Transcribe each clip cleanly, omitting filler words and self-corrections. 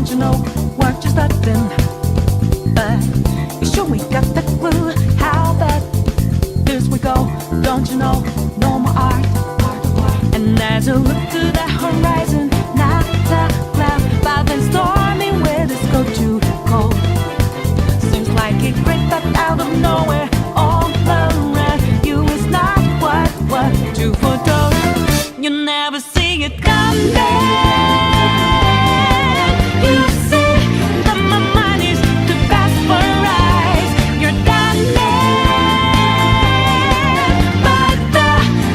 Don't you know we're just starting? But you sure we got the clue how that this we go. Don't you know no more art? And as you look to the horizon, not a cloud, but then stormy weather's go too cold. Seems like it crept up out of nowhere, all around you is not what you foretold. You never see it coming. You see that my mind is too fast for eyes. You're done, but the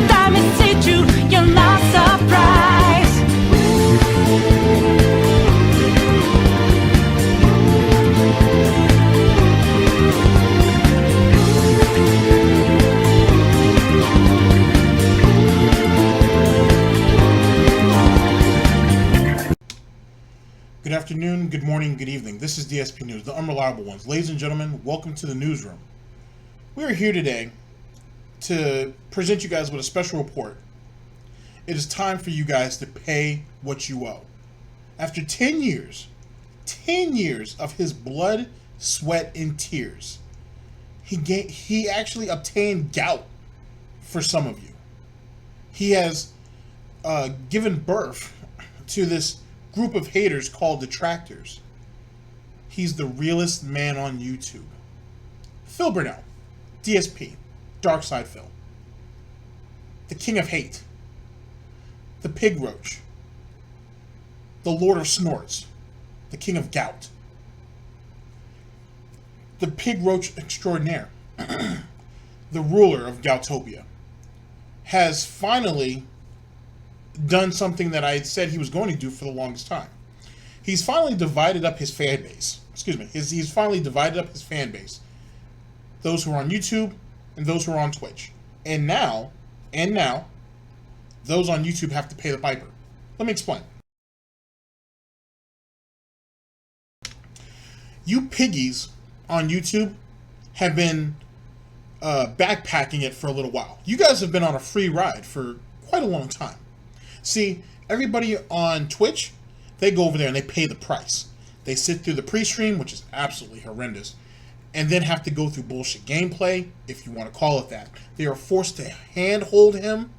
time it hit you, you're not surprised. Good afternoon, good morning, good evening. This is DSP News, the unreliable ones. Ladies and gentlemen, welcome to the newsroom. We are here today to present you guys with a special report. It is time for you guys to pay what you owe. After 10 years of his blood, sweat, and tears, he actually obtained gout for some of you. He has given birth to this group of haters called Detractors. He's the realest man on YouTube. Phil Burnell, DSP, Dark Side Phil. The King of Hate. The Pig Roach. The Lord of Snorts. The King of Gout. The Pig Roach Extraordinaire. The ruler of Goutopia. Has finally done something that I had said he was going to do for the longest time. He's finally divided up his fan base. He's finally divided up his fan base. Those who are on YouTube and those who are on Twitch. And now, those on YouTube have to pay the piper. Let me explain. You piggies on YouTube have been backpacking it for a little while. You guys have been on a free ride for quite a long time. See, everybody on Twitch, they go over there and they pay the price. They sit through the pre-stream, which is absolutely horrendous, and then have to go through bullshit gameplay, if you want to call it that. They are forced to handhold him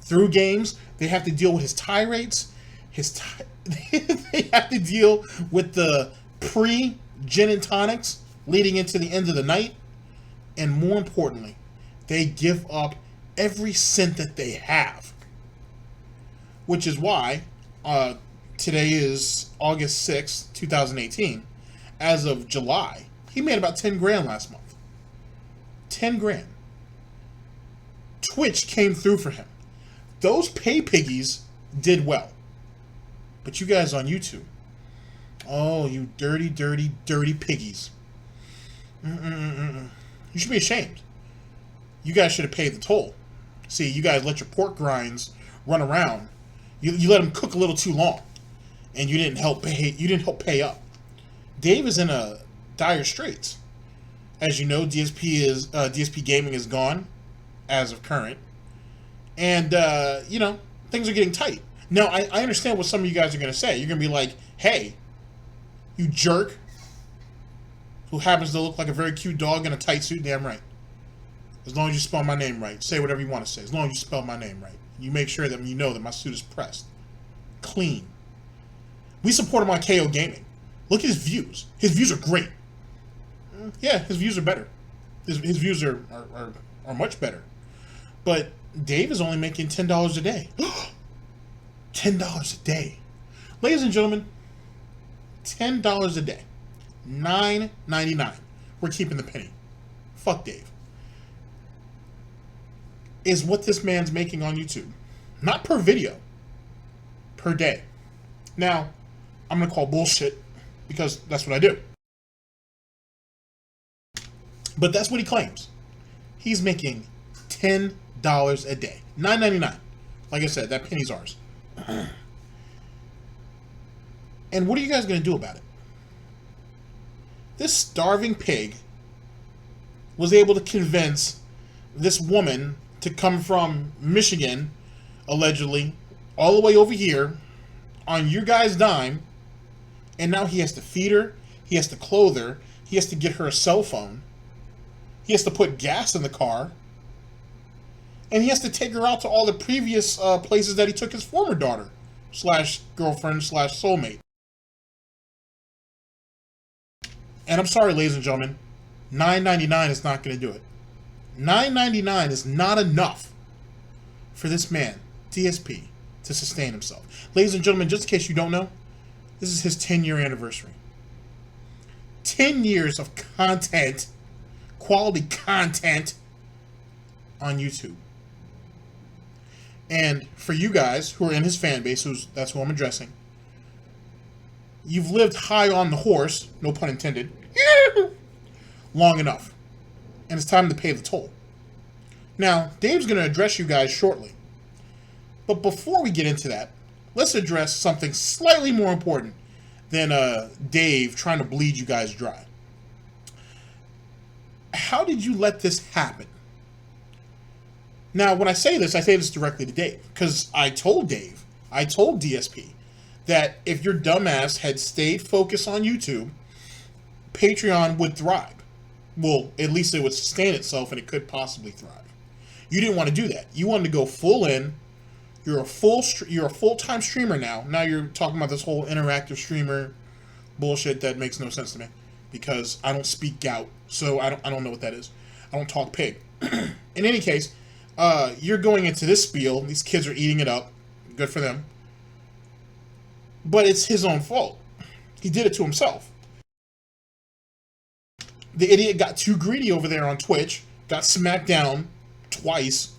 through games. They have to deal with his tirades. They have to deal with the pre-gin and tonics leading into the end of the night. And more importantly, they give up every cent that they have. Which is why today is August 6th, 2018. As of July, he made about 10 grand last month. 10 grand. Twitch came through for him. Those pay piggies did well. But you guys on YouTube, oh, you dirty, dirty, dirty piggies. You should be ashamed. You guys should have paid the toll. See, you guys let your pork grinds run around. You let him cook a little too long, and you didn't help pay up. Dave is in a dire straits. As you know, DSPGaming is gone as of current, and things are getting tight. Now, I understand what some of you guys are going to say. You're going to be like, "Hey, you jerk, who happens to look like a very cute dog in a tight suit." Damn right. As long as you spell my name right, say whatever you want to say. As long as you spell my name right. You make sure that you know that my suit is pressed. Clean. We support him on KO Gaming. Look at his views. His views are great. Yeah, his views are better. His views are much better. But Dave is only making $10 a day. $10 a day. Ladies and gentlemen, $10 a day. $9.99. We're keeping the penny. Fuck Dave. Is what this man's making on YouTube. Not per video. Per day. Now, I'm going to call bullshit because that's what I do. But that's what he claims. He's making $10 a day. $9.99. Like I said, that penny's ours. And what are you guys going to do about it? This starving pig was able to convince this woman to come from Michigan, allegedly, all the way over here on your guys' dime And now he has to feed her, he has to clothe her, he has to get her a cell phone, he has to put gas in the car, and he has to take her out to all the previous places that he took his former daughter slash girlfriend slash soulmate. And I'm sorry, ladies and gentlemen, $9.99 is not going to do it. $9.99 is not enough for this man, DSP, to sustain himself. Ladies and gentlemen, just in case you don't know, this is his 10-year anniversary. 10 years of content, quality content on YouTube. And for you guys who are in his fan base, that's who I'm addressing, you've lived high on the horse, no pun intended, long enough. And it's time to pay the toll. Now, Dave's going to address you guys shortly. But before we get into that, let's address something slightly more important than Dave trying to bleed you guys dry. How did you let this happen? Now, when I say this directly to Dave, because I told DSP, that if your dumbass had stayed focused on YouTube, Patreon would thrive. Well, at least it would sustain itself and it could possibly thrive. You didn't want to do that. You wanted to go full in. You're a full-time streamer now. Now you're talking about this whole interactive streamer bullshit that makes no sense to me, because I don't speak gout, so I don't know what that is. I don't talk pig. In any case, you're going into this spiel. These kids are eating it up. Good for them. But it's his own fault. He did it to himself. The idiot got too greedy over there on Twitch, got smacked down twice,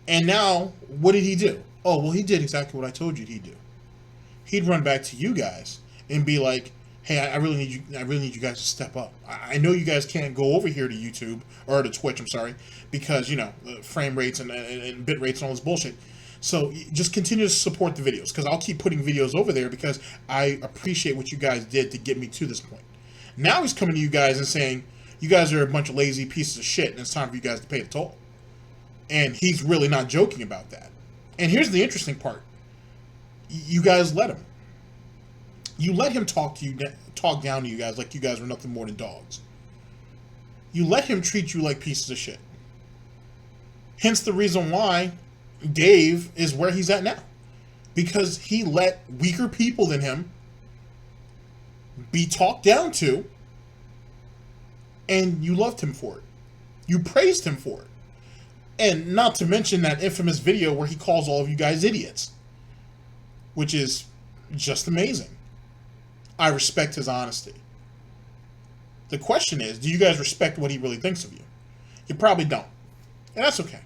and now, what did he do? Oh, well, he did exactly what I told you he'd do. He'd run back to you guys and be like, hey, I really need you guys to step up. I know you guys can't go over here to YouTube, or to Twitch, I'm sorry, because, you know, frame rates and bit rates and all this bullshit. So just continue to support the videos, because I'll keep putting videos over there because I appreciate what you guys did to get me to this point. Now he's coming to you guys and saying, you guys are a bunch of lazy pieces of shit and it's time for you guys to pay the toll. And he's really not joking about that. And here's the interesting part. You guys let him. You let him talk down to you guys like you guys were nothing more than dogs. You let him treat you like pieces of shit. Hence the reason why Dave is where he's at now. Because he let weaker people than him be talked down to, and you loved him for it. You praised him for it. And not to mention that infamous video where he calls all of you guys idiots, which is just amazing. I respect his honesty. The question is, do you guys respect what he really thinks of you? You probably don't. And that's okay.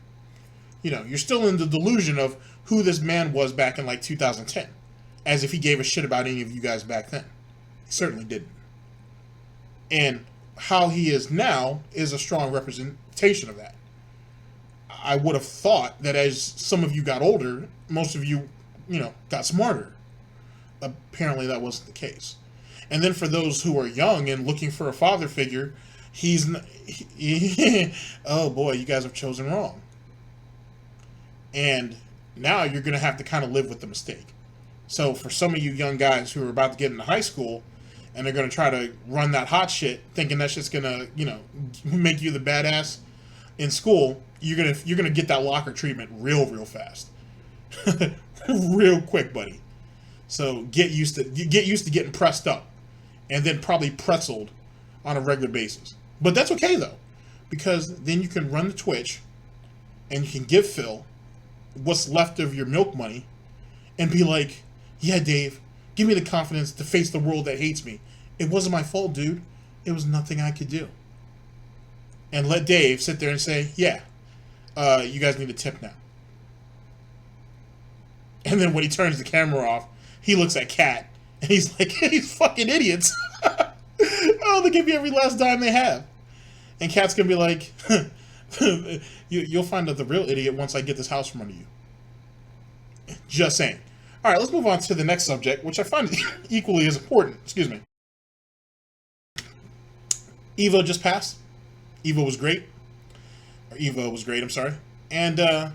You know, you're still in the delusion of who this man was back in like 2010, as if he gave a shit about any of you guys back then. He certainly didn't. And how he is now is a strong representation of that. I would have thought that as some of you got older, most of you, got smarter. Apparently that wasn't the case. And then for those who are young and looking for a father figure, oh boy, you guys have chosen wrong. And now you're going to have to kind of live with the mistake. So for some of you young guys who are about to get into high school and they're going to try to run that hot shit, thinking that shit's going to, make you the badass in school, you're going to get that locker treatment real fast. Real quick, buddy. So get used to getting pressed up and then probably pretzeled on a regular basis. But that's okay though, because then you can run the Twitch and you can give Phil what's left of your milk money and be like, yeah, Dave, give me the confidence to face the world that hates me. It wasn't my fault, dude. It was nothing I could do. And let Dave sit there and say, yeah, you guys need a tip now. And then when he turns the camera off, he looks at Kat and he's like, these fucking idiots. Oh, they give you every last dime they have. And Kat's going to be like, you'll find out the real idiot once I get this house from under you. Just saying. All right, let's move on to the next subject, which I find equally as important. Excuse me. Evo just passed. Evo was great. I'm sorry. And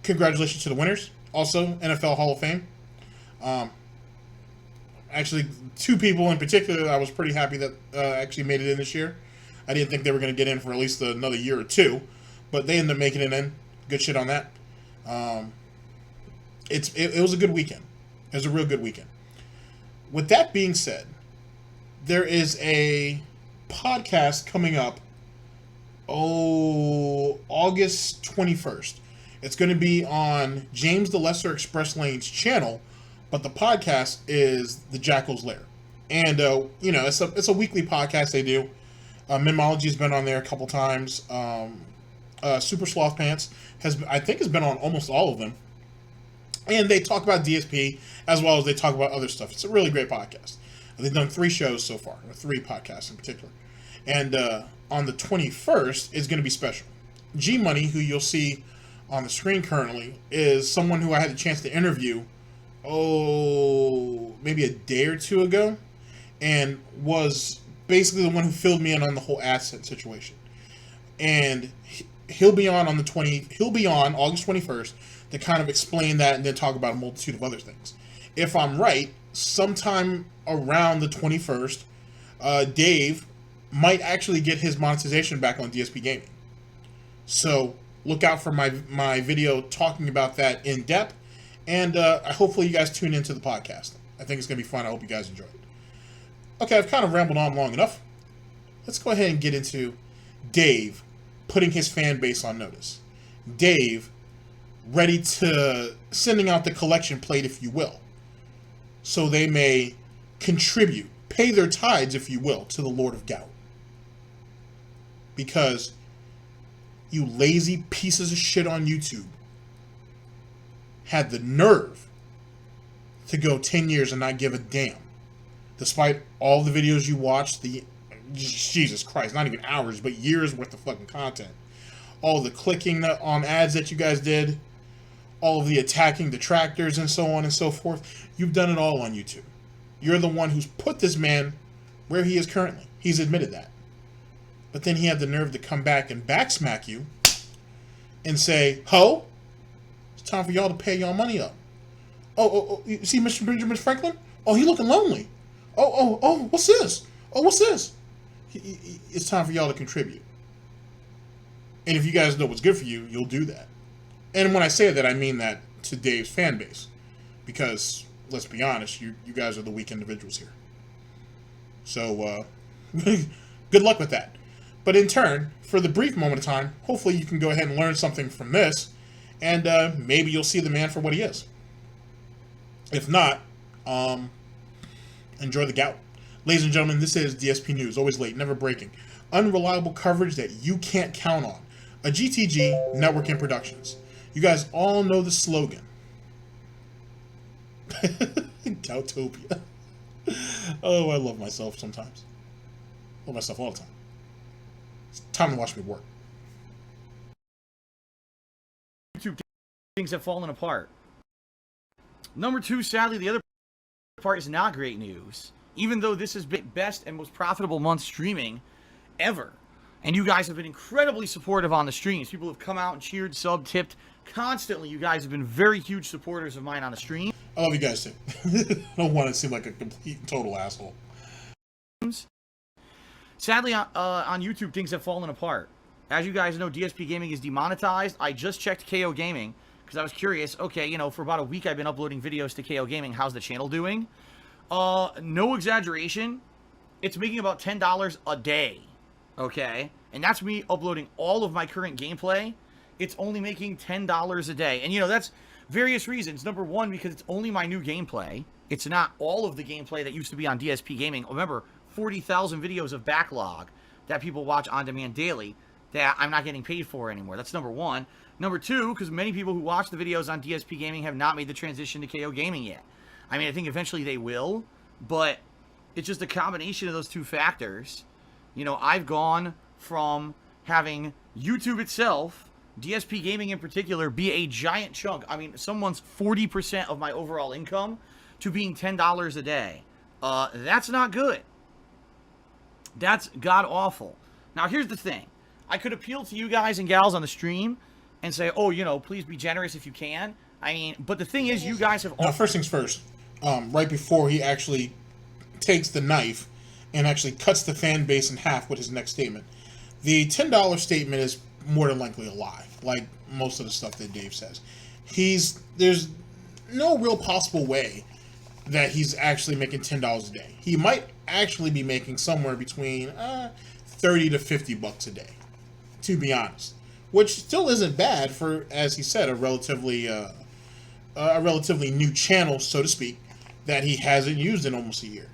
congratulations to the winners. Also, NFL Hall of Fame. Actually, two people in particular, I was pretty happy that actually made it in this year. I didn't think they were going to get in for at least another year or two, but they ended up making it in. Good shit on that. It was a good weekend. It was a real good weekend. With that being said, there is a podcast coming up. August 21st. It's going to be on James the Lesser Express Lane's channel, but the podcast is The Jackal's Lair. And, it's a weekly podcast they do. Mimology's been on there a couple times. Superslothpants has been on almost all of them. And they talk about DSP as well as they talk about other stuff. It's a really great podcast. They've done 3 shows so far, or 3 podcasts in particular. And on the 21st is going to be special. G-Money, who you'll see on the screen currently, is someone who I had the chance to interview, maybe a day or two ago, and was basically the one who filled me in on the whole asset situation. And he'll be on August 21st to kind of explain that and then talk about a multitude of other things. If I'm right, sometime around the 21st, Dave might actually get his monetization back on DSPGaming. So look out for my video talking about that in depth, and hopefully you guys tune into the podcast. I think it's going to be fun. I hope you guys enjoy it. Okay, I've kind of rambled on long enough. Let's go ahead and get into Dave putting his fan base on notice. Dave ready to sending out the collection plate, if you will, so they may contribute, pay their tithes, if you will, to the Lord of Gout. Because you lazy pieces of shit on YouTube had the nerve to go 10 years and not give a damn. Despite all the videos you watched, Jesus Christ, not even hours, but years worth of fucking content. All the clicking on ads that you guys did, all of the attacking detractors and so on and so forth. You've done it all on YouTube. You're the one who's put this man where he is currently. He's admitted that. But then he had the nerve to come back and backsmack you and say, "Ho, it's time for y'all to pay y'all money up. Oh, you see Mr. Benjamin Franklin? Oh, he looking lonely. Oh, what's this? Oh, what's this? It's time for y'all to contribute. And if you guys know what's good for you, you'll do that." And when I say that, I mean that to Dave's fan base. Because, let's be honest, you guys are the weak individuals here. So, good luck with that. But in turn, for the brief moment of time, hopefully you can go ahead and learn something from this, and maybe you'll see the man for what he is. If not, enjoy the gout. Ladies and gentlemen, this is DSP News, always late, never breaking. Unreliable coverage that you can't count on. A GTG Network and Productions. You guys all know the slogan. Goutopia. Oh, I love myself sometimes. I love myself all the time. It's time to watch me work. YouTube things have fallen apart. Number 2, sadly, the other part is not great news. Even though this has been best and most profitable month streaming ever. And you guys have been incredibly supportive on the streams. People have come out and cheered, subbed, tipped constantly. You guys have been very huge supporters of mine on the stream. I love you guys too. I don't want to seem like a complete and total asshole. Sadly, on YouTube, things have fallen apart. As you guys know, DSPGaming is demonetized. I just checked KO Gaming because I was curious. Okay, for about a week I've been uploading videos to KO Gaming. How's the channel doing? No exaggeration. It's making about $10 a day. Okay? And that's me uploading all of my current gameplay. It's only making $10 a day. And, that's various reasons. Number 1, because it's only my new gameplay. It's not all of the gameplay that used to be on DSP Gaming. Remember, 40,000 videos of backlog that people watch on demand daily that I'm not getting paid for anymore. That's number 1. Number 2, because many people who watch the videos on DSP Gaming have not made the transition to KO Gaming yet. I mean, I think eventually they will, but it's just a combination of those 2 factors. I've gone from having YouTube itself, DSP Gaming in particular, be a giant chunk. I mean, someone's 40% of my overall income to being $10 a day. That's not good. That's god-awful. Now, here's the thing. I could appeal to you guys and gals on the stream and say, oh, please be generous if you can. I mean, but the thing is, you guys have... Now, first things first. right before he actually takes the knife and actually cuts the fan base in half with his next statement. The $10 statement is more than likely a lie, like most of the stuff that Dave says. There's no real possible way that he's actually making $10 a day. He might actually be making somewhere between 30 to 50 bucks a day, to be honest, which still isn't bad for, as he said, a relatively new channel, so to speak, that he hasn't used in almost a year.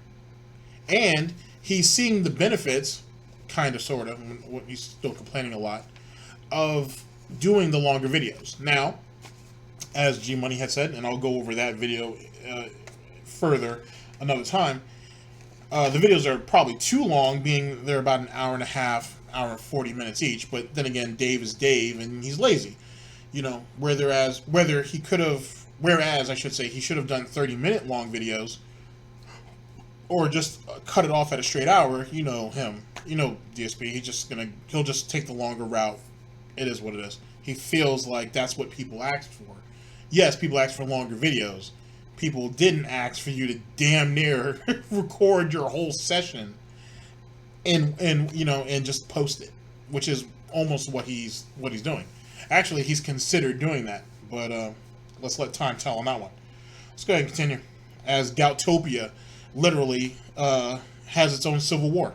And he's seeing the benefits, kind of, sort of, he's still complaining a lot, of doing the longer videos. Now, as G Money had said, and I'll go over that video further another time, the videos are probably too long, being they're about an hour and a half, hour and 40 minutes each. But then again, Dave is Dave, and he's lazy. You know, whereas I should say, he should have done 30-minute long videos, or just cut it off at a straight hour. You know him. You know DSP. He'll just take the longer route. It is what it is. He feels like that's what people asked for. Yes, people asked for longer videos. People didn't ask for you to damn near record your whole session and just post it, which is almost what he's doing. Actually, he's considered doing that, but let's let time tell on that one. Let's go ahead and continue. As Goutopia literally has its own civil war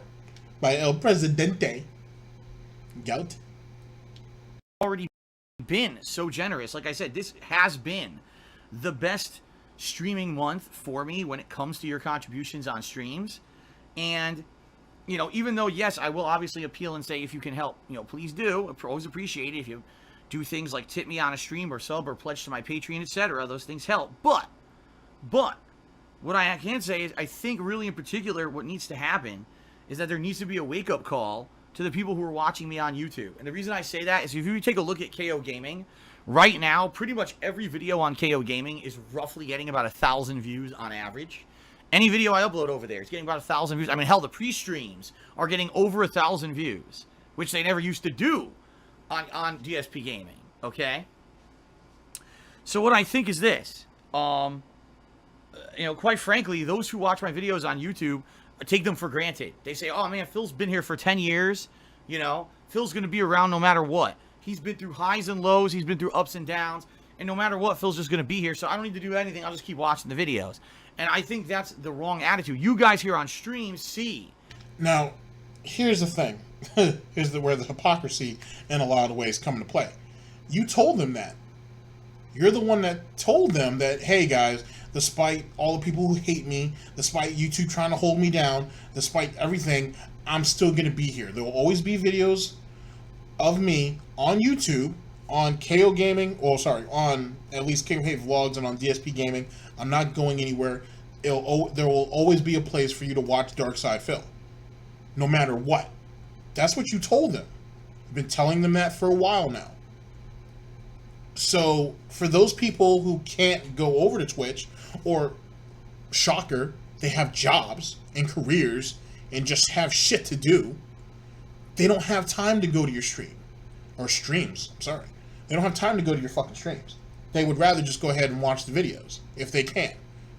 by El Presidente. Gout. Already been so generous. Like I said, this has been the best streaming month for me when it comes to your contributions on streams. And, you know, even though, yes, I will obviously appeal and say if you can help, you know, please do. I always appreciate it if you do things like tip me on a stream or sub or pledge to my Patreon, etc. Those things help. But what I can say is I think really in particular what needs to happen is that there needs to be a wake-up call to the people who are watching me on YouTube. And the reason I say that is if you take a look at KO Gaming, right now, pretty much every video on KO Gaming is roughly getting about 1,000 views on average. Any video I upload over there is getting about 1,000 views. I mean, hell, the pre-streams are getting over 1,000 views, which they never used to do on DSPGaming, okay? So what I think is this. You know, quite frankly, those who watch my videos on YouTube take them for granted. They say, oh man, Phil's been here for 10 years. You know, Phil's going to be around no matter what. He's been through highs and lows. He's been through ups and downs. And no matter what, Phil's just going to be here. So I don't need to do anything. I'll just keep watching the videos. And I think that's the wrong attitude. You guys here on stream see. Now, here's the thing. Here's where the hypocrisy in a lot of ways come into play. You told them that. You're the one that told them that, hey guys, despite all the people who hate me, despite YouTube trying to hold me down, despite everything, I'm still going to be here. There will always be videos of me on YouTube, on KO Gaming, on at least KO Vlogs and on DSP Gaming. I'm not going anywhere. There will always be a place for you to watch Dark Side Phil, no matter what. That's what you told them. You've been telling them that for a while now. So, for those people who can't go over to Twitch, or, shocker, they have jobs and careers and just have shit to do, they don't have time to go to your stream. Or streams, I'm sorry. They don't have time to go to your fucking streams. They would rather just go ahead and watch the videos, if they can.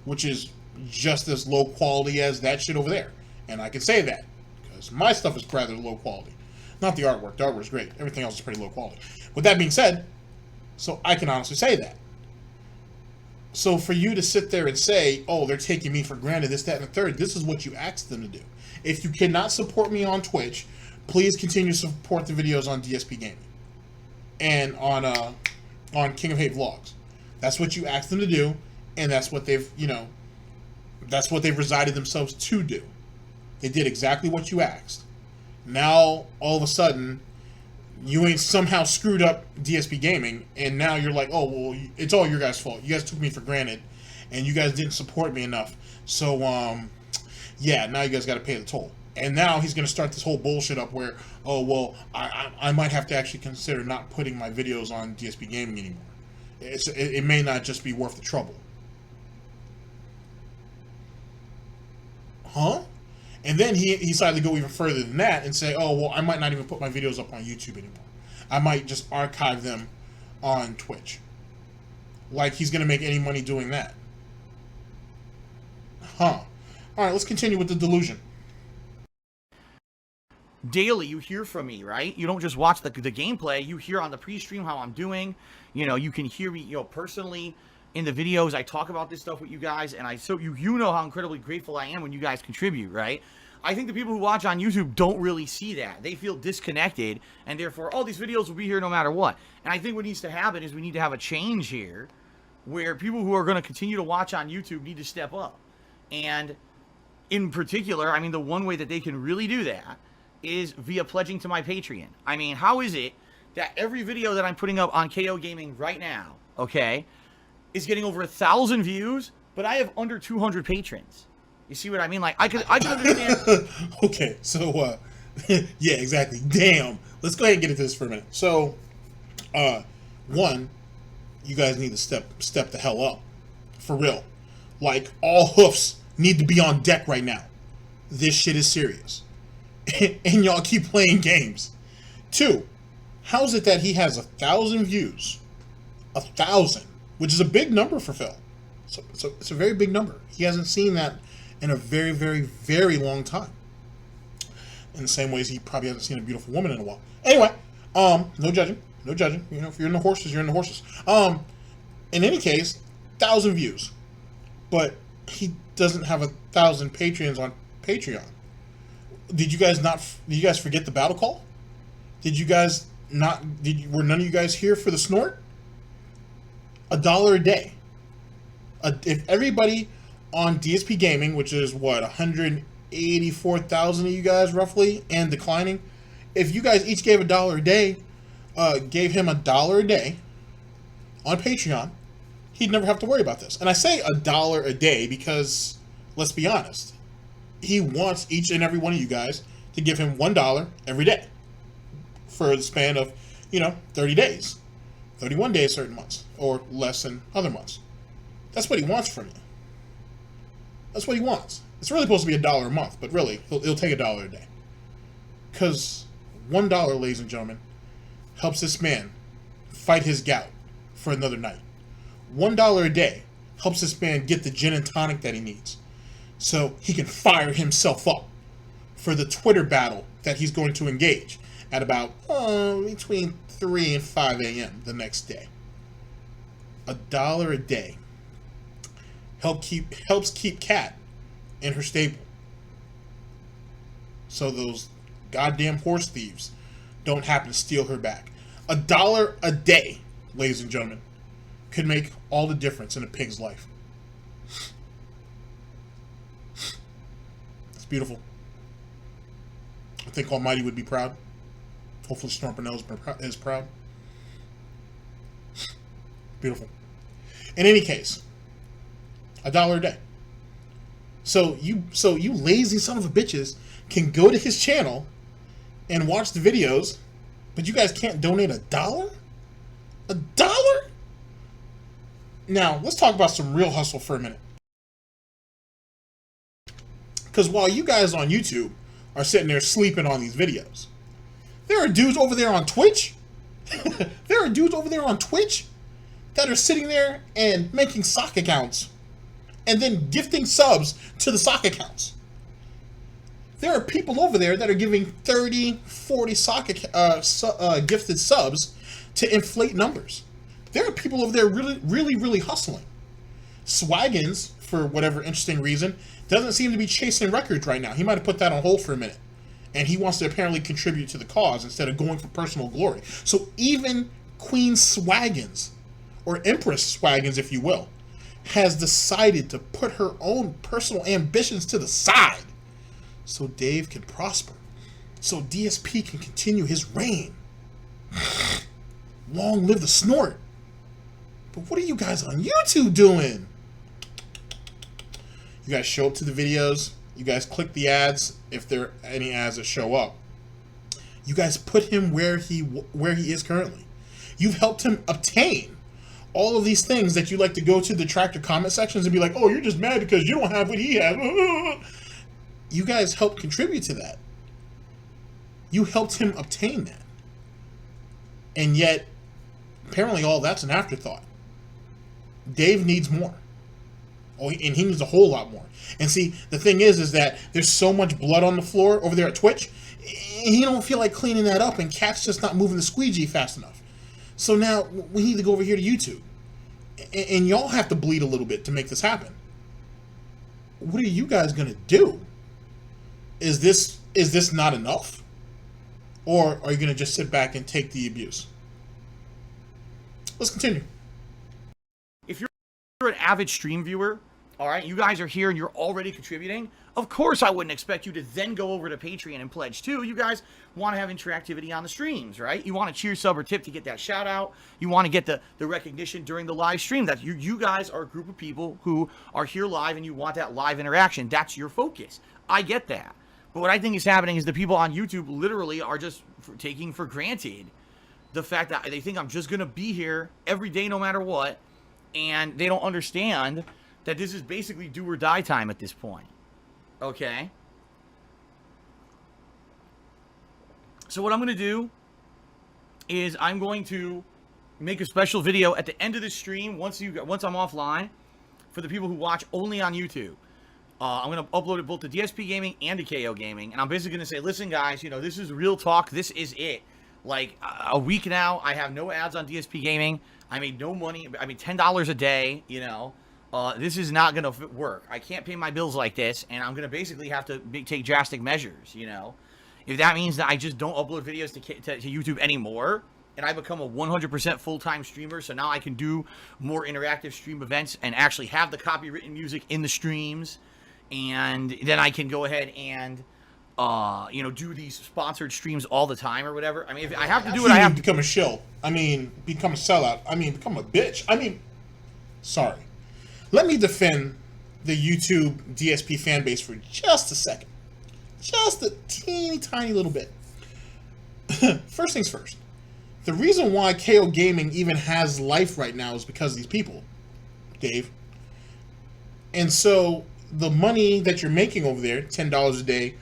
Which is just as low quality as that shit over there. And I can say that, because my stuff is rather low quality. Not the artwork. The artwork's great. Everything else is pretty low quality. With that being said, so I can honestly say that. So for you to sit there and say, oh, they're taking me for granted, this, that, and the third, this is what you asked them to do. If you cannot support me on Twitch, please continue to support the videos on DSP Gaming. And on King of Hate Vlogs. That's what you asked them to do, and that's what they've, that's what they've resided themselves to do. They did exactly what you asked. Now, all of a sudden, you ain't somehow screwed up DSP Gaming, and now you're like, oh, well, it's all your guys' fault. You guys took me for granted, and you guys didn't support me enough. So, yeah, now you guys got to pay the toll. And now he's going to start this whole bullshit up where, oh, well, I might have to actually consider not putting my videos on DSP Gaming anymore. It may not just be worth the trouble. Huh? And then he decided to go even further than that and say, oh, well, I might not even put my videos up on YouTube anymore. I might just archive them on Twitch. Like he's going to make any money doing that. All right, let's continue with the delusion. Daily, you hear from me, right? You don't just watch the gameplay. You hear on the pre-stream how I'm doing. You know, you can hear me, personally in the videos. I talk about this stuff with you guys, and you know how incredibly grateful I am when you guys contribute, right? I think the people who watch on YouTube don't really see that. They feel disconnected, and therefore, these videos will be here no matter what. And I think what needs to happen is we need to have a change here where people who are going to continue to watch on YouTube need to step up. And in particular, I mean, the one way that they can really do that is via pledging to my Patreon. I mean, how is it that every video that I'm putting up on KO Gaming right now, okay, is getting over 1,000 views, but I have under 200 patrons? You see what I mean? Like, I could understand. Okay, so, yeah, exactly. Damn. Let's go ahead and get into this for a minute. So, one, you guys need to step the hell up. For real. Like, all hoofs need to be on deck right now. This shit is serious. And y'all keep playing games. Two, how is it that he has 1,000 views? 1,000, which is a big number for Phil. So it's a very big number. He hasn't seen that in a very, very, very long time. In the same ways he probably hasn't seen a beautiful woman in a while. Anyway, no judging. No judging. You know, if you're in the horses, you're in the horses. In any case, 1,000 views. But he doesn't have 1,000 patrons on Patreon. Did you guys forget the battle call? Did you guys not? Were none of you guys here for the snort? $1 a day. If everybody on DSP Gaming, which is what 184,000 of you guys roughly, and declining, if you guys each gave $1 a day, gave him $1 a day on Patreon, he'd never have to worry about this. And I say $1 a day because, let's be honest, he wants each and every one of you guys to give him $1 every day for the span of, 30 days, 31 days certain months, or less than other months. That's what he wants from you. That's what he wants. It's really supposed to be $1 a month, but really, he'll take $1 a day. Because $1, ladies and gentlemen, helps this man fight his gout for another night. $1 a day helps this man get the gin and tonic that he needs, so he can fire himself up for the Twitter battle that he's going to engage at about between 3 and 5 a.m. the next day. $1 a day helps keep Kat in her stable, so those goddamn horse thieves don't happen to steal her back. $1 a day, ladies and gentlemen, could make all the difference in a pig's life. Beautiful. I think Almighty would be proud. Hopefully Snort Burnell is proud. Beautiful. In any case, $1 a day. So you lazy son of a bitches can go to his channel and watch the videos, but you guys can't donate $1? $1? Now, let's talk about some real hustle for a minute. Because while you guys on YouTube are sitting there sleeping on these videos, there are dudes over there on Twitch. There are dudes over there on Twitch that are sitting there and making sock accounts and then gifting subs to the sock accounts. There are people over there that are giving 30, 40 gifted subs to inflate numbers. There are people over there really hustling. Swaggins, for whatever interesting reason, doesn't seem to be chasing records right now. He might have put that on hold for a minute. And he wants to apparently contribute to the cause instead of going for personal glory. So even Queen Swaggins, or Empress Swaggins, if you will, has decided to put her own personal ambitions to the side so Dave can prosper. So DSP can continue his reign. Long live the snort. But what are you guys on YouTube doing? You guys show up to the videos. You guys click the ads if there are any ads that show up. You guys put him where he is currently. You've helped him obtain all of these things that you like to go to the Detractor comment sections and be like, oh, you're just mad because you don't have what he has. You guys helped contribute to that. You helped him obtain that. And yet, apparently all that's an afterthought. Dave needs more. Oh, and he needs a whole lot more. And see, the thing is that there's so much blood on the floor over there at Twitch, and he don't feel like cleaning that up, and Cat's just not moving the squeegee fast enough. So now we need to go over here to YouTube, and y'all have to bleed a little bit to make this happen. What are you guys gonna do? Is this not enough, or are you gonna just sit back and take the abuse? Let's continue. If you're an avid stream viewer, all right, you guys are here and you're already contributing, of course I wouldn't expect you to then go over to Patreon and pledge too. You guys want to have interactivity on the streams, right? You want to cheer, sub, or tip to get that shout out. You want to get the recognition during the live stream. That you guys are a group of people who are here live and you want that live interaction. That's your focus. I get that. But what I think is happening is the people on YouTube literally are just taking for granted the fact that they think I'm just going to be here every day no matter what, and they don't understand that this is basically do or die time at this point. Okay? So what I'm going to do is I'm going to make a special video at the end of the stream once I'm offline for the people who watch only on YouTube. I'm going to upload it both to DSPGaming and to KO Gaming, and I'm basically going to say, listen guys, you know, this is real talk. This is it. Like, a week now, I have no ads on DSPGaming. I made no money. I made $10 a day, you know. This is not going to work. I can't pay my bills like this, and I'm going to basically have to take drastic measures, you know. If that means that I just don't upload videos to YouTube anymore, and I become a 100% full-time streamer, so now I can do more interactive stream events and actually have the copywritten music in the streams, and then I can go ahead and, you know, do these sponsored streams all the time or whatever. I mean, if I have to do it, I have to become a shill. I mean, become a sellout. I mean, become a bitch. I mean, sorry. Let me defend the YouTube DSP fan base for just a second. Just a teeny tiny little bit. First things first. The reason why KO Gaming even has life right now is because of these people, Dave. And so the money that you're making over there, $10 a day,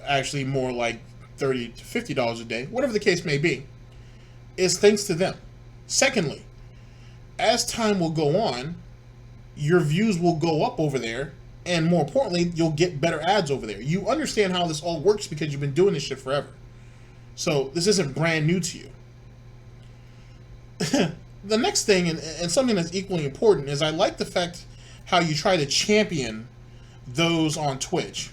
actually more like $30 to $50 a day, whatever the case may be, is thanks to them. Secondly, as time will go on, your views will go up over there, and more importantly, you'll get better ads over there. You understand how this all works because you've been doing this shit forever. So this isn't brand new to you. The next thing, and something that's equally important, is I like the fact how you try to champion those on Twitch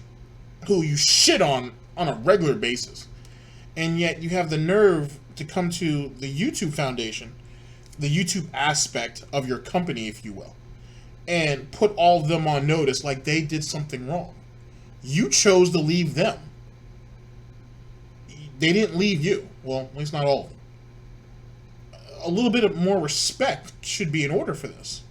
who you shit on a regular basis, and yet you have the nerve to come to the YouTube Foundation, the YouTube aspect of your company, if you will, and put all of them on notice like they did something wrong. You chose to leave them. They didn't leave you. Well, at least not all of them. A little bit of more respect should be in order for this.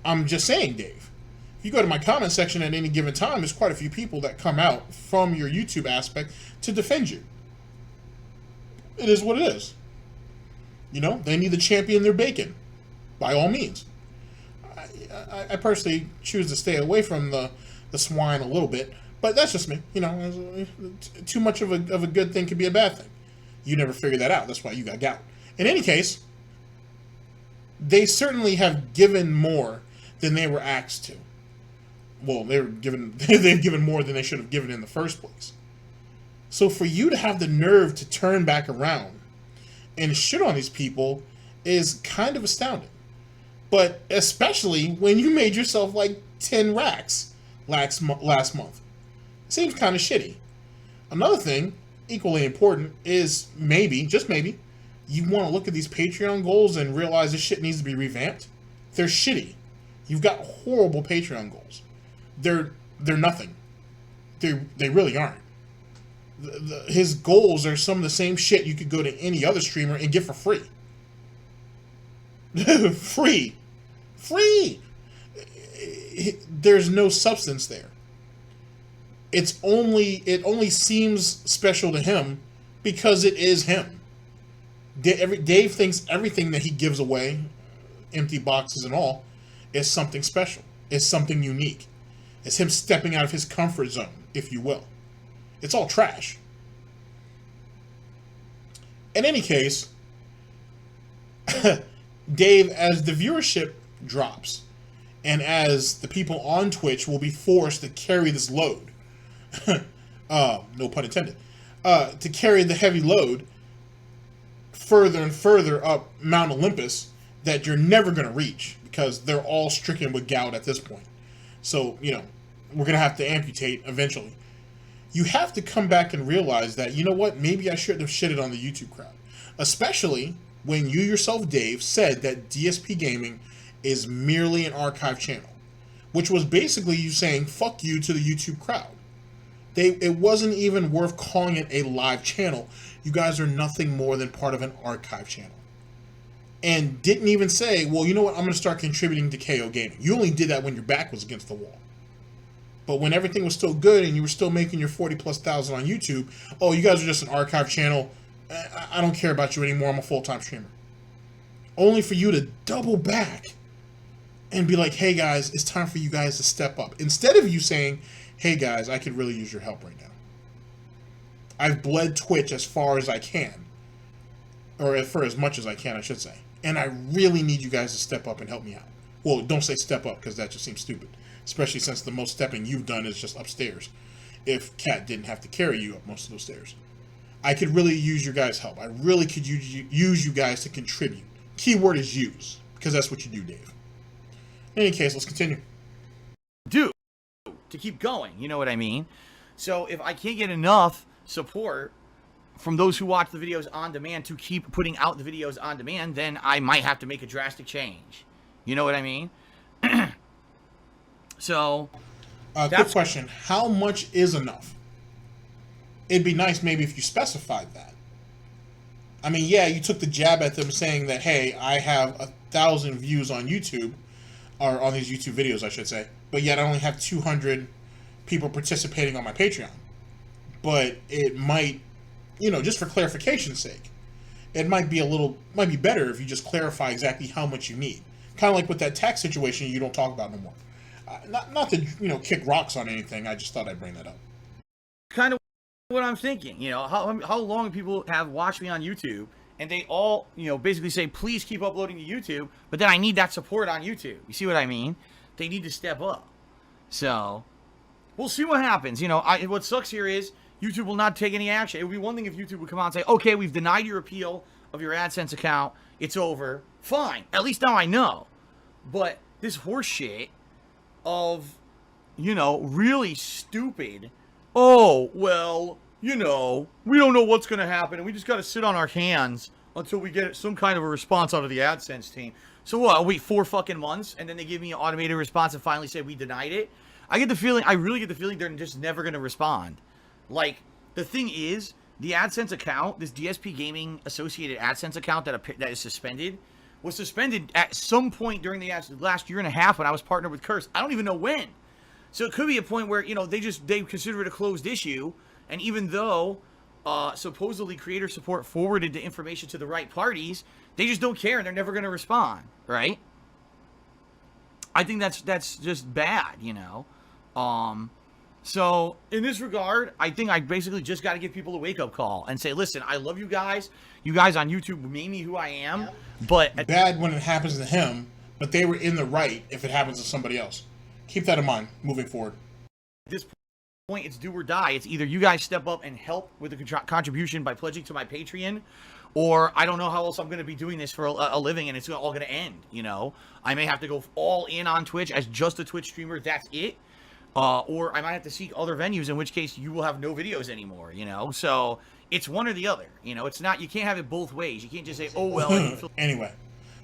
I'm just saying, Dave. If you go to my comment section at any given time, there's quite a few people that come out from your YouTube aspect to defend you. It is what it is. You know, they need to champion their bacon. By all means. I personally choose to stay away from the swine a little bit, but that's just me. You know, too much of a good thing could be a bad thing. You never figured that out. That's why you got gout. In any case, they certainly have given more than they were asked to. Well, they've given more than they should have given in the first place. So for you to have the nerve to turn back around and shit on these people is kind of astounding. But especially when you made yourself like 10 racks last month. Seems kind of shitty. Another thing, equally important, is maybe, just maybe, you want to look at these Patreon goals and realize this shit needs to be revamped. They're shitty. You've got horrible Patreon goals. They're nothing. They really aren't. His goals are some of the same shit you could go to any other streamer and get for free. Free! There's no substance there. It only seems special to him because it is him. Dave thinks everything that he gives away, empty boxes and all, is something special. Is something unique. It's him stepping out of his comfort zone, if you will. It's all trash. In any case, Dave, as the viewership drops, And as the people on Twitch will be forced to carry this load, no pun intended, to carry the heavy load further and further up Mount Olympus that you're never going to reach because they're all stricken with gout at this point. So, you know, we're going to have to amputate eventually. You have to come back and realize that, you know what, maybe I shouldn't have shitted on the YouTube crowd. Especially when you yourself, Dave, said that DSP Gaming is merely an archive channel, which was basically you saying fuck you to the YouTube crowd. It wasn't even worth calling it a live channel. You guys are nothing more than part of an archive channel. And didn't even say, well, you know what, I'm going to start contributing to KO Gaming. You only did that when your back was against the wall. But when everything was still good and you were still making your 40,000+ on YouTube, oh, you guys are just an archive channel. I don't care about you anymore. I'm a full-time streamer. Only for you to double back and be like, hey guys, it's time for you guys to step up. Instead of you saying, hey guys, I could really use your help right now. I've bled Twitch as far as I can. Or for as much as I can, I should say. And I really need you guys to step up and help me out. Well, don't say step up, because that just seems stupid. Especially since the most stepping you've done is just upstairs. If Kat didn't have to carry you up most of those stairs. I could really use your guys' help. I really could use you guys to contribute. Keyword is use, because that's what you do, Dave. In any case, let's continue. To keep going, you know what I mean? So if I can't get enough support from those who watch the videos on demand to keep putting out the videos on demand, then I might have to make a drastic change. You know what I mean? So, quick question. How much is enough? It'd be nice maybe if you specified that. I mean, yeah, you took the jab at them saying that, hey, I have 1,000 views on YouTube, or on these YouTube videos, I should say, but yet I only have 200 people participating on my Patreon. But it might, you know, just for clarification's sake, it might be better if you just clarify exactly how much you need. Kind of like with that tax situation you don't talk about no more. Not to, you know, kick rocks on anything, I just thought I'd bring that up. Kind of what I'm thinking, you know, how long people have watched me on YouTube, and they all, you know, basically say, please keep uploading to YouTube, but then I need that support on YouTube. You see what I mean? They need to step up. So, we'll see what happens. You know, what sucks here is YouTube will not take any action. It would be one thing if YouTube would come out and say, okay, we've denied your appeal of your AdSense account. It's over. Fine. At least now I know. But this horse shit of, you know, really stupid, oh, well, you know, we don't know what's going to happen, and we just got to sit on our hands until we get some kind of a response out of the AdSense team. So what, I'll wait 4 fucking months, and then they give me an automated response and finally say we denied it? I really get the feeling they're just never going to respond. Like, the thing is, the AdSense account, this DSP Gaming associated AdSense account that is suspended, was suspended at some point during the last year and a half when I was partnered with Curse. I don't even know when. So it could be a point where, you know, they consider it a closed issue, and even though supposedly creator support forwarded the information to the right parties, they just don't care and they're never going to respond, right? I think that's just bad, you know. So in this regard, I think I basically just got to give people a wake-up call and say, listen, I love you guys. You guys on YouTube made me who I am, but bad when it happens to him, but they were in the right if it happens to somebody else. Keep that in mind moving forward. At this point, it's do or die. It's either you guys step up and help with the contribution by pledging to my Patreon, or I don't know how else I'm going to be doing this for a living, and it's all going to end, you know. I may have to go all in on Twitch as just a Twitch streamer. That's it. Or I might have to seek other venues, in which case you will have no videos anymore, you know? So it's one or the other, you know? It's not, you can't have it both ways. You can't just say, oh, well. Anyway,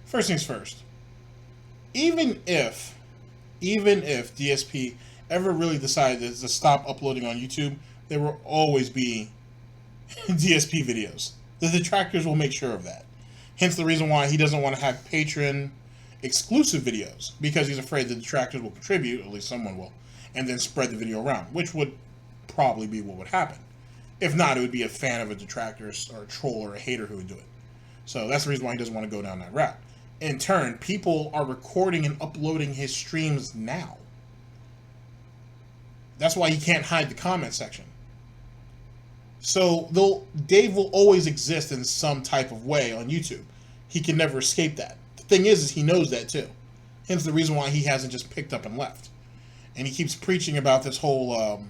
first things first. Even if DSP ever really decided to stop uploading on YouTube, there will always be DSP videos. The Detractors will make sure of that. Hence the reason why he doesn't want to have patron exclusive videos, because he's afraid the Detractors will contribute, at least someone will, and then spread the video around, which would probably be what would happen. If not, it would be a fan of a Detractors or a troll or a hater who would do it. So that's the reason why he doesn't want to go down that route. In turn, people are recording and uploading his streams now. That's why he can't hide the comment section. So Dave will always exist in some type of way on YouTube. He can never escape that. The thing is he knows that too. Hence the reason why he hasn't just picked up and left. And he keeps preaching about this whole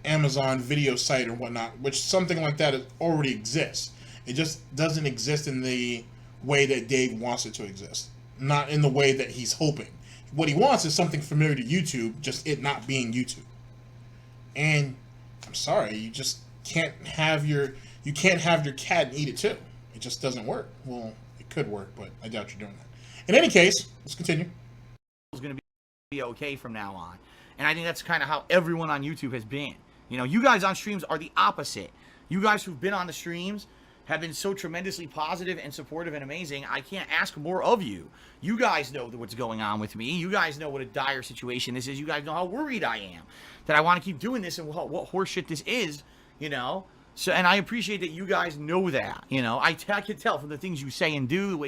Amazon video site or whatnot, which something like that already exists. It just doesn't exist in the way that Dave wants it to exist, not in the way that he's hoping. What he wants is something familiar to YouTube, just it not being YouTube. And I'm sorry, you just can't have your cat and eat it too. It just doesn't work. Well, it could work, but I doubt you're doing that. In any case, let's continue. It's going to be okay from now on. And I think that's kind of how everyone on YouTube has been. You know, you guys on streams are the opposite. You guys who've been on the streams have been so tremendously positive and supportive and amazing. I can't ask more of you. You guys know what's going on with me. You guys know what a dire situation this is. You guys know how worried I am that I want to keep doing this and what horseshit this is, you know. So, and I appreciate that you guys know that, you know. I can tell from the things you say and do,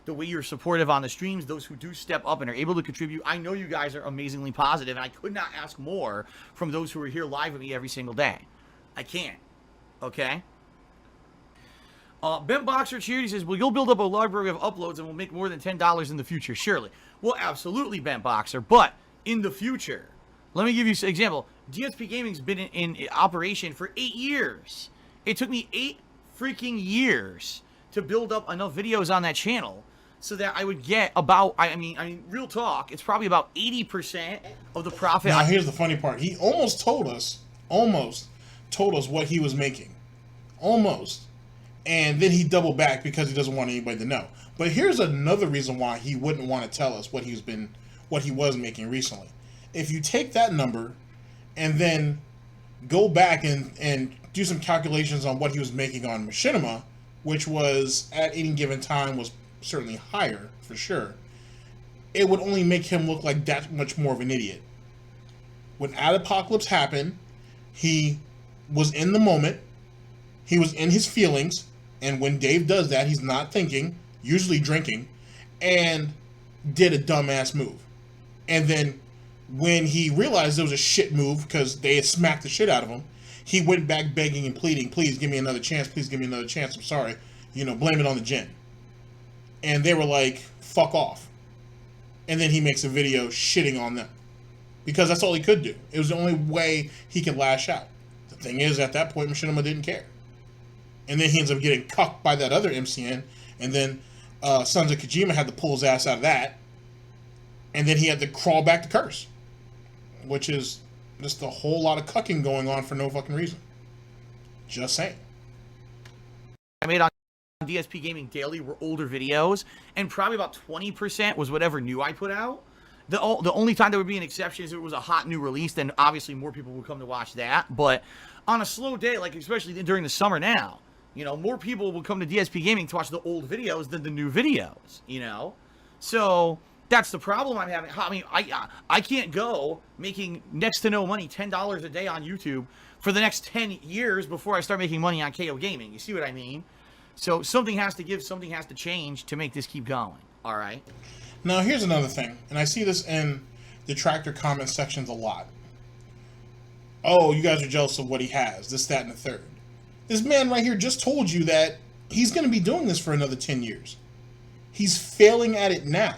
the way you're supportive on the streams, those who do step up and are able to contribute. I know you guys are amazingly positive, and I could not ask more from those who are here live with me every single day. I can't. Okay? Ben Boxer Cheery says, well, you'll build up a library of uploads and we'll make more than $10 in the future. Surely. Well, absolutely, Ben Boxer. But in the future, let me give you an example. DSP Gaming's been in operation for 8 years. It took me 8 freaking years to build up enough videos on that channel so that I would get about, I mean, real talk, it's probably about 80% of the profit. Now, here's the funny part. He almost told us what he was making. Almost. And then he doubled back because he doesn't want anybody to know. But here's another reason why he wouldn't want to tell us what he was making recently. If you take that number and then go back and do some calculations on what he was making on Machinima, which was at any given time was certainly higher for sure, it would only make him look like that much more of an idiot. When Apocalypse happened, he was in the moment, he was in his feelings, and when Dave does that, he's not thinking, usually drinking, and did a dumbass move. And then when he realized it was a shit move because they had smacked the shit out of him, he went back begging and pleading, please give me another chance, please give me another chance, I'm sorry, you know, blame it on the gin. And they were like, fuck off. And then he makes a video shitting on them. Because that's all he could do. It was the only way he could lash out. The thing is, at that point, Machinima didn't care. And then he ends up getting cucked by that other MCN. And then Sons of Kojima had to pull his ass out of that. And then he had to crawl back to Curse. Which is just a whole lot of cucking going on for no fucking reason. Just saying. I made on DSP Gaming Daily were older videos, and probably about 20% was whatever new I put out. The only time there would be an exception is if it was a hot new release, then obviously more people would come to watch that. But on a slow day, like especially during the summer now, you know, more people will come to DSP Gaming to watch the old videos than the new videos, you know? So that's the problem I'm having. I mean, I can't go making next to no money, $10 a day on YouTube for the next 10 years before I start making money on KO Gaming. You see what I mean? So something has to give, something has to change to make this keep going. All right? Now, here's another thing, and I see this in Detractor comment sections a lot. Oh, you guys are jealous of what he has, this, that, and the third. This man right here just told you that he's going to be doing this for another 10 years. He's failing at it now,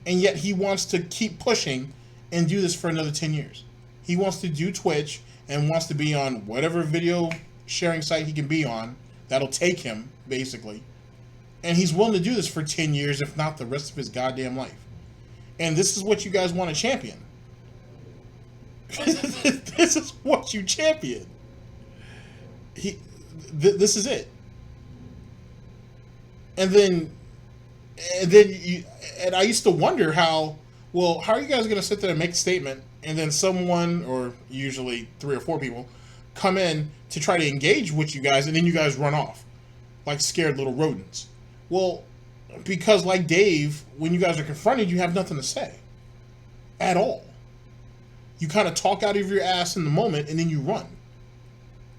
and yet he wants to keep pushing and do this for another 10 years. He wants to do Twitch and wants to be on whatever video sharing site he can be on that'll take him, basically. And he's willing to do this for 10 years, if not the rest of his goddamn life. And this is what you guys want to champion. This is what you champion. This is it. And I used to wonder how are you guys going to sit there and make a statement, and then someone, or usually 3 or 4 people, come in to try to engage with you guys, and then you guys run off like scared little rodents. Well, because like Dave, when you guys are confronted, you have nothing to say at all. You kind of talk out of your ass in the moment, and then you run.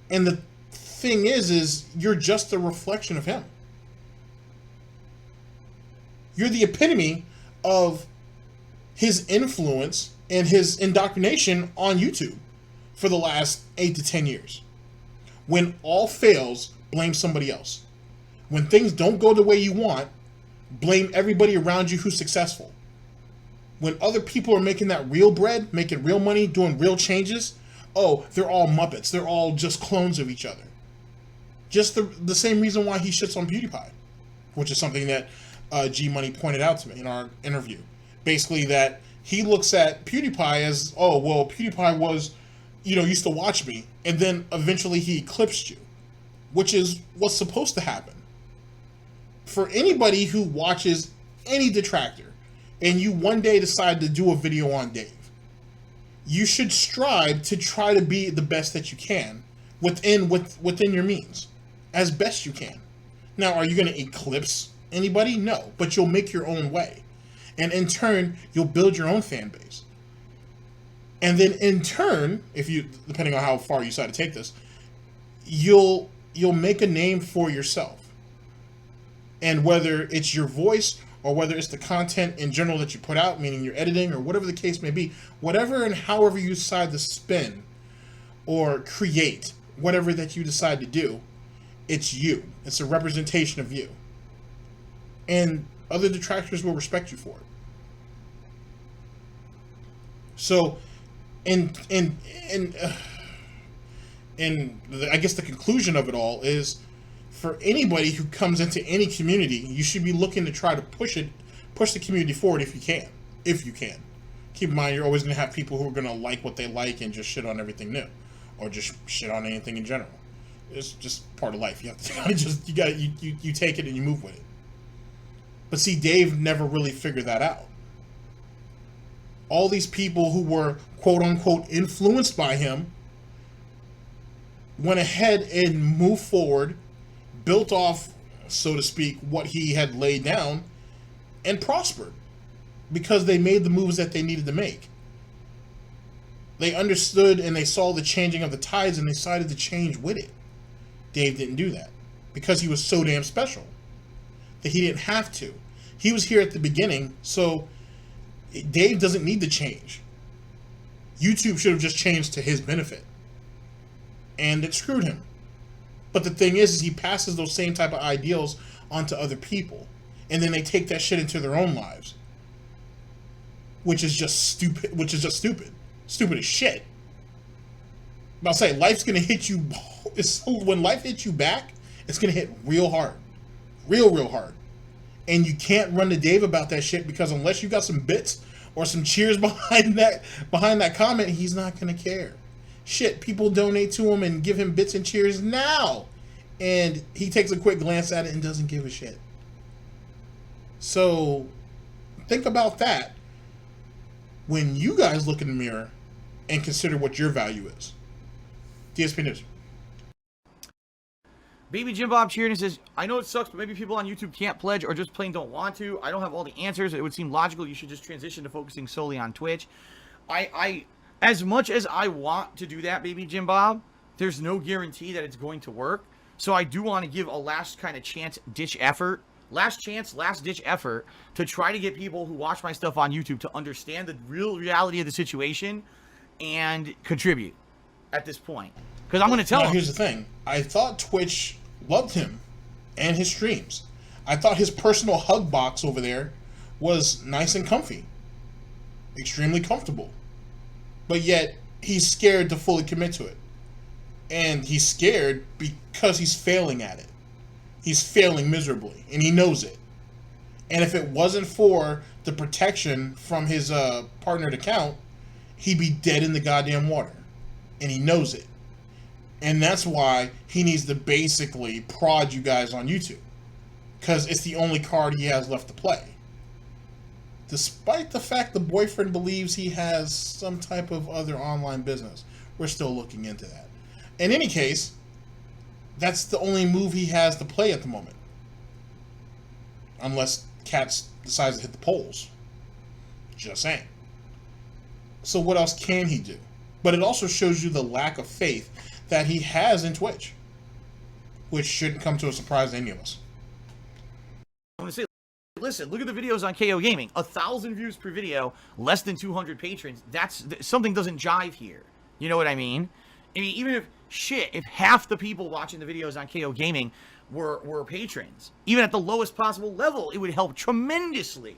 And the thing is you're just a reflection of him. You're the epitome of his influence and his indoctrination on YouTube for the last 8 to 10 years. When all fails, blame somebody else. When things don't go the way you want, Blame everybody around you who's successful. When other people are making that real bread, making real money, doing real changes, oh, they're all Muppets. They're all just clones of each other. Just the same reason why he shits on PewDiePie, which is something that G Money pointed out to me in our interview. Basically, that he looks at PewDiePie as, oh, well, PewDiePie was, used to watch me, and then eventually he eclipsed you, which is what's supposed to happen. For anybody who watches any detractor, and you one day decide to do a video on Dave, you should strive to try to be the best that you can within your means, as best you can. Now, are you going to eclipse anybody? No, but you'll make your own way. And in turn, you'll build your own fan base. And then in turn, depending on how far you decide to take this, you'll make a name for yourself. And whether it's your voice or whether it's the content in general that you put out, meaning your editing or whatever the case may be, whatever and however you decide to spin or create, whatever that you decide to do, it's you. It's a representation of you. And other detractors will respect you for it. So, and I guess the conclusion of it all is, for anybody who comes into any community, you should be looking to try to push the community forward if you can. Keep in mind, you're always going to have people who are going to like what they like and just shit on everything new, or just shit on anything in general. It's just part of life. You have to you take it and you move with it. But see, Dave never really figured that out. All these people who were quote unquote influenced by him went ahead and moved forward, built off, so to speak, what he had laid down, and prospered because they made the moves that they needed to make. They understood and they saw the changing of the tides and they decided to change with it. Dave didn't do that because he was so damn special that he didn't have to. He was here at the beginning, so Dave doesn't need to change. YouTube should have just changed to his benefit. And it screwed him. But the thing is he passes those same type of ideals onto other people. And then they take that shit into their own lives. Which is just stupid. Stupid as shit. But I'll say, life's going to hit you. When life hits you back, it's going to hit real hard. Real hard. And you can't run to Dave about that shit, because unless you got some bits or some cheers behind that comment, he's not going to care. Shit, people donate to him and give him bits and cheers now. And he takes a quick glance at it and doesn't give a shit. So, think about that when you guys look in the mirror and consider what your value is. DSP News. Baby Jim Bob Cheerden says, I know it sucks, but maybe people on YouTube can't pledge or just plain don't want to. I don't have all the answers. It would seem logical you should just transition to focusing solely on Twitch. I as much as I want to do that, Baby Jim Bob, there's no guarantee that it's going to work. So I do want to give a last kind of ditch effort to try to get people who watch my stuff on YouTube to understand the real reality of the situation and contribute at this point. Because I'm going to tell them. Here's the thing. I thought Twitch loved him and his streams. I thought his personal hug box over there was nice and comfy. Extremely comfortable. But yet, he's scared to fully commit to it. And he's scared because he's failing at it. He's failing miserably, and he knows it. And if it wasn't for the protection from his partnered account, he'd be dead in the goddamn water. And he knows it. And that's why he needs to basically prod you guys on YouTube. Because it's the only card he has left to play. Despite the fact the boyfriend believes he has some type of other online business. We're still looking into that. In any case, that's the only move he has to play at the moment. Unless Cats decides to hit the polls. Just saying. So what else can he do? But it also shows you the lack of faith that he has in Twitch. Which shouldn't come to a surprise to any of us. I'm going to say, listen, look at the videos on KO Gaming. 1,000 views per video, less than 200 patrons. Something doesn't jive here. You know what I mean? I mean, even if half the people watching the videos on KO Gaming were patrons. Even at the lowest possible level, it would help tremendously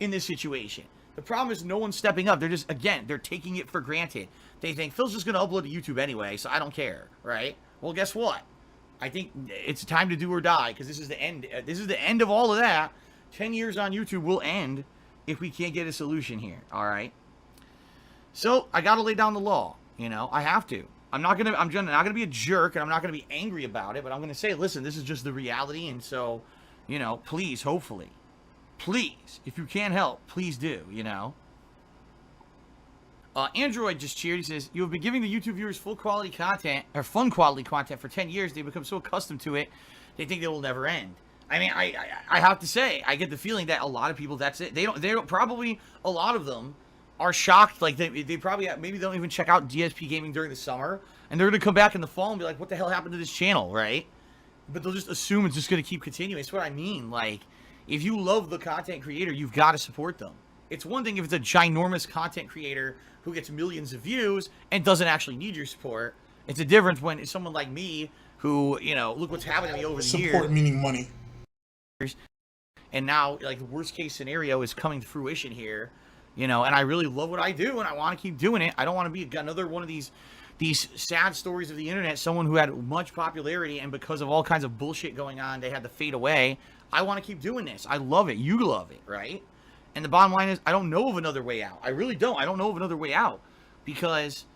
in this situation. The problem is no one's stepping up. They're just, again, they're taking it for granted. They think Phil's just going to upload to YouTube anyway, so I don't care, right? Well, guess what? I think it's time to do or die, because this is the end. This is the end of all of that. 10 years on YouTube will end if we can't get a solution here, all right? So I got to lay down the law. You know, I have to. I'm not gonna be a jerk, and I'm not gonna be angry about it. But I'm gonna say, listen, this is just the reality, and so, you know, please, hopefully, please, if you can help, please do. You know. Android just cheered. He says, you have been giving the YouTube viewers full quality content, or fun quality content for 10 years. They become so accustomed to it, they think it will never end. I mean, I have to say, I get the feeling that a lot of people, that's it. They don't probably, a lot of them are shocked. Like, they probably, maybe they don't even check out DSPGaming during the summer, and they're going to come back in the fall and be like, what the hell happened to this channel, right? But they'll just assume it's just going to keep continuing. That's what I mean. Like, if you love the content creator, you've got to support them. It's one thing if it's a ginormous content creator who gets millions of views and doesn't actually need your support. It's a difference when it's someone like me who, you know, look what's happened to me over the years. Support meaning money. And now, like, the worst case scenario is coming to fruition here, you know, and I really love what I do, and I want to keep doing it. I don't want to be another one of these sad stories of the internet, someone who had much popularity, and because of all kinds of bullshit going on, they had to fade away. I want to keep doing this. I love it. You love it, right? And the bottom line is, I don't know of another way out. I really don't. I don't know of another way out, because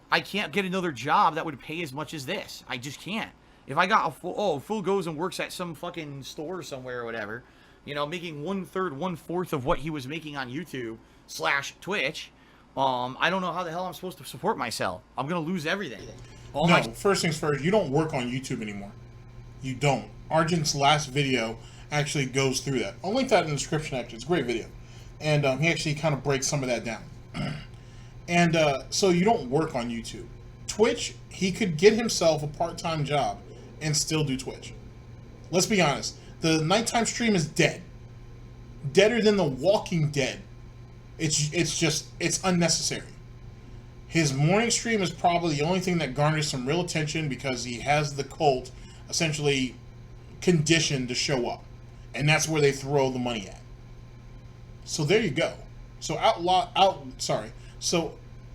I can't get another job that would pay as much as this. I just can't. If I got a Phil goes and works at some fucking store somewhere or whatever, you know, making 1/3, 1/4 of what he was making on YouTube / Twitch, I don't know how the hell I'm supposed to support myself. I'm gonna lose everything. First things first, you don't work on YouTube anymore. You don't. Argent's last video actually goes through that. I'll link that in the description, actually. It's a great video. And he actually kind of breaks some of that down. And so you don't work on YouTube. Twitch, he could get himself a part-time job and still do Twitch. Let's be honest. The nighttime stream is dead. Deader than The Walking Dead. It's unnecessary. His morning stream is probably the only thing that garners some real attention, because he has the cult essentially conditioned to show up. And that's where they throw the money at. So there you go. So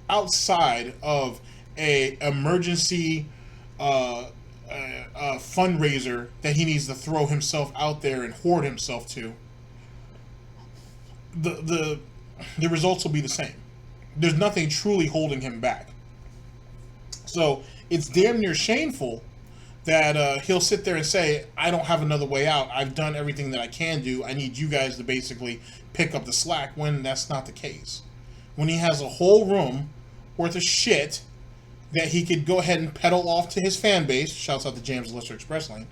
outside of a emergency fundraiser that he needs to throw himself out there and hoard himself to, the results will be the same. There's nothing truly holding him back. So it's damn near shameful that he'll sit there and say, I don't have another way out. I've done everything that I can do. I need you guys to basically pick up the slack, when that's not the case. When he has a whole room worth of shit that he could go ahead and peddle off to his fan base, shouts out to James Lister Express Lane,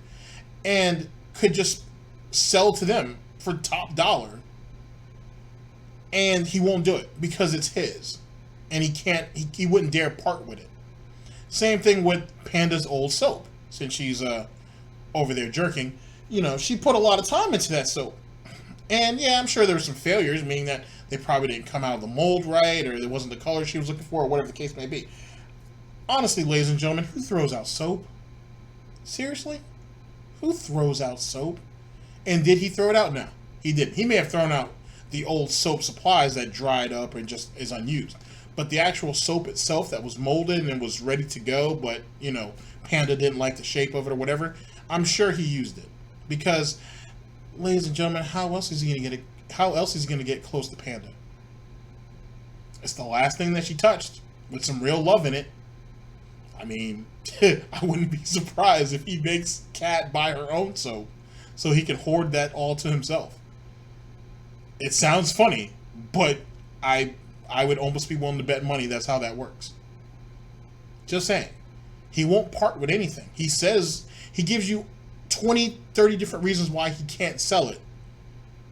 and could just sell to them for top dollar, and he won't do it because it's his, and he wouldn't dare part with it. Same thing with Panda's old soap. Since she's over there jerking, you know, she put a lot of time into that soap. And yeah, I'm sure there were some failures, meaning that they probably didn't come out of the mold right, or there wasn't the color she was looking for, or whatever the case may be. Honestly, ladies and gentlemen, who throws out soap? Seriously? Who throws out soap? And did he throw it out? No, he didn't. He may have thrown out the old soap supplies that dried up and just is unused. But the actual soap itself that was molded and was ready to go, but, you know, Panda didn't like the shape of it or whatever, I'm sure he used it. Because, ladies and gentlemen, how else is he going to get close to Panda? It's the last thing that she touched with some real love in it. I mean, I wouldn't be surprised if he makes Kat buy her own soap so he can hoard that all to himself. It sounds funny, but I would almost be willing to bet money that's how that works. Just saying. He won't part with anything. He says, he gives you 20, 30 different reasons why he can't sell it.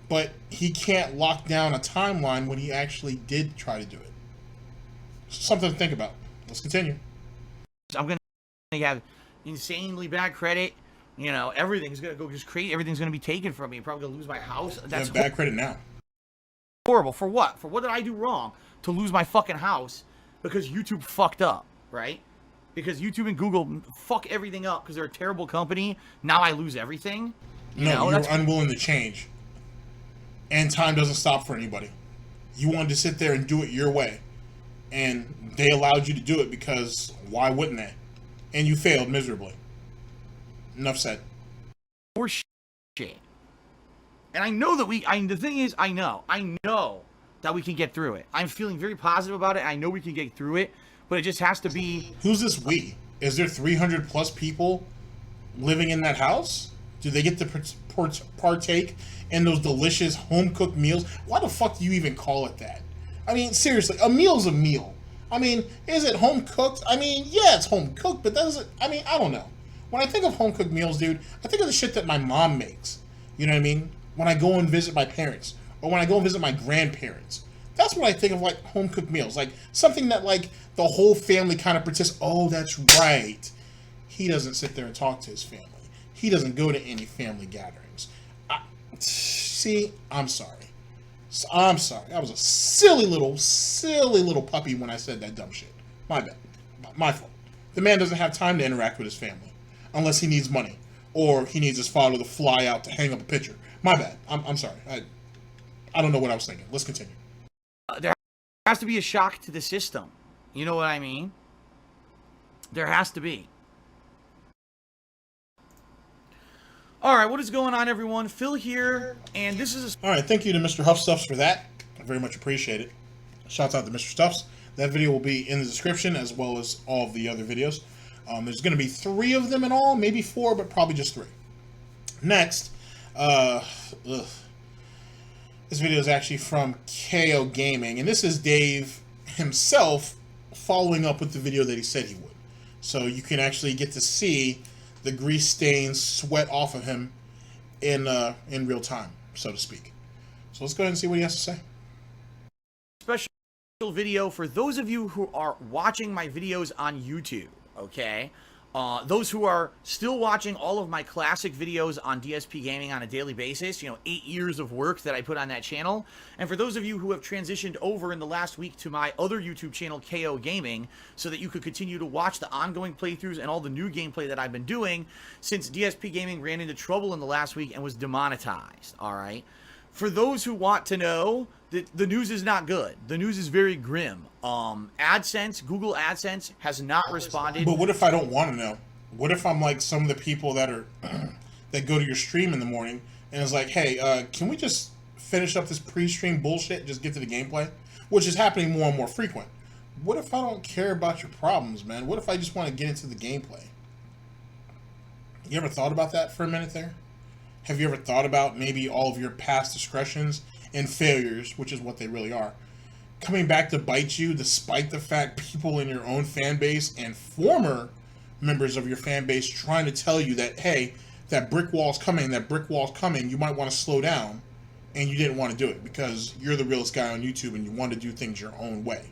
But he can't lock down a timeline when he actually did try to do it. Something to think about. Let's continue. I'm going to have insanely bad credit. You know, everything's going to go just crazy. Everything's going to be taken from me. I'm probably going to lose my house. That's bad credit now. Horrible. For what? For what did I do wrong to lose my fucking house because YouTube fucked up, right? because YouTube and Google fuck everything up because they're a terrible company. Now I lose everything. No, you're unwilling to change. And time doesn't stop for anybody. You wanted to sit there and do it your way. And they allowed you to do it because why wouldn't they? And you failed miserably. Enough said. Or shit. And I know that the thing is, I know that we can get through it. I'm feeling very positive about it. I know we can get through it, but it just has to be. Who's this we? Is there 300 plus people living in that house? Do they get to partake in those delicious home-cooked meals? Why the fuck do you even call it that? I mean, seriously, a meal's a meal. I mean, is it home-cooked? I mean, yeah, it's home-cooked, but doesn't... I mean, I don't know. When I think of home-cooked meals, dude, I think of the shit that my mom makes. You know what I mean? When I go and visit my parents, or when I go and visit my grandparents. That's what I think of, like, home-cooked meals. Like, something that, like, the whole family kind of participates. Oh, that's right. He doesn't sit there and talk to his family. He doesn't go to any family gatherings. See, I'm sorry. I'm sorry. I was a silly little puppy when I said that dumb shit. My bad. My fault. The man doesn't have time to interact with his family unless he needs money or he needs his father to fly out to hang up a picture. My bad. I'm sorry. I don't know what I was thinking. Let's continue. There has to be a shock to the system. You know what I mean? There has to be. All right, what is going on, everyone? Phil here, and this is All right, thank you to Mr. Huffstuffs for that. I very much appreciate it. Shouts out to Mr. Stuffs. That video will be in the description as well as all of the other videos. There's going to be 3 of them in all, maybe 4, but probably just 3. Next, this video is actually from KO Gaming, and this is Dave himself following up with the video that he said he would. So you can actually get to see the grease stains sweat off of him in real time, so to speak. So let's go ahead and see what he has to say. Special video for those of you who are watching my videos on YouTube, okay? Those who are still watching all of my classic videos on DSP Gaming on a daily basis, 8 years of work that I put on that channel. And for those of you who have transitioned over in the last week to my other YouTube channel, KO Gaming, so that you could continue to watch the ongoing playthroughs and all the new gameplay that I've been doing since DSP Gaming ran into trouble in the last week and was demonetized, all right? For those who want to know, the news is not good. The news is very grim. AdSense, Google AdSense has not responded. But what if I don't want to know? What if I'm like some of the people that are that go to your stream in the morning and it's like, hey, can we just finish up this pre-stream bullshit and just get to the gameplay? Which is happening more and more frequent. What if I don't care about your problems, man? What if I just want to get into the gameplay? You ever thought about that for a minute there? Have you ever thought about maybe all of your past discretions and failures, which is what they really are, coming back to bite you despite the fact people in your own fan base and former members of your fan base trying to tell you that, hey, that brick wall's coming, you might want to slow down, and you didn't want to do it because you're the realest guy on YouTube and you want to do things your own way.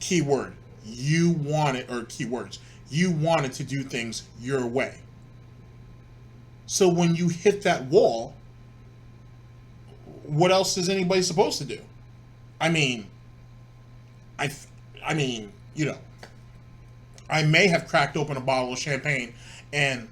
Keyword, you wanted, or keywords, you wanted to do things your way. So when you hit that wall, what else is anybody supposed to do? I mean, I may have cracked open a bottle of champagne and,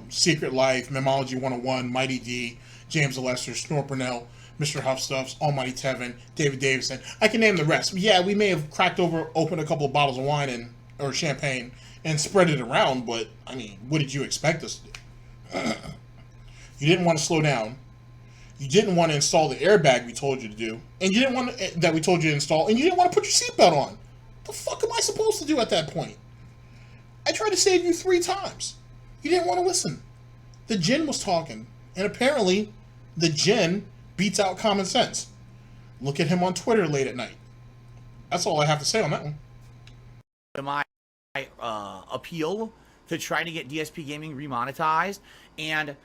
Secret Life, Memology 101, Mighty D, James Alester, Snort, Burnell, Mr. Huffstuffs, Almighty Tevin, David Davison. I can name the rest. Yeah, we may have cracked open a couple of bottles of wine or champagne and spread it around, but, I mean, what did you expect us to do? You didn't want to slow down. You didn't want to install the airbag we told you to do, and you didn't want to, that we told you to install, and you didn't want to put your seatbelt on. The fuck am I supposed to do at that point? I tried to save you 3 times. You didn't want to listen. The djinn was talking, and apparently, the djinn beats out common sense. Look at him on Twitter late at night. That's all I have to say on that one. My appeal to try to get DSP Gaming remonetized, and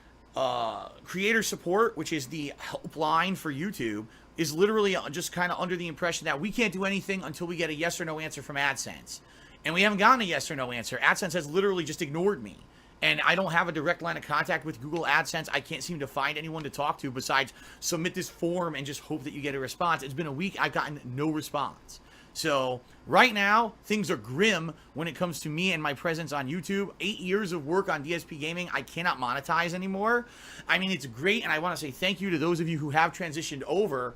creator support, which is the helpline for YouTube, is literally just kind of under the impression that we can't do anything until we get a yes or no answer from AdSense. And we haven't gotten a yes or no answer. AdSense has literally just ignored me. And I don't have a direct line of contact with Google AdSense. I can't seem to find anyone to talk to besides submit this form and just hope that you get a response. It's been a week. I've gotten no response. So right now, things are grim when it comes to me and my presence on YouTube. 8 years of work on DSP Gaming, I cannot monetize anymore. I mean, it's great, and I want to say thank you to those of you who have transitioned over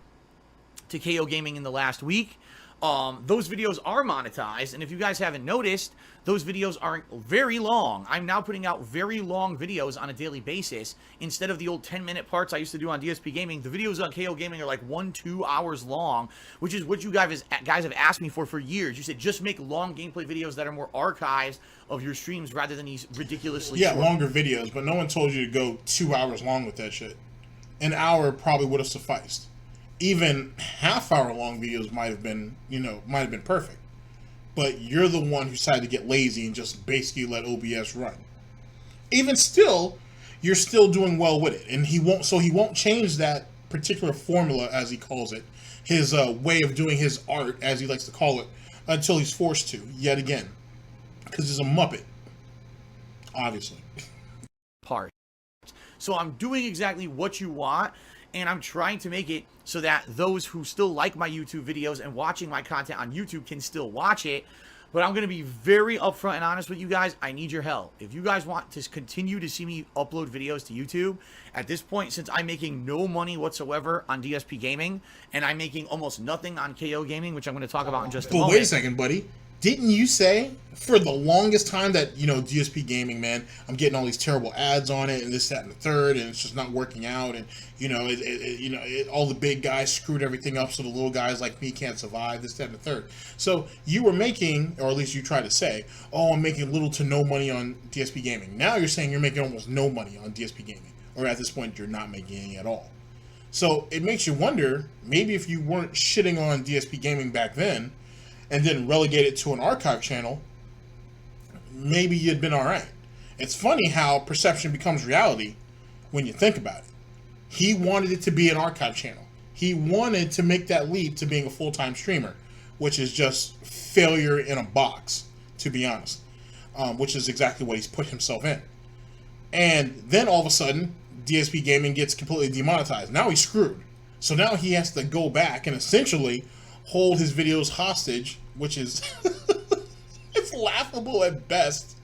to KO Gaming in the last week. Those videos are monetized, and if you guys haven't noticed, those videos are very long. I'm now putting out very long videos on a daily basis. Instead of the old 10-minute parts I used to do on DSP Gaming, the videos on KO Gaming are like 1-2 hours long, which is what you guys have asked me for years. You said just make long gameplay videos that are more archives of your streams rather than these ridiculously short. Longer videos, but no one told you to go 2 hours long with that shit. An hour probably would have sufficed. Even half-hour long videos might have been perfect. But you're the one who decided to get lazy and just basically let OBS run. Even still, you're still doing well with it, and he won't change that particular formula, as he calls it, his way of doing his art, as he likes to call it, until he's forced to yet again, because he's a Muppet, obviously. Part. So I'm doing exactly what you want, and I'm trying to make it so that those who still like my YouTube videos and watching my content on YouTube can still watch it. But I'm going to be very upfront and honest with you guys. I need your help. If you guys want to continue to see me upload videos to YouTube, at this point, since I'm making no money whatsoever on DSP Gaming, and I'm making almost nothing on KO Gaming, which I'm going to talk about in just a moment. But wait a second, buddy. Didn't you say for the longest time that, DSP Gaming, man, I'm getting all these terrible ads on it and this, that, and the third, and it's just not working out, and, all the big guys screwed everything up so the little guys like me can't survive, this, that, and the third. So you were making, or at least you tried to say, oh, I'm making little to no money on DSP Gaming. Now you're saying you're making almost no money on DSP Gaming, or at this point you're not making any at all. So it makes you wonder, maybe if you weren't shitting on DSP Gaming back then, and then relegate it to an archive channel, maybe you'd been all right. It's funny how perception becomes reality when you think about it. He wanted it to be an archive channel. He wanted to make that leap to being a full-time streamer, which is just failure in a box, to be honest, which is exactly what he's put himself in. And then all of a sudden, DSP Gaming gets completely demonetized. Now he's screwed. So now he has to go back and essentially hold his videos hostage, which is it's laughable at best,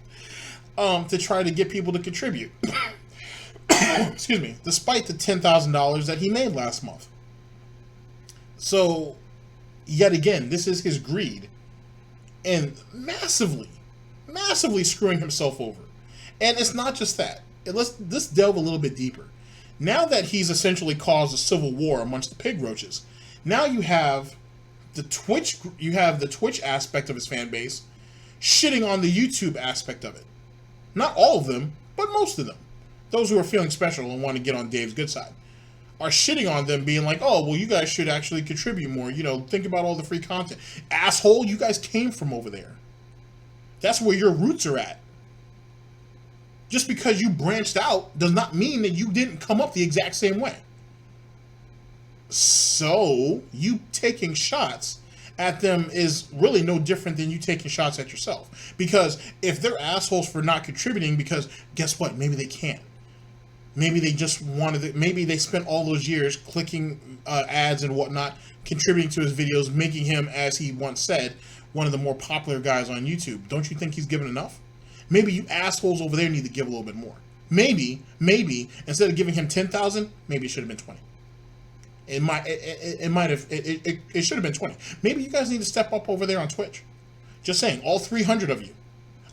to try to get people to contribute. Excuse me, despite the $10,000 that he made last month. So, yet again, this is his greed, and massively screwing himself over. And it's not just that. Let's delve a little bit deeper. Now that he's essentially caused a civil war amongst the pig roaches, now you have the Twitch aspect of his fan base shitting on the YouTube aspect of it. Not all of them, but most of them. Those who are feeling special and want to get on Dave's good side are shitting on them, being like, oh, well, you guys should actually contribute more. Think about all the free content. Asshole, you guys came from over there. That's where your roots are at. Just because you branched out does not mean that you didn't come up the exact same way. So, you taking shots at them is really no different than you taking shots at yourself. Because if they're assholes for not contributing, because guess what? Maybe they can't. Maybe they just wanted it. Maybe they spent all those years clicking ads and whatnot, contributing to his videos, making him, as he once said, one of the more popular guys on YouTube. Don't you think he's given enough? Maybe you assholes over there need to give a little bit more. Maybe, instead of giving him 10,000, maybe it should have been 20. It should have been 20. Maybe you guys need to step up over there on Twitch. Just saying, all 300 of you.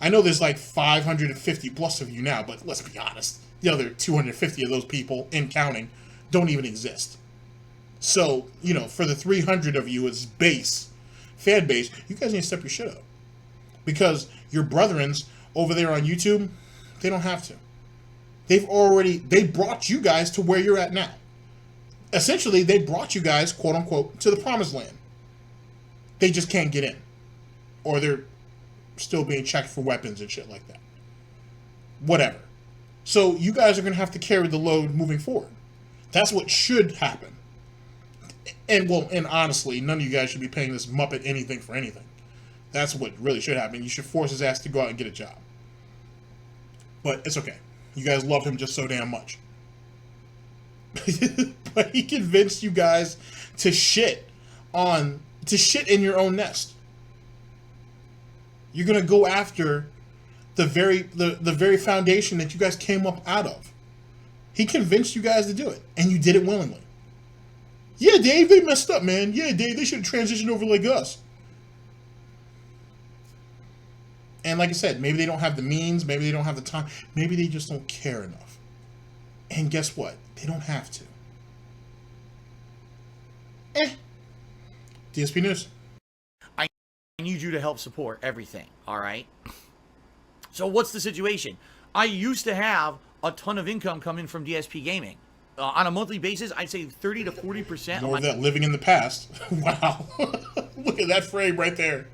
I know there's like 550 plus of you now, but let's be honest. The other 250 of those people, in counting, don't even exist. So, for the 300 of you as fan base, you guys need to step your shit up. Because your brethrens over there on YouTube, they don't have to. They brought you guys to where you're at now. Essentially, they brought you guys, quote unquote, to the promised land. They just can't get in. Or they're still being checked for weapons and shit like that. Whatever. So you guys are going to have to carry the load moving forward. That's what should happen. And honestly, none of you guys should be paying this Muppet anything for anything. That's what really should happen. You should force his ass to go out and get a job. But it's okay. You guys love him just so damn much. But he convinced you guys to shit in your own nest. You're gonna go after the very foundation that you guys came up out of. He convinced you guys to do it, and you did it willingly. Yeah, Dave, they messed up, man. Yeah, Dave, they should have transitioned over like us. And like I said, maybe they don't have the means, maybe they don't have the time, maybe they just don't care enough. And guess what? They don't have to. DSP News. I need you to help support everything, all right? So what's the situation? I used to have a ton of income coming from DSP Gaming. On a monthly basis, I'd say 30 to 40% More of that living in the past. Wow. Look at that frame right there.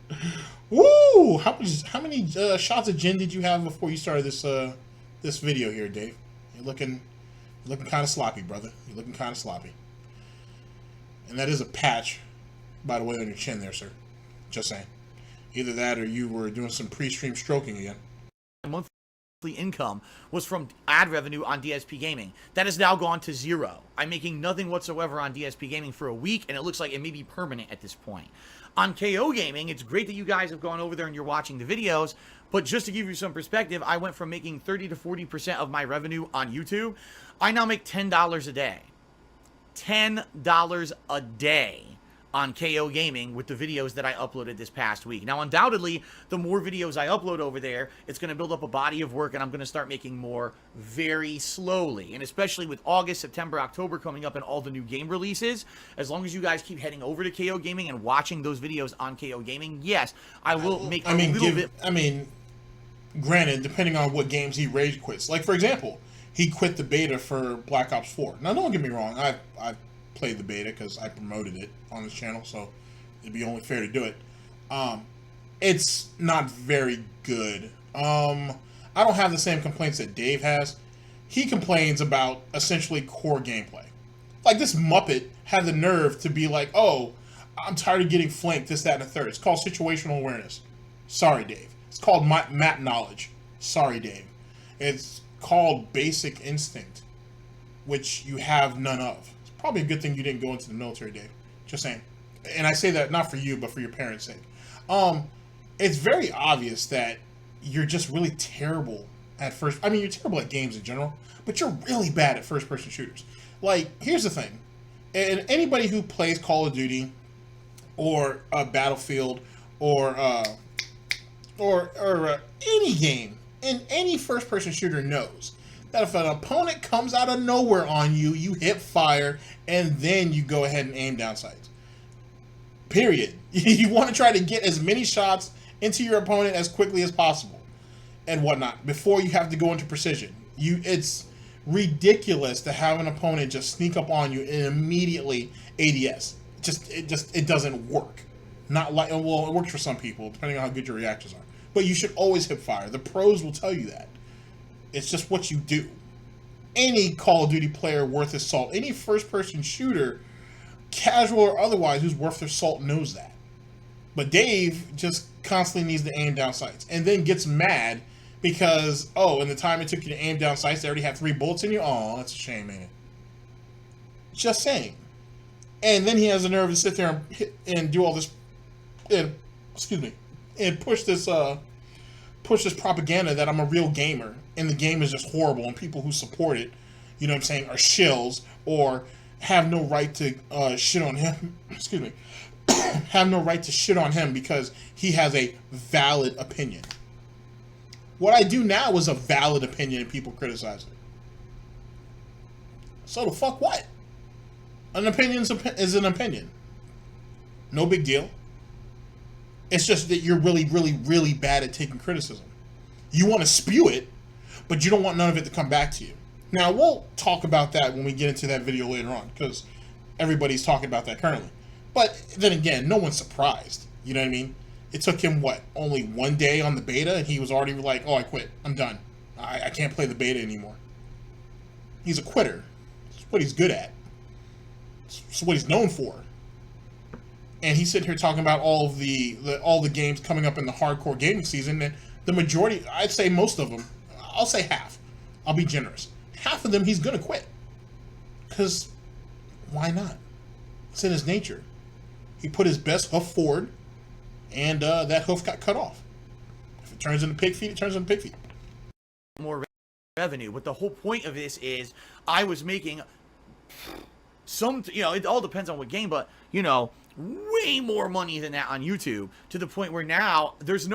Woo! How many shots of gin did you have before you started this video here, Dave? You're looking kind of sloppy, brother. You're looking kind of sloppy. And that is a patch, by the way, on your chin there, sir. Just saying. Either that or you were doing some pre-stream stroking again. Monthly income was from ad revenue on DSP Gaming. That has now gone to zero. I'm making nothing whatsoever on DSP Gaming for a week, and it looks like it may be permanent at this point. On KO Gaming, it's great that you guys have gone over there and you're watching the videos, but just to give you some perspective, I went from making 30 to 40% of my revenue on YouTube. I now make $10 a day. $10 a day on KO Gaming with the videos that I uploaded this past week. Now, undoubtedly, the more videos I upload over there, it's going to build up a body of work, and I'm going to start making more very slowly. And especially with August, September, October coming up and all the new game releases, as long as you guys keep heading over to KO Gaming and watching those videos on KO Gaming, yes, I will make a little bit... I mean, granted, depending on what games he rage quits. Like, for example, he quit the beta for Black Ops 4. Now, don't get me wrong, I've played the beta because I promoted it on this channel, so it'd be only fair to do it. It's not very good. I don't have the same complaints that Dave has. He complains about essentially core gameplay. Like, this Muppet had the nerve to be like, oh, I'm tired of getting flanked, this, that, and the third. It's called situational awareness. Sorry, Dave. It's called map knowledge. Sorry, Dave. It's called basic instinct, which you have none of. Probably a good thing you didn't go into the military, Dave. Just saying. And I say that not for you, but for your parents' sake. It's very obvious that you're just really terrible at first. I mean, you're terrible at games in general, but you're really bad at first-person shooters. Like, here's the thing. And anybody who plays Call of Duty or Battlefield or any game in any first-person shooter knows that if an opponent comes out of nowhere on you, you hit fire, and then you go ahead and aim down sights. Period. You want to try to get as many shots into your opponent as quickly as possible and whatnot before you have to go into precision. It's ridiculous to have an opponent just sneak up on you and immediately ADS. It doesn't work. Not like, well, it works for some people, depending on how good your reactions are. But you should always hip fire. The pros will tell you that. It's just what you do. Any Call of Duty player worth his salt, any first-person shooter, casual or otherwise, who's worth their salt knows that. But Dave just constantly needs to aim down sights, and then gets mad because, oh, in the time it took you to aim down sights, they already have 3 bullets in you? Oh, that's a shame, ain't it? Just saying. And then he has the nerve to sit there and do all this, and push this propaganda that I'm a real gamer and the game is just horrible and people who support it, you know what I'm saying, are shills or have no right to shit on him. Have no right to shit on him because he has a valid opinion. What I do now is a valid opinion and people criticize it. So the fuck what? An opinion is an opinion. No big deal. It's just that you're really, really, really bad at taking criticism. You want to spew it, but you don't want none of it to come back to you. Now, we'll talk about that when we get into that video later on, because everybody's talking about that currently. But then again, no one's surprised. You know what I mean? It took him, what, only 1 day on the beta, and he was already like, oh, I quit. I'm done. I can't play the beta anymore. He's a quitter. That's what he's good at. It's what he's known for. And he's sitting here talking about all the games coming up in the hardcore gaming season, and the majority, I'd say most of them, I'll say half. I'll be generous. Half of them he's going to quit. Because why not? It's in his nature. He put his best hoof forward, and that hoof got cut off. turns into pig feet, it turns into pig feet. More revenue, but the whole point of this is I was making some, you know, it all depends on what game, but you know, way more money than that on YouTube, to the point where now there's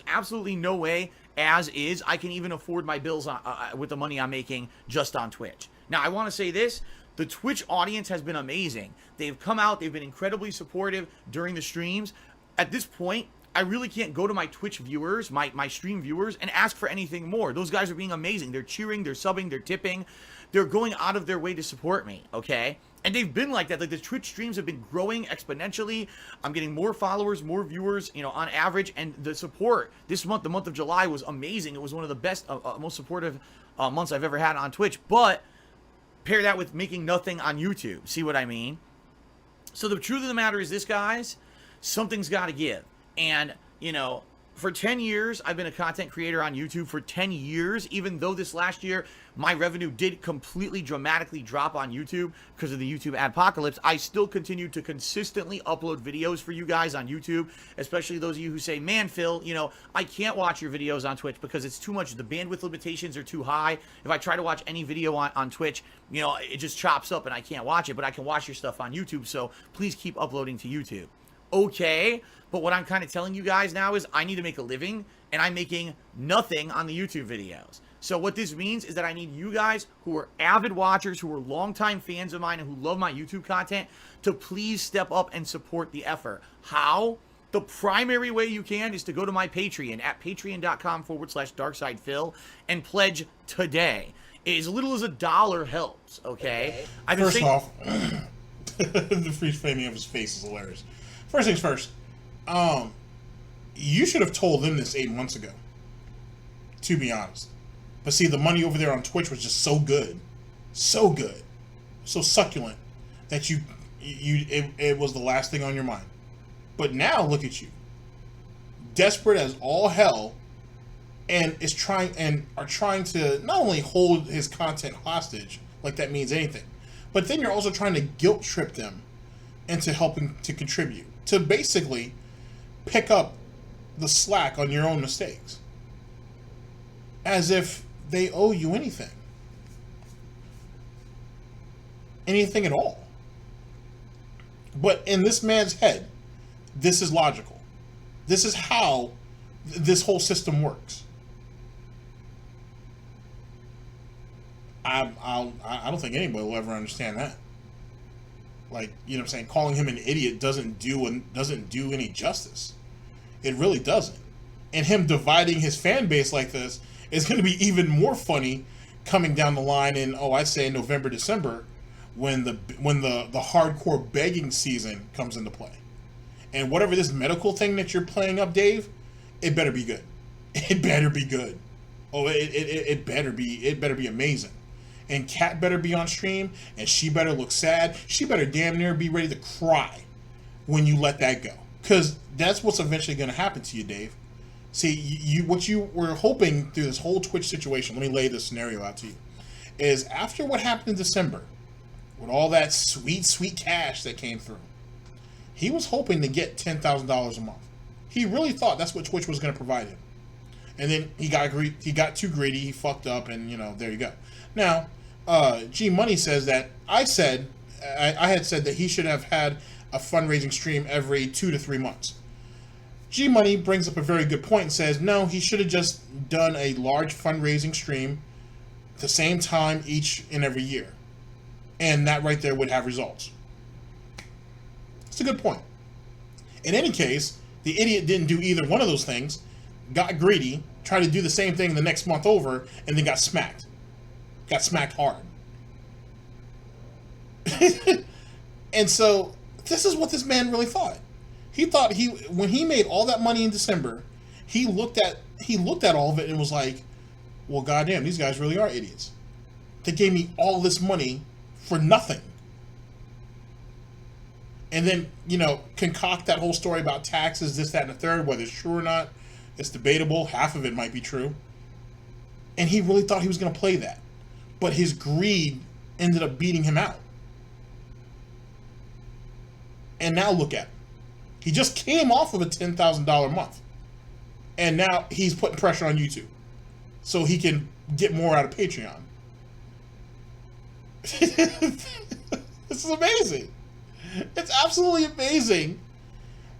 absolutely no way as is I can even afford my bills with the money I'm making just on Twitch. Now I want to say this, the Twitch audience has been amazing. They've come out, they've been incredibly supportive during the streams. At this point, I really can't go to my Twitch viewers, my stream viewers, and ask for anything more. Those guys are being amazing. They're cheering, they're subbing, they're tipping. They're going out of their way to support me, okay? And they've been like that. Like, the Twitch streams have been growing exponentially. I'm getting more followers, more viewers, you know, on average. And the support this month, the month of July, was amazing. It was one of the best, most supportive months I've ever had on Twitch. But pair that with making nothing on YouTube. See what I mean? So the truth of the matter is this, guys, something's got to give. And, you know, for 10 years, I've been a content creator on YouTube for 10 years, even though this last year, my revenue did completely dramatically drop on YouTube because of the YouTube adpocalypse. I still continue to consistently upload videos for you guys on YouTube, especially those of you who say, man, Phil, you know, I can't watch your videos on Twitch because it's too much. The bandwidth limitations are too high. If I try to watch any video on Twitch, you know, it just chops up and I can't watch it, but I can watch your stuff on YouTube. So please keep uploading to YouTube. Okay, but what I'm kind of telling you guys now is I need to make a living, and I'm making nothing on the YouTube videos. So what this means is that I need you guys who are avid watchers, who are longtime fans of mine, and who love my YouTube content to please step up and support the effort. How? The primary way you can is to go to my Patreon at patreon.com/darksidephil and pledge today. As little as $1 helps, okay? First off, the freeze framing of his face is hilarious. First things first, you should have told them this 8 months ago, to be honest. But see, the money over there on Twitch was just so good, so succulent, that it was the last thing on your mind. But now look at you, desperate as all hell, and are trying to not only hold his content hostage, like that means anything, but then you're also trying to guilt trip them into helping to contribute, to basically pick up the slack on your own mistakes, as if they owe you anything at all. But in this man's head, this is logical. This is how this whole system works. I don't think anybody will ever understand that. Like, you know what I'm saying, calling him an idiot doesn't do any justice. It really doesn't. And him dividing his fan base like this is going to be even more funny coming down the line in, I'd say November, December, when the hardcore begging season comes into play. And whatever this medical thing that you're playing up, Dave, it better be good. It better be good. It better be amazing. And Kat better be on stream, and she better look sad. She better damn near be ready to cry when you let that go. Because that's what's eventually going to happen to you, Dave. See, what you were hoping through this whole Twitch situation, let me lay this scenario out to you, is after what happened in December, with all that sweet, sweet cash that came through, he was hoping to get $10,000 a month. He really thought that's what Twitch was going to provide him. And then he got too greedy, he fucked up, and, you know, there you go. Now, G Money says that I had said that he should have had a fundraising stream every 2 to 3 months. G Money brings up a very good point and says, no, he should have just done a large fundraising stream at the same time each and every year. And that right there would have results. It's a good point. In any case, the idiot didn't do either one of those things, got greedy, tried to do the same thing the next month over, and then got smacked. Got smacked hard. And so, this is what this man really thought. He thought when he made all that money in December, he looked at all of it and was like, well, goddamn, these guys really are idiots. They gave me all this money for nothing. And then, you know, concoct that whole story about taxes, this, that, and the third, whether it's true or not. It's debatable. Half of it might be true. And he really thought he was going to play that. But his greed ended up beating him out. And now look at him. He just came off of a $10,000 month. And now he's putting pressure on YouTube so he can get more out of Patreon. This is amazing. It's absolutely amazing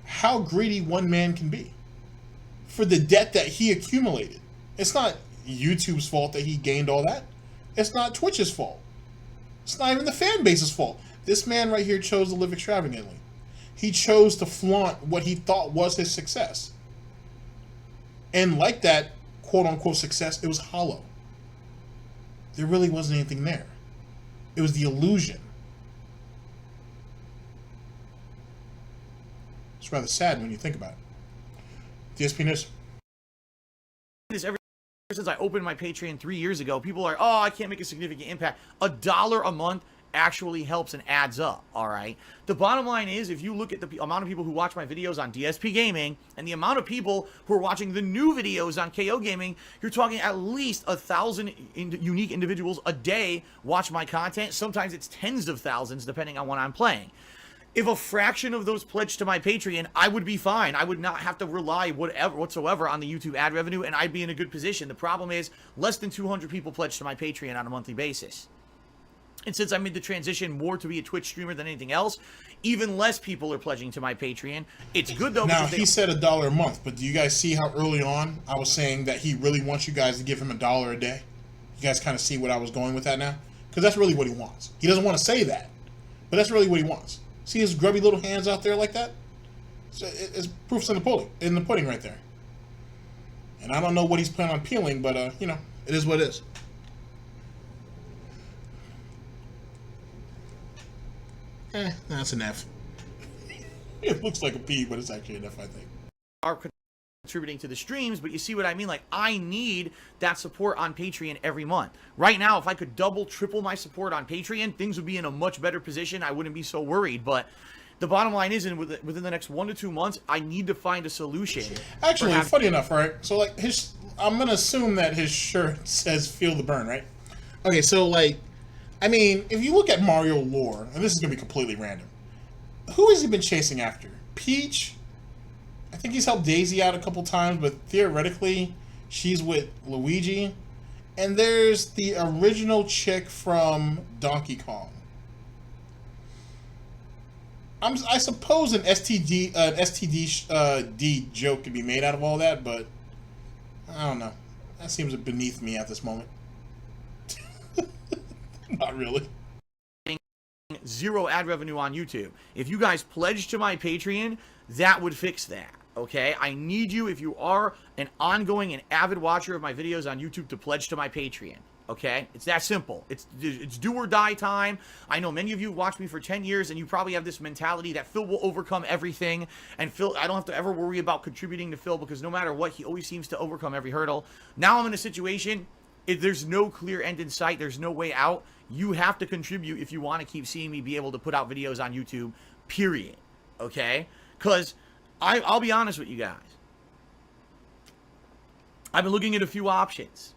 how greedy one man can be for the debt that he accumulated. It's not YouTube's fault that he gained all that. It's not Twitch's fault. It's not even the fan base's fault. This man right here chose to live extravagantly. He chose to flaunt what he thought was his success. And like that quote-unquote success, it was hollow. There really wasn't anything there. It was the illusion. It's rather sad when you think about it. DSP News. This ever since I opened my Patreon 3 years ago, people are, oh, I can't make a significant impact. $1 a month actually helps and adds up, all right? The bottom line is, if you look at the amount of people who watch my videos on DSP Gaming and the amount of people who are watching the new videos on KO Gaming, you're talking at least 1,000 unique individuals a day watch my content. Sometimes it's tens of thousands, depending on what I'm playing. If a fraction of those pledged to my Patreon, I would be fine. I would not have to rely whatsoever on the YouTube ad revenue, and I'd be in a good position. The problem is, less than 200 people pledge to my Patreon on a monthly basis. And since I made the transition more to be a Twitch streamer than anything else, even less people are pledging to my Patreon. It's good, though. Now, he said $1 a month, but do you guys see how early on I was saying that he really wants you guys to give him $1 a day? You guys kind of see what I was going with that now? Because that's really what he wants. He doesn't want to say that, but that's really what he wants. See his grubby little hands out there like that? So it's proofs in the pudding right there. And I don't know what he's planning on peeling, but, you know, it is what it is. That's an F. It looks like a P, but it's actually an F, I think. Are contributing to the streams, but you see what I mean? Like, I need that support on Patreon every month. Right now, if I could double, triple my support on Patreon, things would be in a much better position. I wouldn't be so worried, but the bottom line is, within the next 1 to 2 months, I need to find a solution. Actually, funny enough, right? So, like, I'm going to assume that his shirt says "Feel the Burn," right? Okay, so, like, I mean, if you look at Mario lore, and this is going to be completely random, who has he been chasing after? Peach? I think he's helped Daisy out a couple times, but theoretically, she's with Luigi. And there's the original chick from Donkey Kong. I suppose an STD joke could be made out of all that, but I don't know. That seems beneath me at this moment. Not really. Zero ad revenue on YouTube. If you guys pledge to my Patreon, that would fix that. Okay, I need you, if you are an ongoing and avid watcher of my videos on YouTube, to pledge to my Patreon. Okay, it's that simple. It's do or die time. I know many of you watched me for 10 years, and you probably have this mentality that Phil will overcome everything, and Phil, I don't have to ever worry about contributing to Phil, because no matter what, he always seems to overcome every hurdle. Now I'm in a situation, there's no clear end in sight. There's no way out. You have to contribute if you want to keep seeing me be able to put out videos on YouTube, period. Okay, because I'll be honest with you guys. I've been looking at a few options.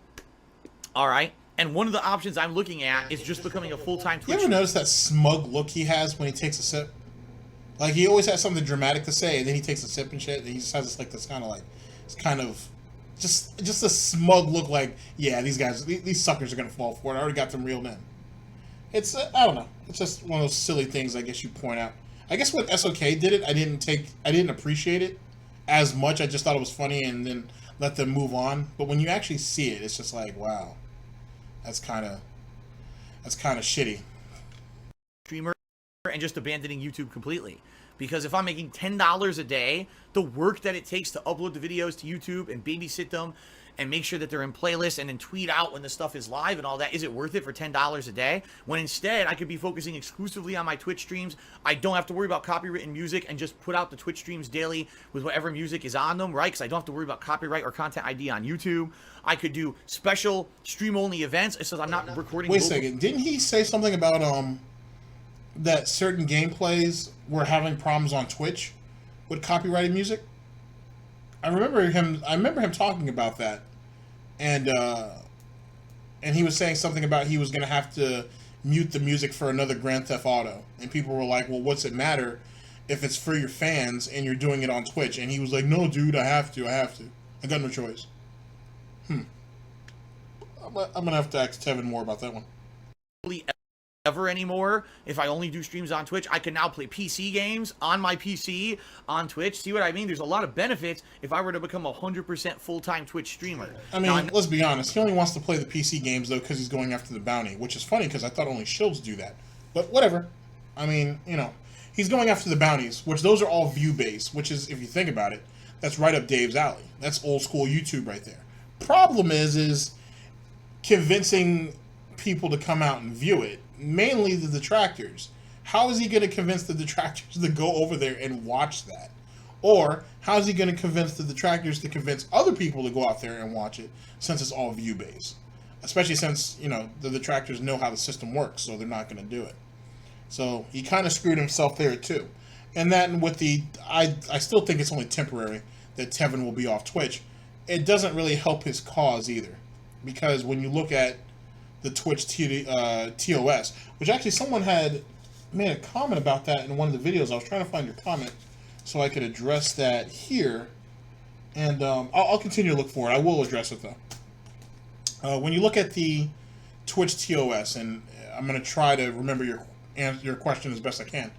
All right. And one of the options I'm looking at is just becoming a full-time Twitch. You ever notice that smug look he has when he takes a sip? Like, he always has something dramatic to say, and then he takes a sip and shit, and he just has this, like, this kind of, like, it's kind of, just a smug look like, yeah, these guys, these suckers are going to fall for it. I already got them reeled in. It's, I don't know. It's just one of those silly things, I guess you point out. I guess when SOK did it, I didn't appreciate it as much. I just thought it was funny and then let them move on. But when you actually see it, it's just like, wow, that's kind of shitty. Streamer and just abandoning YouTube completely. Because if I'm making $10 a day, the work that it takes to upload the videos to YouTube and babysit them and make sure that they're in playlists and then tweet out when the stuff is live and all that, is it worth it for $10 a day? When instead, I could be focusing exclusively on my Twitch streams. I don't have to worry about copywritten music and just put out the Twitch streams daily with whatever music is on them, right? Because I don't have to worry about copyright or content ID on YouTube. I could do special stream-only events. It says I'm not recording. Wait a second. Didn't he say something about that certain gameplays were having problems on Twitch with copyrighted music? I remember him talking about that, and he was saying something about he was going to have to mute the music for another Grand Theft Auto, and people were like, well, what's it matter if it's for your fans and you're doing it on Twitch? And he was like, no, dude, I have to. I got no choice. I'm gonna have to ask Tevin more about that one. Ever anymore. If I only do streams on Twitch, I can now play PC games on my PC on Twitch. See what I mean? There's a lot of benefits if I were to become a 100% full-time Twitch streamer. I mean, let's be honest. He only wants to play the PC games, though, because he's going after the bounty, which is funny because I thought only shields do that. But whatever. I mean, you know, he's going after the bounties, which those are all view-based, which is, if you think about it, that's right up Dave's alley. That's old-school YouTube right there. Problem is convincing people to come out and view it, mainly the detractors. How is he going to convince the detractors to go over there and watch that? Or how is he going to convince the detractors to convince other people to go out there and watch it, since it's all view-based? Especially since, you know, the detractors know how the system works, so they're not going to do it. So he kind of screwed himself there too. And then with the, I still think it's only temporary that Tevin will be off Twitch. It doesn't really help his cause either. Because when you look at the Twitch TOS, which actually someone had made a comment about that in one of the videos. I was trying to find your comment so I could address that here. And I'll continue to look for it. I will address it, though. When you look at the Twitch TOS, and I'm going to try to remember your question as best I can.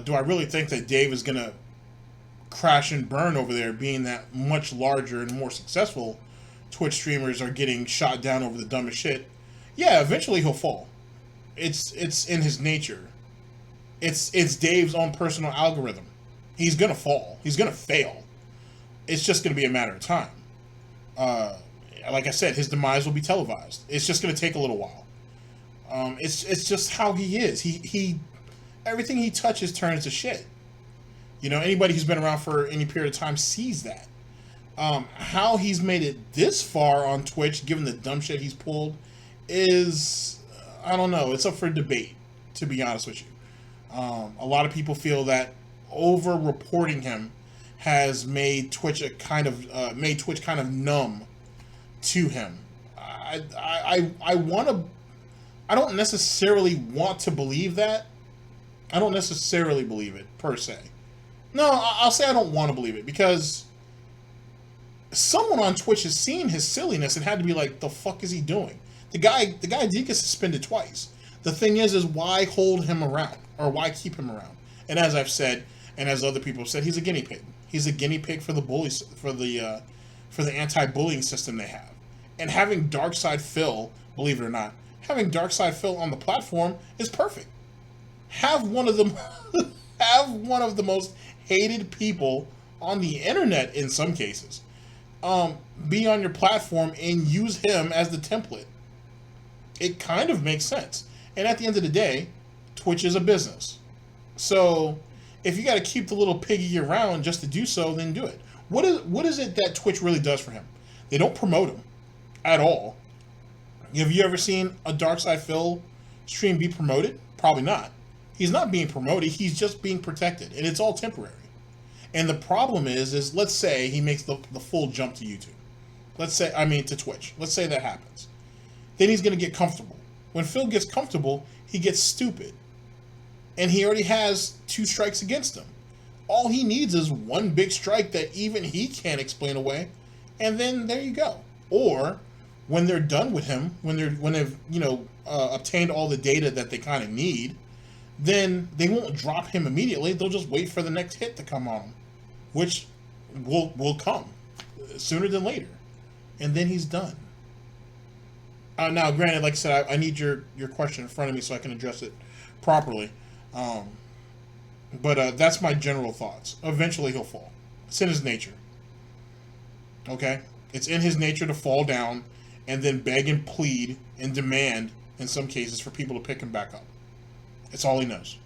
Do I really think that Dave is going to crash and burn over there, being that much larger and more successful Twitch streamers are getting shot down over the dumbest shit? Yeah, eventually he'll fall. It's in his nature. It's Dave's own personal algorithm. He's gonna fall. He's gonna fail. It's just gonna be a matter of time. Like I said, his demise will be televised. It's just gonna take a little while. It's just how he is. He everything he touches turns to shit. You know, anybody who's been around for any period of time sees that. How he's made it this far on Twitch, given the dumb shit he's pulled, is, I don't know, it's up for debate, to be honest with you. A lot of people feel that over-reporting him has made Twitch kind of numb to him. I don't necessarily want to believe that. I don't necessarily believe it, per se. No, I'll say I don't want to believe it, because someone on Twitch has seen his silliness and had to be like, the fuck is he doing? The guy did get suspended twice. The thing is why hold him around, or why keep him around? And as I've said, and as other people have said, he's a guinea pig. He's a guinea pig for the bullies, for the anti-bullying system they have. And having Darkside Phil, believe it or not, having Darkside Phil on the platform is perfect. Have one of the most hated people on the internet in some cases be on your platform and use him as the template. It kind of makes sense. And at the end of the day, Twitch is a business. So if you got to keep the little piggy around just to do so, then do it. What is it that Twitch really does for him? They don't promote him at all. Have you ever seen a Darkside Phil stream be promoted? Probably not. He's not being promoted. He's just being protected. And it's all temporary. And the problem is let's say he makes the full jump to YouTube. To Twitch. Let's say that happens. Then he's going to get comfortable. When Phil gets comfortable, he gets stupid. And he already has 2 strikes against him. All he needs is one big strike that even he can't explain away. And then there you go. Or when they're done with him, when they've obtained all the data that they kind of need, then they won't drop him immediately. They'll just wait for the next hit to come on him, which will come sooner than later. And then he's done. Now, granted, like I said, I need your question in front of me so I can address it properly. But that's my general thoughts. Eventually he'll fall. It's in his nature. Okay? It's in his nature to fall down and then beg and plead and demand, in some cases, for people to pick him back up. It's all he knows.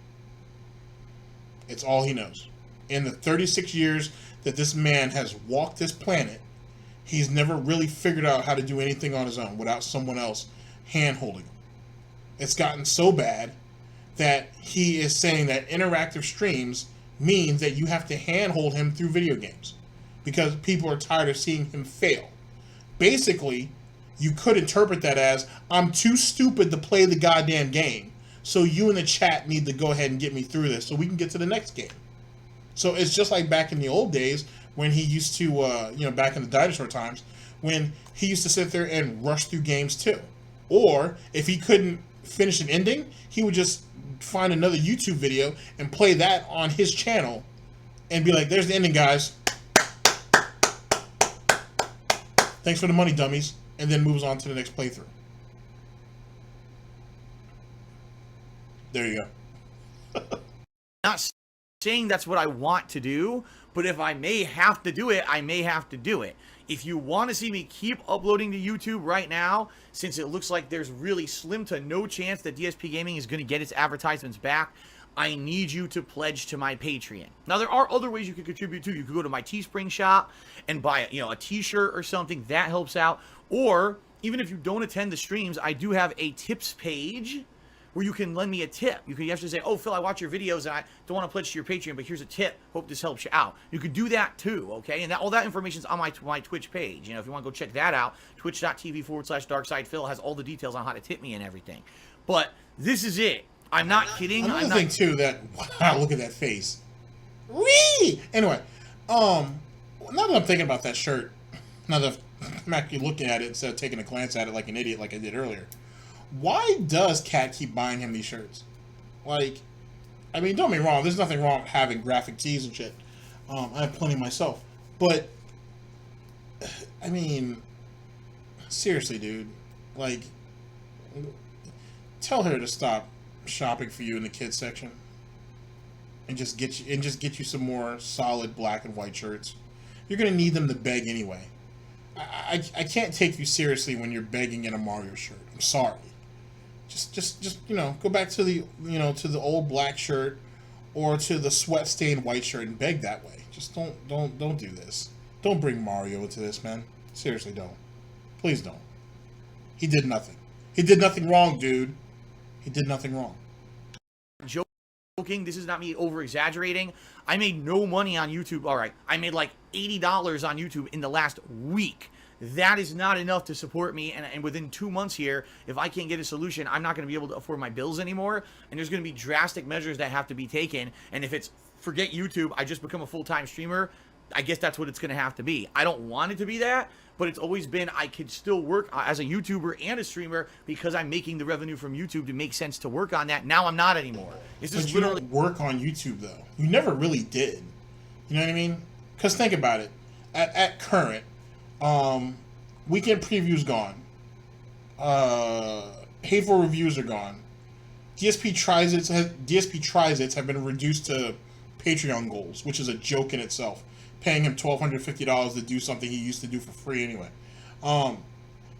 It's all he knows. In the 36 years that this man has walked this planet, he's never really figured out how to do anything on his own without someone else hand-holding him. It's gotten so bad that he is saying that interactive streams means that you have to hand-hold him through video games because people are tired of seeing him fail. Basically, you could interpret that as, I'm too stupid to play the goddamn game, so you in the chat need to go ahead and get me through this so we can get to the next game. So it's just like back in the old days when he used to, you know, back in the dinosaur times, when he used to sit there and rush through games too. Or if he couldn't finish an ending, he would just find another YouTube video and play that on his channel and be like, there's the ending, guys. Thanks for the money, dummies. And then moves on to the next playthrough. There you go. Not saying that's what I want to do, but if I may have to do it, I may have to do it. If you want to see me keep uploading to YouTube right now, since it looks like there's really slim to no chance that DSP Gaming is going to get its advertisements back, I need you to pledge to my Patreon. Now, there are other ways you could contribute too. You could go to my Teespring shop and buy, you know, a t-shirt or something. That helps out. Or even if you don't attend the streams, I do have a tips page where you can lend me a tip. You can actually say, oh, Phil, I watch your videos and I don't want to pledge to your Patreon, but here's a tip. Hope this helps you out. You could do that too, okay? And all that information's on my Twitch page. You know, if you want to go check that out, twitch.tv/DarkSidePhil has all the details on how to tip me and everything. But this is it. I'm not kidding. Another thing too that, wow, look at that face. Whee! Anyway, now that I'm thinking about that shirt, now that I'm actually looking at it instead of taking a glance at it like an idiot like I did earlier, why does Cat keep buying him these shirts? Like, I mean, don't get me wrong, there's nothing wrong with having graphic tees and shit. I have plenty myself. But, I mean, seriously, dude. Like, tell her to stop shopping for you in the kids section. And just get you some more solid black and white shirts. You're gonna need them to beg anyway. I can't take you seriously when you're begging in a Mario shirt. I'm sorry. Just you know, go back to the, you know, to the old black shirt or to the sweat stained white shirt and beg that way. Just don't do this. Don't bring Mario into this, man. Seriously, don't. Please don't. He did nothing. He did nothing wrong, dude. He did nothing wrong. Joking. This is not me over exaggerating. I made no money on YouTube. All right, I made like $80 on YouTube in the last week. That is not enough to support me, and within 2 months here, if I can't get a solution, I'm not going to be able to afford my bills anymore, and there's going to be drastic measures that have to be taken, and if it's, forget YouTube, I just become a full-time streamer, I guess that's what it's going to have to be. I don't want it to be that, but it's always been I could still work as a YouTuber and a streamer because I'm making the revenue from YouTube to make sense to work on that. Now I'm not anymore. This is literally... But you don't work on YouTube, though. You never really did. You know what I mean? Because think about it. At current... weekend previews gone. Hateful reviews are gone. DSP Trizits have been reduced to Patreon goals, which is a joke in itself. Paying him $1,250 to do something he used to do for free anyway.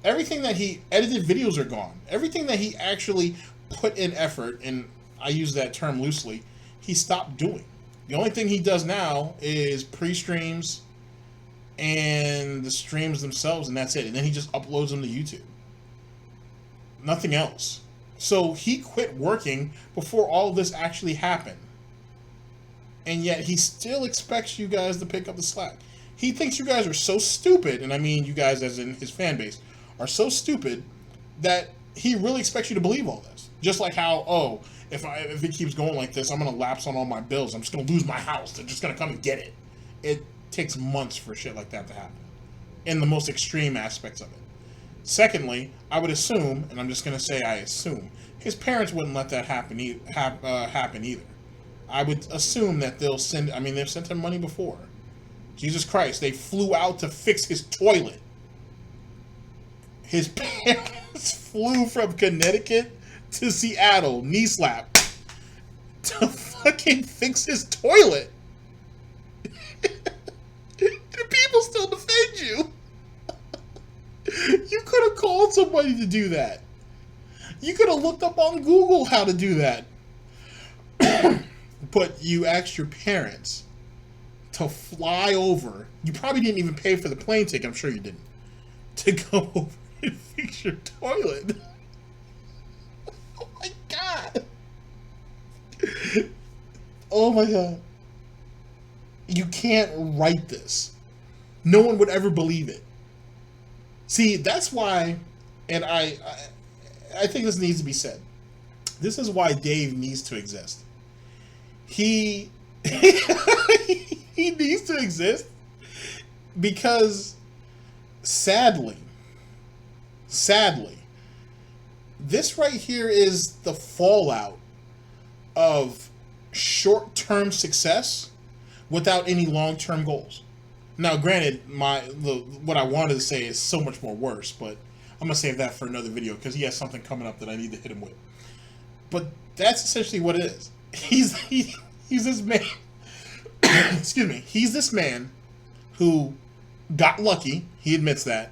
Everything that he edited videos are gone. Everything that he actually put in effort, and I use that term loosely, he stopped doing. The only thing he does now is pre-streams and the streams themselves, and that's it. And then he just uploads them to YouTube. Nothing else. So he quit working before all of this actually happened. And yet he still expects you guys to pick up the slack. He thinks you guys are so stupid, and I mean you guys as in his fan base, are so stupid that he really expects you to believe all this. Just like how, oh, if it keeps going like this, I'm going to lapse on all my bills. I'm just going to lose my house. They're just going to come and get it. It takes months for shit like that to happen. In the most extreme aspects of it. Secondly, I would assume, and I'm just going to say I assume, his parents wouldn't let that happen either. I would assume that they'll send, I mean, they've sent him money before. Jesus Christ, they flew out to fix his toilet. His parents flew from Connecticut to Seattle, knee slap, to fucking fix his toilet. Do people still defend you? You could have called somebody to do that. You could have looked up on Google how to do that. But you asked your parents to fly over. You probably didn't even pay for the plane ticket. I'm sure you didn't. To go over and fix your toilet. Oh my God. Oh my God. You can't write this. No one would ever believe it. See, that's why, and I think this needs to be said. This is why Dave needs to exist. He he needs to exist Because sadly, this right here is the fallout of short-term success without any long-term goals. Now, granted, what I wanted to say is so much more worse, but I'm gonna save that for another video because he has something coming up that I need to hit him with. But that's essentially what it is. He's this man. Excuse me. He's this man who got lucky. He admits that.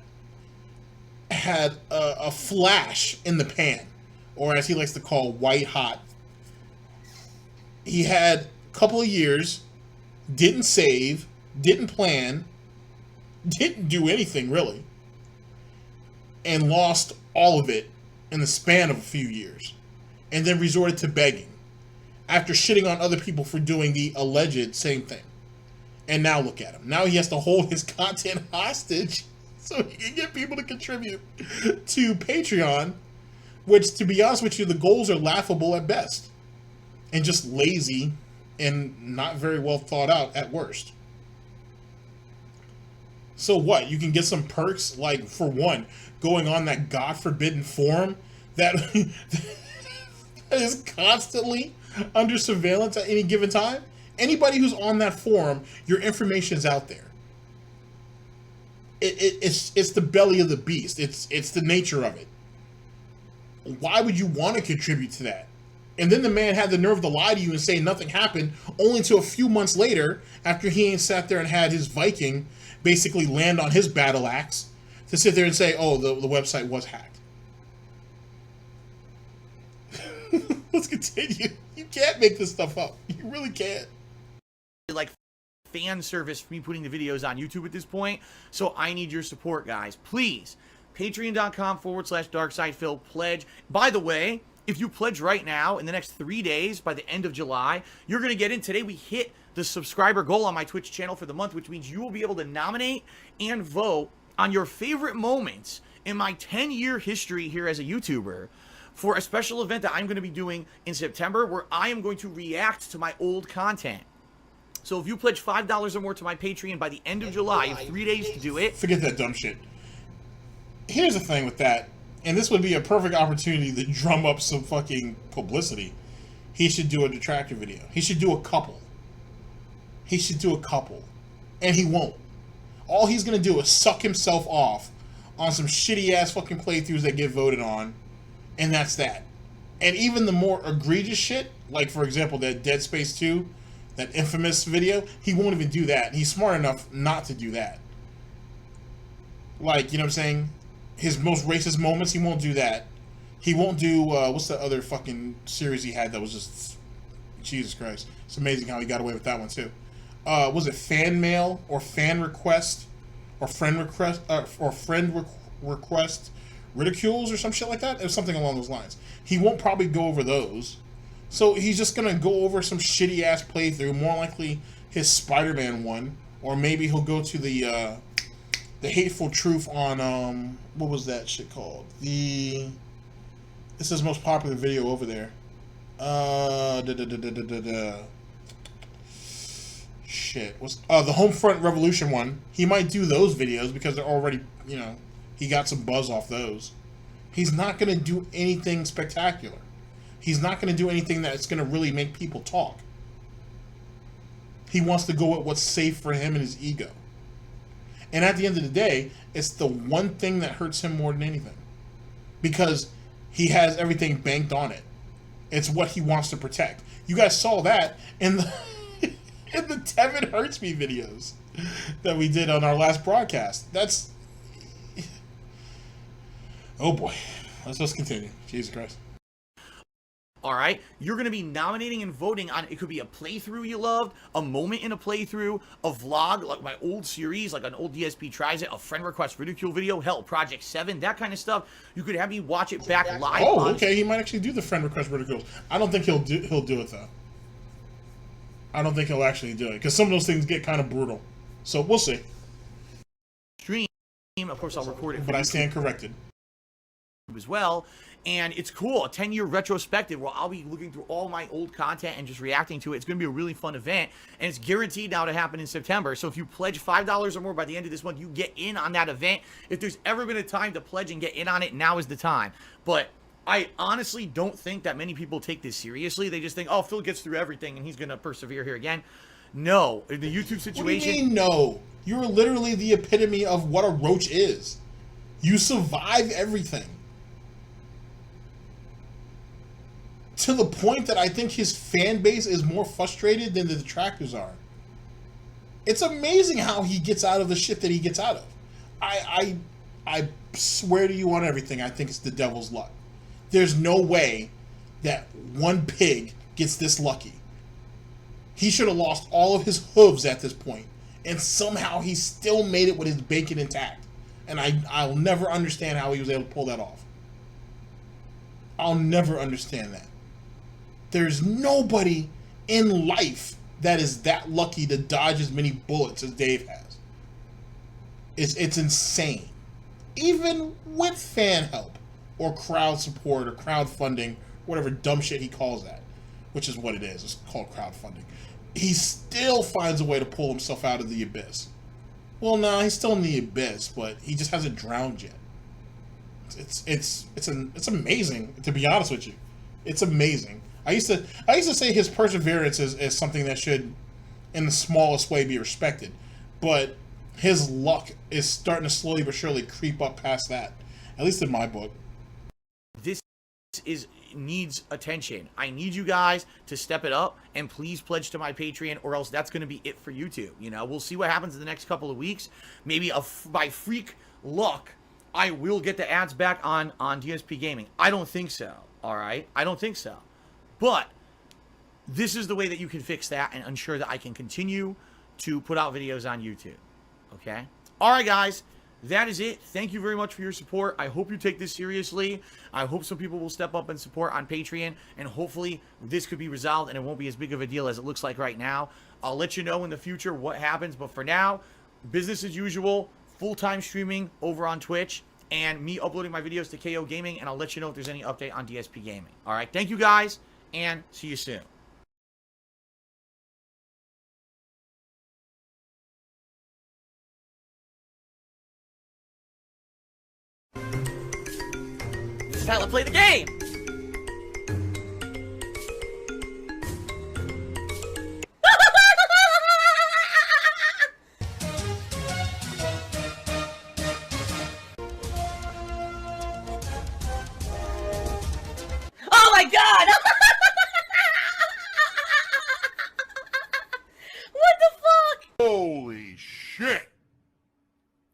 Had a flash in the pan, or as he likes to call, white hot. He had a couple of years, didn't save, didn't plan, didn't do anything really, and lost all of it in the span of a few years, and then resorted to begging after shitting on other people for doing the alleged same thing. And now look at him. Now he has to hold his content hostage so he can get people to contribute to Patreon, which, to be honest with you, the goals are laughable at best and just lazy and not very well thought out at worst. So what? You can get some perks, like, for one, going on that God-forbidden forum that is constantly under surveillance at any given time. Anybody who's on that forum, your information is out there. It's the belly of the beast. It's the nature of it. Why would you want to contribute to that? And then the man had the nerve to lie to you and say nothing happened, only until a few months later, after he ain't sat there and had his Viking basically land on his battle axe, to sit there and say, oh, the website was hacked. Let's continue. You can't make this stuff up. You really can't. Like fan service for me putting the videos on YouTube at this point, so I need your support, guys. Please, patreon.com/darksidephil, pledge. By the way, if you pledge right now, in the next 3 days, by the end of July, you're going to get in. Today we hit the subscriber goal on my Twitch channel for the month, which means you will be able to nominate and vote on your favorite moments in my 10-year history here as a YouTuber for a special event that I'm going to be doing in September, where I am going to react to my old content. So if you pledge $5 or more to my Patreon by the end of July, you have 3 days to do it. Forget that dumb shit. Here's the thing with that, and this would be a perfect opportunity to drum up some fucking publicity. He should do a Detractor video. He should do a couple. And he won't. All he's going to do is suck himself off on some shitty-ass fucking playthroughs that get voted on, and that's that. And even the more egregious shit, like, for example, that Dead Space 2, that infamous video, he won't even do that. He's smart enough not to do that. Like, you know what I'm saying? His most racist moments, he won't do that. He won't do, what's the other fucking series he had that was just, Jesus Christ. It's amazing how he got away with that one, too. Was it fan mail, or fan request, or friend request ridicules, or some shit like that? It was something along those lines. He won't probably go over those. So he's just going to go over some shitty-ass playthrough, more likely his Spider-Man one, or maybe he'll go to the Hateful Truth on, what was that shit called? This is his most popular video over there. Shit. What's the Homefront Revolution one? He might do those videos because they're already, you know, he got some buzz off those. He's not going to do anything spectacular. He's not going to do anything that's going to really make people talk. He wants to go with what's safe for him and his ego. And at the end of the day, it's the one thing that hurts him more than anything. Because he has everything banked on it. It's what he wants to protect. You guys saw that in the in the Tevin Hurts Me videos that we did on our last broadcast. That's... Oh boy. Let's continue. Jesus Christ. All right, you're going to be nominating and voting on, it could be a playthrough you loved, a moment in a playthrough, a vlog, like my old series, like an old DSP tries it, a friend request ridicule video, hell, Project 7, that kind of stuff. You could have me watch it back live. Oh, okay, he might actually do the friend request ridicules. I don't think he'll do it, though. I don't think he'll actually do it, because some of those things get kind of brutal. So, we'll see. Stream, of course, I'll record it. But I stand corrected. as well. And it's cool, a 10-year retrospective where I'll be looking through all my old content and just reacting to it. It's going to be a really fun event, and it's guaranteed now to happen in September. So if you pledge $5 or more by the end of this month, you get in on that event. If there's ever been a time to pledge and get in on it, now is the time. But I honestly don't think that many people take this seriously. They just think, oh, Phil gets through everything and he's going to persevere here again. No, in the YouTube situation... What do you mean, no? You're literally the epitome of what a roach is. You survive everything. To the point that I think his fan base is more frustrated than the detractors are. It's amazing how he gets out of the shit that he gets out of. I swear to you on everything, I think it's the devil's luck. There's no way that one pig gets this lucky. He should have lost all of his hooves at this point, and somehow he still made it with his bacon intact. And I'll never understand how he was able to pull that off. I'll never understand that. There's nobody in life that is that lucky to dodge as many bullets as Dave has. It's insane. Even with fan help or crowd support or crowdfunding, whatever dumb shit he calls that, which is what it is. It's called crowdfunding. He still finds a way to pull himself out of the abyss. Well, no, he's still in the abyss, but he just hasn't drowned yet. It's amazing, to be honest with you. It's amazing. I used to say his perseverance is something that should, in the smallest way, be respected, but his luck is starting to slowly but surely creep up past that, at least in my book. This needs attention. I need you guys to step it up and please pledge to my Patreon, or else that's going to be it for YouTube. You know, we'll see what happens in the next couple of weeks. Maybe by freak luck, I will get the ads back on DSP Gaming. I don't think so. All right, I don't think so. But this is the way that you can fix that and ensure that I can continue to put out videos on YouTube. Okay? All right, guys. That is it. Thank you very much for your support. I hope you take this seriously. I hope some people will step up and support on Patreon, and hopefully this could be resolved and it won't be as big of a deal as it looks like right now. I'll let you know in the future what happens, but for now, business as usual, full-time streaming over on Twitch, and me uploading my videos to KO Gaming, and I'll let you know if there's any update on DSP Gaming. All right, thank you guys, and see you soon. This is how I play the game! Oh my god! What the fuck? Holy shit!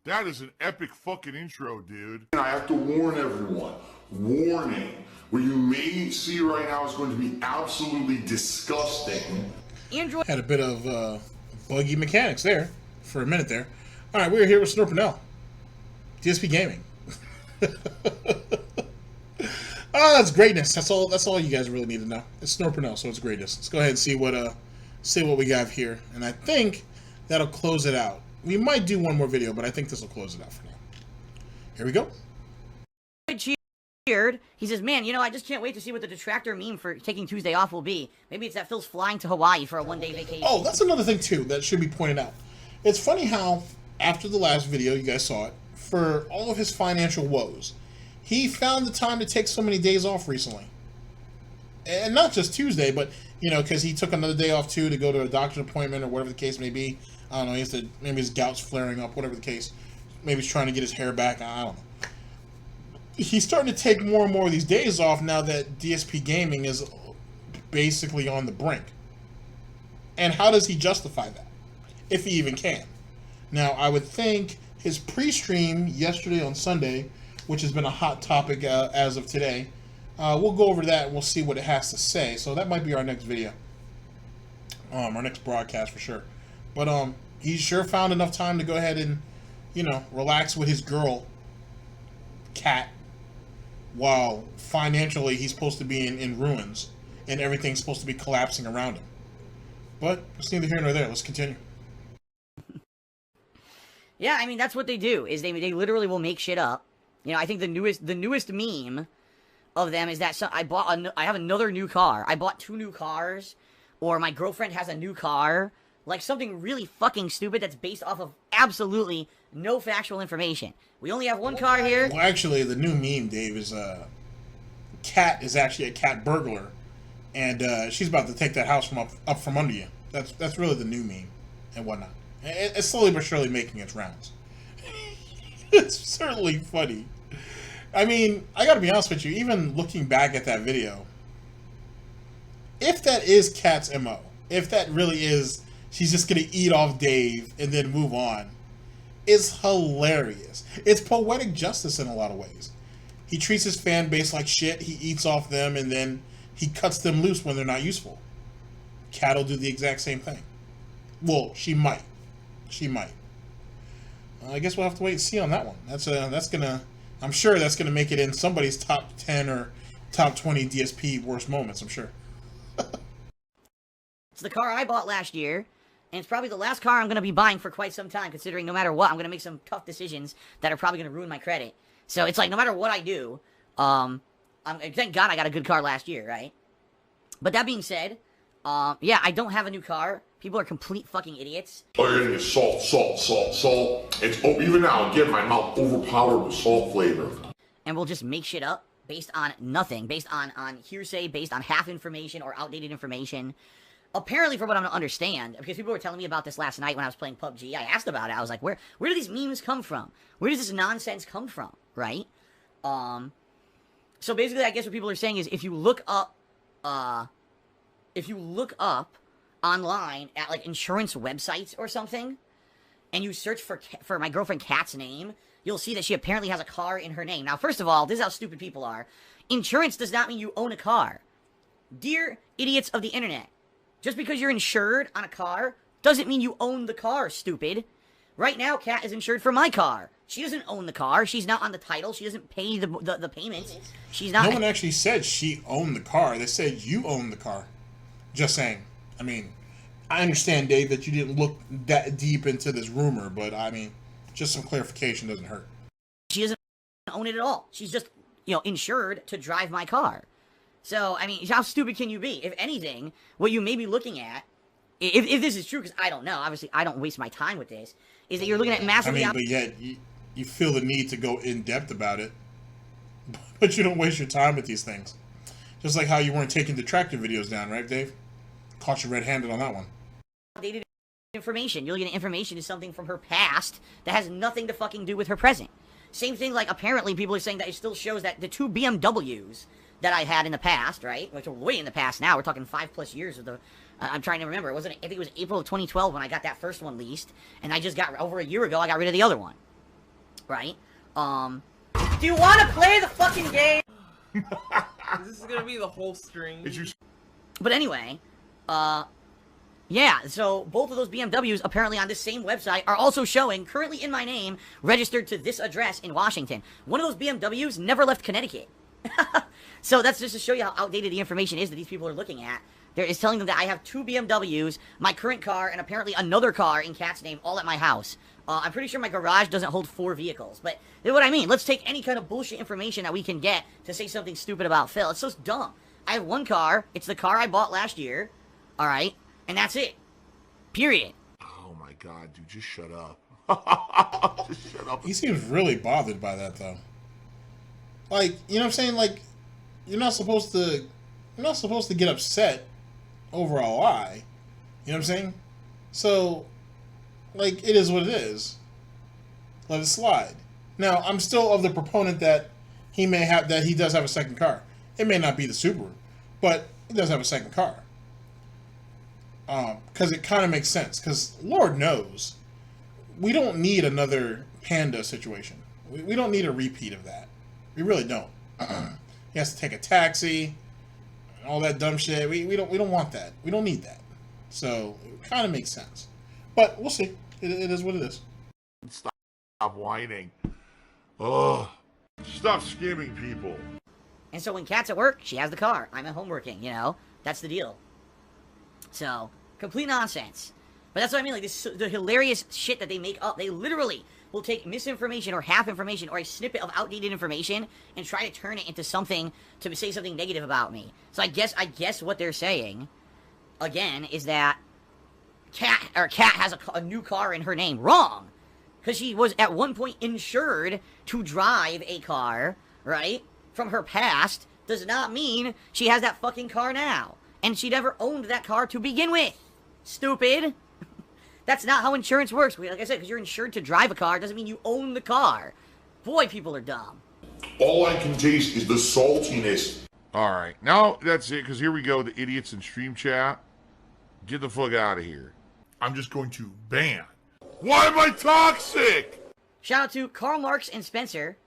That is an epic fucking intro, dude. I have to warn everyone. Warning. What you may see right now is going to be absolutely disgusting. Android Had a bit of buggy mechanics there for a minute there. All right, we're here with Snort Burnell, DSP Gaming. Oh, that's greatness. That's all you guys really need to know. It's Snort Burnell, so it's greatness. Let's go ahead and see what we got here, and I think that'll close it out. We might do one more video, but I think this will close it out for now. Here we go. Cheered. He says, man, you know, I just can't wait to see what the detractor meme for taking Tuesday off will be. Maybe it's that Phil's flying to Hawaii for a one-day vacation. Oh, that's another thing, too, that should be pointed out. It's funny how, after the last video, you guys saw it, for all of his financial woes, he found the time to take so many days off recently. And not just Tuesday, but, you know, because he took another day off, too, to go to a doctor's appointment or whatever the case may be. I don't know, maybe his gout's flaring up, whatever the case. Maybe he's trying to get his hair back, I don't know. He's starting to take more and more of these days off now that DSP Gaming is basically on the brink. And how does he justify that? If he even can. Now, I would think his pre-stream yesterday on Sunday, which has been a hot topic as of today, we'll go over that and we'll see what it has to say. So that might be our next video. Our next broadcast for sure. But he sure found enough time to go ahead and, you know, relax with his girl, Cat, while financially he's supposed to be in ruins and everything's supposed to be collapsing around him. But it's neither here nor there. Let's continue. Yeah, I mean, that's what they do, is they literally will make shit up, You know, I think the newest meme of them is that I have another new car. I bought 2 new cars, or my girlfriend has a new car. Like something really fucking stupid that's based off of absolutely no factual information. We only have 1 car here. Well, actually, the new meme, Dave, is Cat is actually a cat burglar, and she's about to take that house up from under you. That's really the new meme and whatnot. It's slowly but surely making its rounds. It's certainly funny. I mean, I gotta be honest with you, even looking back at that video, if that is Cat's MO, if that really is, she's just gonna eat off Dave and then move on, it's hilarious. It's poetic justice in a lot of ways. He treats his fan base like shit, he eats off them, and then he cuts them loose when they're not useful. Cat will do the exact same thing. Well, she might. She might. I guess we'll have to wait and see on that one. That's gonna, I'm sure that's gonna make it in somebody's top 10 or top 20 DSP worst moments, I'm sure. It's the car I bought last year, and it's probably the last car I'm going to be buying for quite some time, considering no matter what, I'm going to make some tough decisions that are probably going to ruin my credit. So it's like, no matter what I do, thank God I got a good car last year, right? But that being said, yeah, I don't have a new car. People are complete fucking idiots. Oh, you're gonna get salt. Even now, again, my mouth overpowered with salt flavor. And we'll just make shit up based on nothing, based on hearsay, based on half information or outdated information. Apparently, from what I don't understand, because people were telling me about this last night when I was playing PUBG, I asked about it. I was like, where do these memes come from? Where does this nonsense come from, right? So basically, I guess what people are saying is if you look up online at, like, insurance websites or something, and you search for my girlfriend Kat's name, you'll see that she apparently has a car in her name. Now, first of all, this is how stupid people are. Insurance does not mean you own a car. Dear idiots of the internet, just because you're insured on a car doesn't mean you own the car, stupid. Right now, Kat is insured for my car. She doesn't own the car. She's not on the title. She doesn't pay the payments. She's not... No one actually said she owned the car. They said you owned the car. Just saying. I mean, I understand, Dave, that you didn't look that deep into this rumor, but I mean, just some clarification doesn't hurt. She doesn't own it at all. She's just, insured to drive my car. So, I mean, how stupid can you be? If anything, what you may be looking at, if this is true, because I don't know, obviously I don't waste my time with this, is that you're looking at massively... I mean, but yet, you feel the need to go in-depth about it, but you don't waste your time with these things. Just like how you weren't taking Detractor videos down, right, Dave? Caught you red-handed on that one. Outdated information. You're looking at information is something from her past that has nothing to fucking do with her present. Same thing, like, apparently people are saying that it still shows that the 2 BMWs that I had in the past, right? Which are way in the past now. We're talking 5+ years of the... I'm trying to remember. I think it was April of 2012 when I got that first one leased. And I just got... Over a year ago, I got rid of the other one. Right? Do you want to play the fucking game? This is gonna be the whole string. But anyway, yeah, so both of those BMWs apparently on this same website are also showing, currently in my name, registered to this address in Washington. One of those BMWs never left Connecticut. So that's just to show you how outdated the information is that these people are looking at. It's telling them that I have 2 BMWs, my current car, and apparently another car in Kat's name, all at my house. I'm pretty sure my garage doesn't hold 4 vehicles. But you know what I mean? Let's take any kind of bullshit information that we can get to say something stupid about Phil. It's so dumb. I have 1 car. It's the car I bought last year. All right? And that's it. Period. Oh my God, dude, just shut up. Just shut up. He seems really bothered by that, though. Like, you know what I'm saying? Like, you're not supposed to get upset over a lie. You know what I'm saying? So, like, it is what it is. Let it slide. Now, I'm still of the proponent that he does have a second car. It may not be the Subaru, but he does have a second car. Because it kind of makes sense. Because Lord knows, we don't need another Panda situation. We don't need a repeat of that. We really don't. He has to take a taxi, all that dumb shit. We don't want that. We don't need that. So it kind of makes sense. But we'll see. It is what it is. Stop whining. Oh, stop scamming people. And so when Kat's at work, she has the car. I'm at home working, That's the deal. So, complete nonsense. But that's what I mean, like, the hilarious shit that they make up. They literally will take misinformation or half information or a snippet of outdated information and try to turn it into something to say something negative about me. So I guess what they're saying, again, is that Kat has a new car in her name. Wrong! Because she was at one point insured to drive a car, right, from her past, does not mean she has that fucking car now. And she never owned that car to begin with. Stupid. That's not how insurance works. Like I said, because you're insured to drive a car doesn't mean you own the car. Boy, people are dumb. All I can taste is the saltiness. All right, now that's it, because here we go, the idiots in stream chat. Get the fuck out of here. I'm just going to ban. Why am I toxic? Shout out to Karl Marx and Spencer.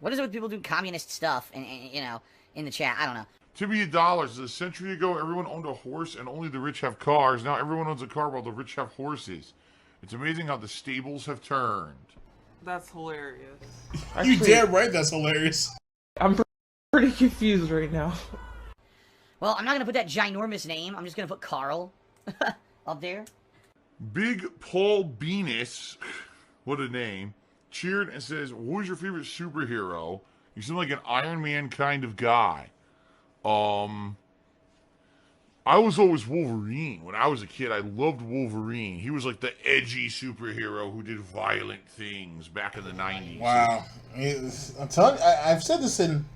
What is it with people doing communist stuff and you know, in the chat? I don't know. $2 billion. A century ago, everyone owned a horse and only the rich have cars. Now everyone owns a car while the rich have horses. It's amazing how the stables have turned. That's hilarious. You damn right that's hilarious. I'm pretty confused right now. Well, I'm not going to put that ginormous name. I'm just going to put Carl up there. Big Paul Venus, what a name, cheered and says, "Who's your favorite superhero? You seem like an Iron Man kind of guy." I was always Wolverine. When I was a kid, I loved Wolverine. He was like the edgy superhero who did violent things back in the 90s. Wow. I'm telling you, I've said this in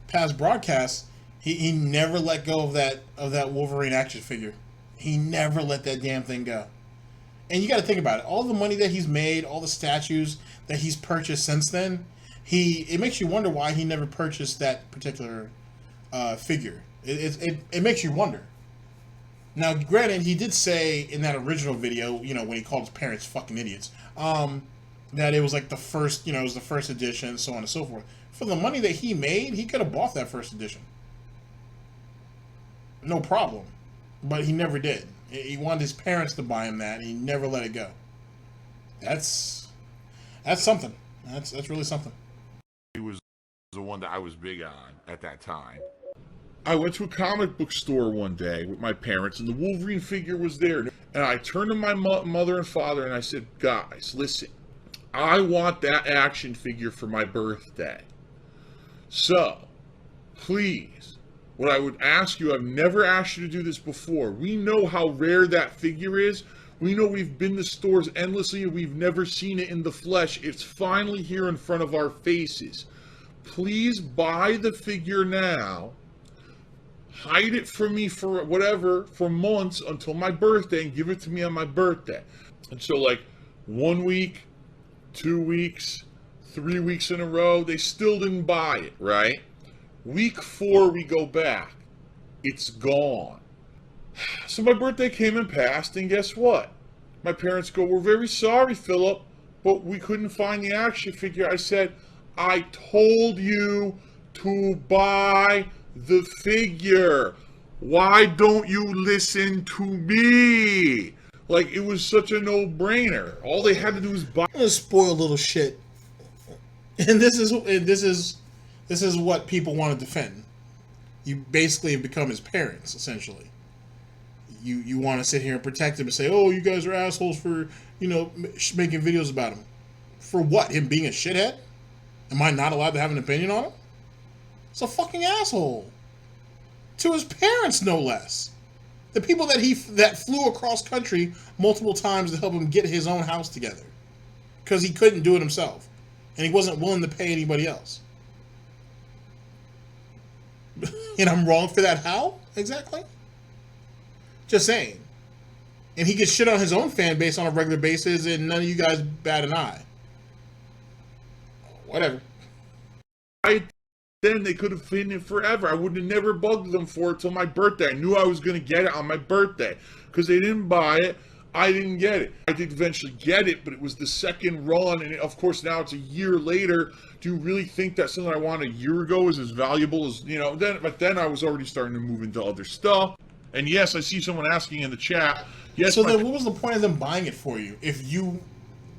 past broadcasts. He never let go of that Wolverine action figure. He never let that damn thing go. And you got to think about it. All the money that he's made, all the statues that he's purchased since then, it makes you wonder why he never purchased that particular figure. It makes you wonder. Now, granted, he did say in that original video, you know, when he called his parents fucking idiots, that it was like the first, you know, it was the first edition, so on and so forth. For the money that he made, he could have bought that first edition. No problem. But he never did. He wanted his parents to buy him that, and he never let it go. That's something. That's really something. He was the one that I was big on at that time. I went to a comic book store one day with my parents, and the Wolverine figure was there. And I turned to my mother and father, and I said, "Guys, listen. I want that action figure for my birthday. So, please, what I would ask you, I've never asked you to do this before. We know how rare that figure is. We know we've been to stores endlessly, and we've never seen it in the flesh. It's finally here in front of our faces. Please buy the figure now. Hide it from me for whatever, for months until my birthday, and give it to me on my birthday." And so, like, 1 week, 2 weeks, 3 weeks in a row, they still didn't buy it, right? Week 4, we go back. It's gone. So my birthday came and passed, and guess what? My parents go, "We're very sorry, Philip, but we couldn't find the action figure." I said, "I told you to buy the figure. Why don't you listen to me?" Like, it was such a no-brainer. All they had to do was buy. I'm gonna spoil little shit. And this is what people want to defend. You basically have become his parents, essentially. You want to sit here and protect him and say, "Oh, you guys are assholes for, you know, making videos about him." For what? Him being a shithead? Am I not allowed to have an opinion on him? It's a fucking asshole. To his parents, no less. The people that flew across country multiple times to help him get his own house together. Because he couldn't do it himself. And he wasn't willing to pay anybody else. And I'm wrong for that? How? Exactly? Just saying. And he gets shit on his own fan base on a regular basis, and none of you guys bat an eye. Whatever. Then they could have been it forever. I would have never bugged them for it till my birthday. I knew I was going to get it on my birthday. Because they didn't buy it, I didn't get it. I did eventually get it, but it was the second run, and of course now it's a year later. Do you really think that something I wanted a year ago is as valuable as, you know, but then I was already starting to move into other stuff. And yes, I see someone asking in the chat. Yes. So then what was the point of them buying it for you if you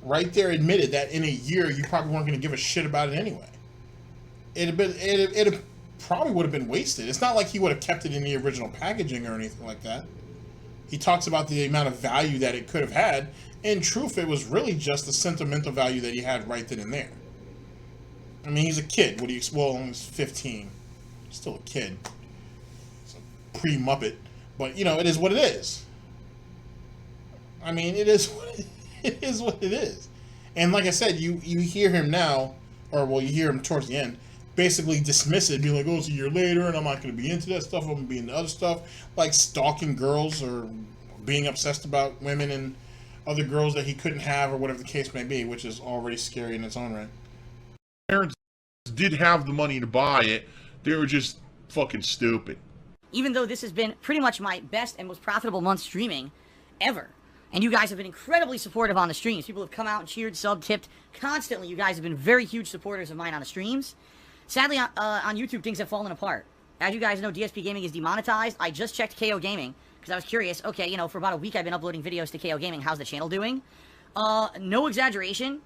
right there admitted that in a year you probably weren't going to give a shit about it anyway? It probably would have been wasted. It's not like he would have kept it in the original packaging or anything like that. He talks about the amount of value that it could have had. In truth, it was really just the sentimental value that he had right then and there. I mean, he's a kid. What do you? Well, he's 15. Still a kid. It's a pre-Muppet, but you know, it is what it is. I mean, it is what it is. What it is. And like I said, you hear him now, or well, you hear him towards the end, basically dismiss it, be like, "Oh, it's a year later, and I'm not going to be into that stuff. I'm going to be into other stuff, like stalking girls or being obsessed about women and other girls that he couldn't have, or whatever the case may be," which is already scary in its own right. Parents did have the money to buy it. They were just fucking stupid. Even though this has been pretty much my best and most profitable month streaming ever. And you guys have been incredibly supportive on the streams. People have come out and cheered, sub, tipped constantly. You guys have been very huge supporters of mine on the streams. Sadly, on YouTube, things have fallen apart. As you guys know, DSPGaming is demonetized. I just checked KOGaming because I was curious. Okay, you know, for about a week I've been uploading videos to KOGaming. How's the channel doing? No exaggeration.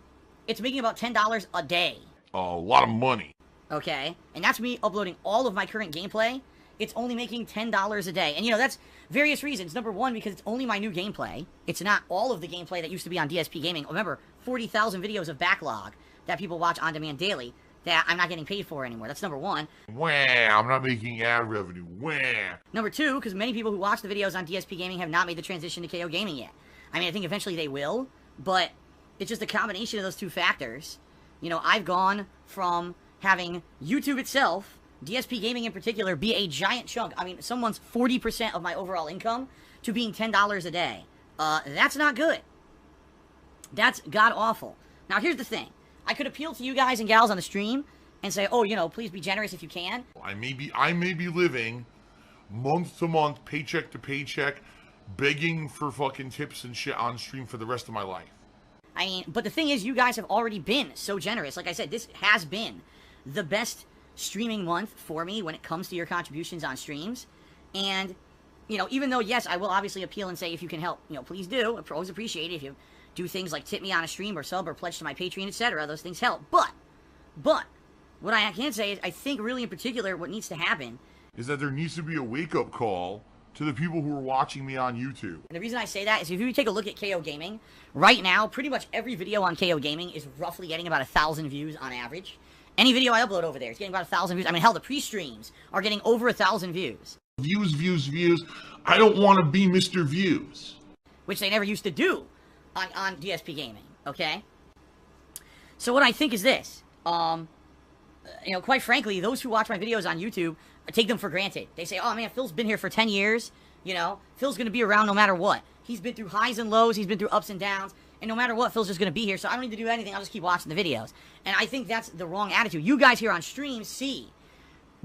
It's making about $10 a day. A lot of money. Okay? And that's me uploading all of my current gameplay. It's only making $10 a day. And, you know, that's various reasons. Number one, because it's only my new gameplay. It's not all of the gameplay that used to be on DSPGaming. Remember, 40,000 videos of backlog that people watch on demand daily that I'm not getting paid for anymore. That's number one. Wah, I'm not making ad revenue. Wah. Number two, because many people who watch the videos on DSPGaming have not made the transition to KOGaming yet. I mean, I think eventually they will, but it's just a combination of those two factors. You know, I've gone from having YouTube itself, DSPGaming in particular, be a giant chunk. I mean, someone's 40% of my overall income to being $10 a day. That's not good. That's god-awful. Now, here's the thing. I could appeal to you guys and gals on the stream and say, oh, you know, please be generous if you can. I may be living month to month, paycheck to paycheck, begging for fucking tips and shit on stream for the rest of my life. I mean, but the thing is, you guys have already been so generous. Like I said, this has been the best streaming month for me when it comes to your contributions on streams. And, you know, even though, yes, I will obviously appeal and say if you can help, you know, please do. I always appreciate it if you do things like tip me on a stream or sub or pledge to my Patreon, etc. Those things help. But, what I can say is I think really in particular what needs to happen is that there needs to be a wake-up call to the people who are watching me on YouTube. And the reason I say that is if you take a look at KOGaming, right now, pretty much every video on KOGaming is roughly getting about 1,000 views on average. Any video I upload over there is getting about 1,000 views. I mean, hell, the pre-streams are getting over 1,000 views. Views. I don't want to be Mr. Views. Which they never used to do on DSPGaming, okay? So what I think is this. You know, quite frankly, those who watch my videos on YouTube take them for granted. They say, oh man, Phil's been here for 10 years. You know, Phil's going to be around no matter what. He's been through highs and lows. He's been through ups and downs. And no matter what, Phil's just going to be here. So I don't need to do anything. I'll just keep watching the videos. And I think that's the wrong attitude. You guys here on stream see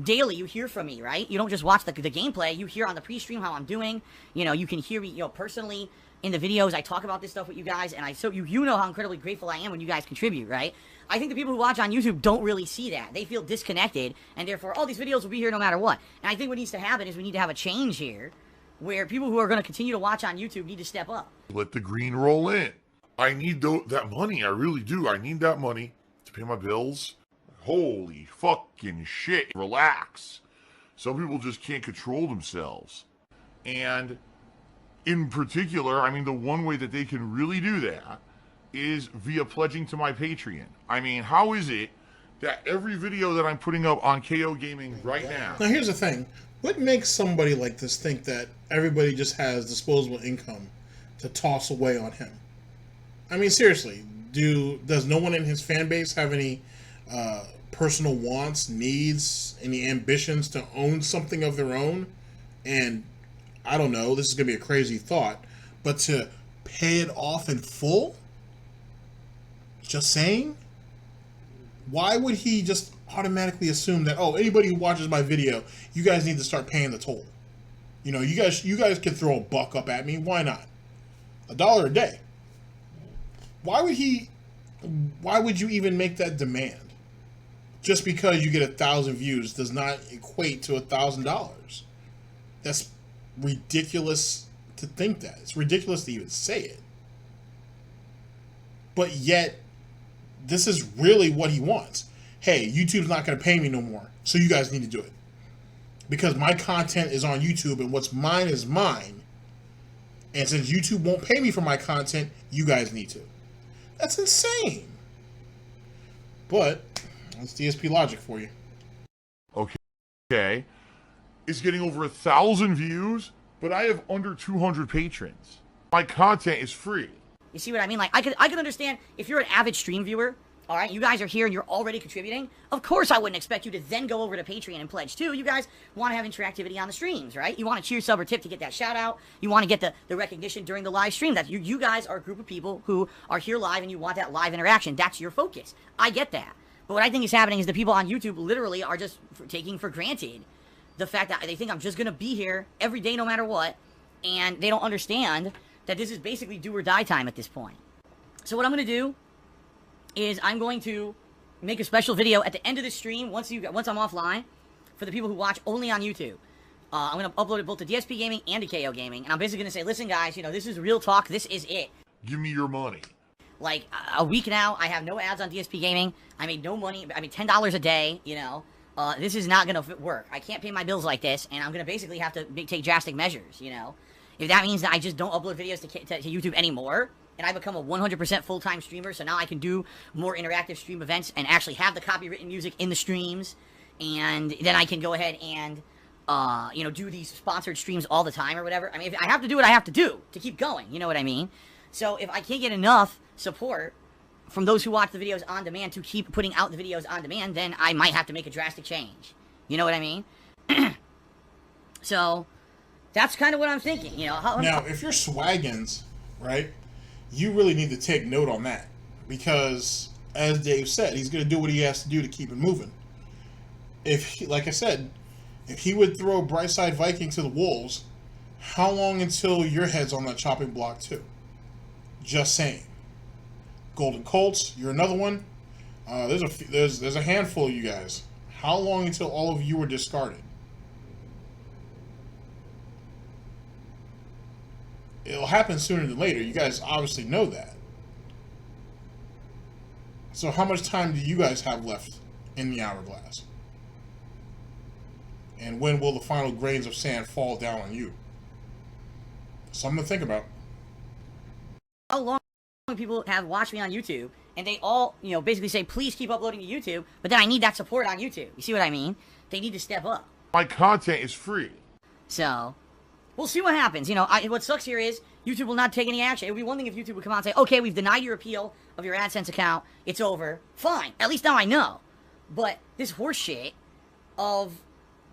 daily, you hear from me, right? You don't just watch the gameplay. You hear on the pre-stream how I'm doing. You know, you can hear me, you know, personally in the videos. I talk about this stuff with you guys. And so you know how incredibly grateful I am when you guys contribute, right? I think the people who watch on YouTube don't really see that. They feel disconnected, and therefore, oh, these videos will be here no matter what. And I think what needs to happen is we need to have a change here, where people who are going to continue to watch on YouTube need to step up. Let the green roll in. I need that money. I really do. I need that money to pay my bills. Holy fucking shit. Relax. Some people just can't control themselves. And in particular, I mean, the one way that they can really do that is via pledging to my Patreon. I mean, how is it that every video that I'm putting up on KOGaming right now... Now, here's the thing. What makes somebody like this think that everybody just has disposable income to toss away on him? I mean, seriously, does no one in his fan base have any personal wants, needs, any ambitions to own something of their own? And, I don't know, this is going to be a crazy thought, but to pay it off in full? Just saying? Why would he just automatically assume that, oh, anybody who watches my video, you guys need to start paying the toll? You know, you guys can throw $1 up at me. Why not? $1 a day. Why would you even make that demand? Just because you get 1,000 views does not equate to $1,000. That's ridiculous to think that. It's ridiculous to even say it. But yet, this is really what he wants. Hey, YouTube's not going to pay me no more, so you guys need to do it. Because my content is on YouTube, and what's mine is mine. And since YouTube won't pay me for my content, you guys need to. That's insane. But that's DSP logic for you. Okay. It's getting over 1,000 views, but I have under 200 patrons. My content is free. You see what I mean? Like, I could understand if you're an avid stream viewer, all right, you guys are here and you're already contributing. Of course I wouldn't expect you to then go over to Patreon and pledge too. You guys want to have interactivity on the streams, right? You want to cheer, sub, or tip to get that shout out. You want to get the recognition during the live stream. That you guys are a group of people who are here live and you want that live interaction. That's your focus. I get that. But what I think is happening is the people on YouTube literally are just taking for granted the fact that they think I'm just going to be here every day no matter what, and they don't understand that this is basically do or die time at this point. So what I'm going to do is I'm going to make a special video at the end of the stream once I'm offline for the people who watch only on YouTube. I'm going to upload it both to DSPGaming and to KO Gaming, and I'm basically going to say, listen guys, you know, this is real talk, this is it. Give me your money. Like, a week now, I have no ads on DSP Gaming. I made no money. I made $10 a day, you know. This is not going to work. I can't pay my bills like this, and I'm going to basically have to take drastic measures, you know. If that means that I just don't upload videos to YouTube anymore, and I become a 100% full-time streamer, so now I can do more interactive stream events and actually have the copywritten music in the streams, and then I can go ahead and, you know, do these sponsored streams all the time or whatever. I mean, if I have to do what I have to do to keep going, you know what I mean? So if I can't get enough support from those who watch the videos on demand to keep putting out the videos on demand, then I might have to make a drastic change. You know what I mean? So that's kind of what I'm thinking. You know. Now, if you're Swaggins, right, you really need to take note on that, because as Dave said, he's going to do what he has to do to keep it moving. Like I said, if he would throw Brightside Viking to the wolves, how long until your head's on that chopping block too? Just saying. Golden Colts, you're another one. There's a handful of you guys. How long until all of you are discarded? It'll happen sooner than later. You guys obviously know that. So how much time do you guys have left in the hourglass? And when will the final grains of sand fall down on you? Something to think about. How long people have watched me on YouTube, and they all, you know, basically say, please keep uploading to YouTube, but then I need that support on YouTube. You see what I mean? They need to step up. My content is free. So, we'll see what happens. You know, what sucks here is YouTube will not take any action. It would be one thing if YouTube would come out and say, okay, we've denied your appeal of your AdSense account. It's over. Fine. At least now I know. But this horse shit of,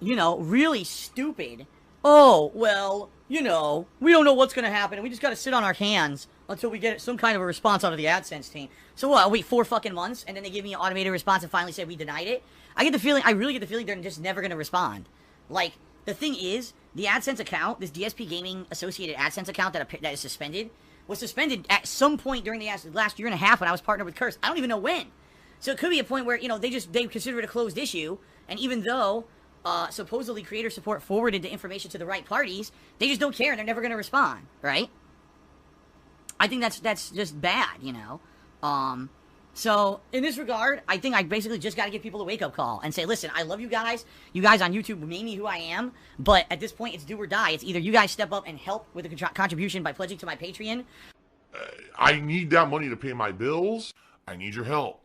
you know, really stupid, oh, well, you know, we don't know what's going to happen, and we just got to sit on our hands until we get some kind of a response out of the AdSense team. So what, I'll wait 4 fucking months, and then they give me an automated response and finally say we denied it? I really get the feeling they're just never going to respond. Like, the thing is, the AdSense account, this DSP Gaming associated AdSense account that is suspended, was suspended at some point during the last year and a half when I was partnered with Curse. I don't even know when. So it could be a point where, you know, they consider it a closed issue, and even though supposedly creator support forwarded the information to the right parties, they just don't care and they're never going to respond, right? I think that's just bad, you know. So in this regard, I think I basically just got to give people a wake-up call and say, listen, I love you guys. You guys on YouTube made me who I am, but at this point, it's do or die. It's either you guys step up and help with the contribution by pledging to my Patreon. I need that money to pay my bills. I need your help.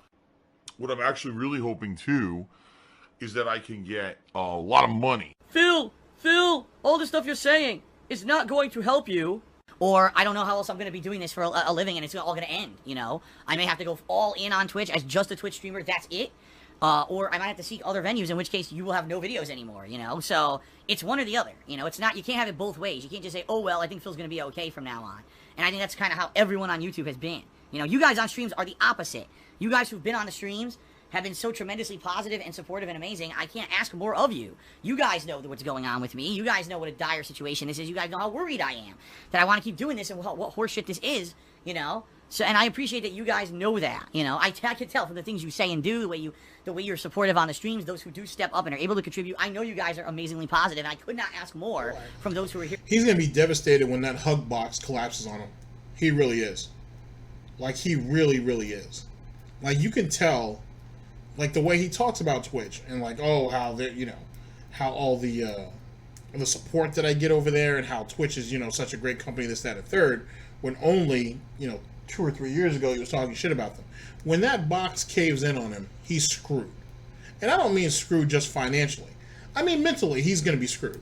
What I'm actually really hoping too is that I can get a lot of money. Phil, all the stuff you're saying is not going to help you. Or I don't know how else I'm going to be doing this for a living, and it's all going to end, you know? I may have to go all in on Twitch as just a Twitch streamer, that's it. Or I might have to seek other venues, in which case you will have no videos anymore, you know? So, it's one or the other, you know? It's not, you can't have it both ways. You can't just say, oh, well, I think Phil's going to be okay from now on. And I think that's kind of how everyone on YouTube has been. You know, you guys on streams are the opposite. You guys who've been on the streams have been so tremendously positive and supportive and amazing. I can't ask more of you. You guys know what's going on with me. You guys know what a dire situation this is. You guys know how worried I am that I want to keep doing this and what horseshit this is, you know? So, and I appreciate that you guys know that, you know? I can tell from the things you say and do, the way you're supportive on the streams, those who do step up and are able to contribute. I know you guys are amazingly positive, and I could not ask more from those who are here. He's going to be devastated when that hug box collapses on him. He really is. Like, he really, really is. Like, you can tell, like, the way he talks about Twitch and, like, oh, how they're, you know, how all the the support that I get over there and how Twitch is, such a great company, this, that, and third, when only, 2 or 3 years ago he was talking shit about them. When that box caves in on him, he's screwed. And I don't mean screwed just financially. I mean mentally, he's going to be screwed.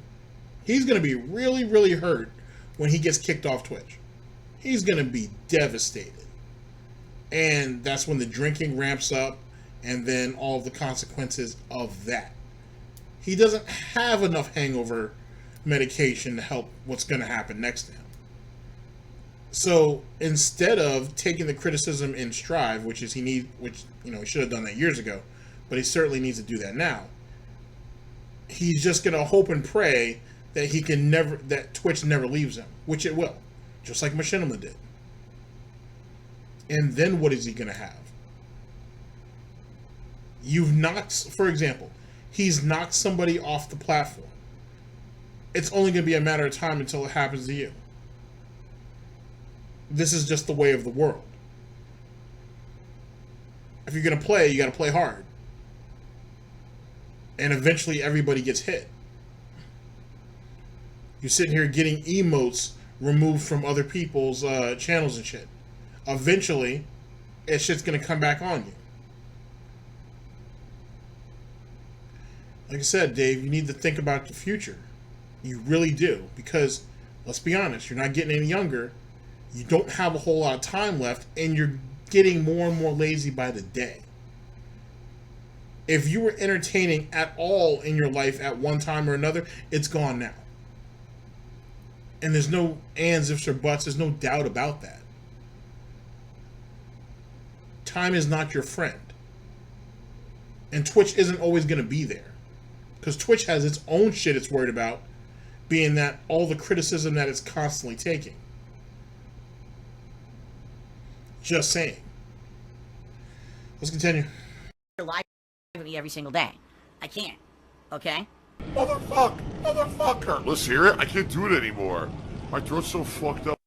He's going to be really, really hurt when he gets kicked off Twitch. He's going to be devastated. And that's when the drinking ramps up, and then all the consequences of that. He doesn't have enough hangover medication to help what's going to happen next to him. So instead of taking the criticism in stride, which he should have done that years ago, but he certainly needs to do that now. He's just going to hope and pray that that Twitch never leaves him, which it will, just like Machinima did. And then what is he going to have? For example, he's knocked somebody off the platform. It's only going to be a matter of time until it happens to you. This is just the way of the world. If you're going to play, you got to play hard. And eventually everybody gets hit. You're sitting here getting emotes removed from other people's channels and shit. Eventually, that shit's going to come back on you. Like I said, Dave, you need to think about the future. You really do. Because, let's be honest, you're not getting any younger. You don't have a whole lot of time left, and you're getting more and more lazy by the day. If you were entertaining at all in your life at one time or another, it's gone now. And there's no ands, ifs, or buts. There's no doubt about that. Time is not your friend. And Twitch isn't always going to be there. Because Twitch has its own shit it's worried about, being that all the criticism that it's constantly taking. Just saying. Let's continue. Live with me every single day. I can't. Okay? Motherfucker! Let's hear it. I can't do it anymore. My throat's so fucked up.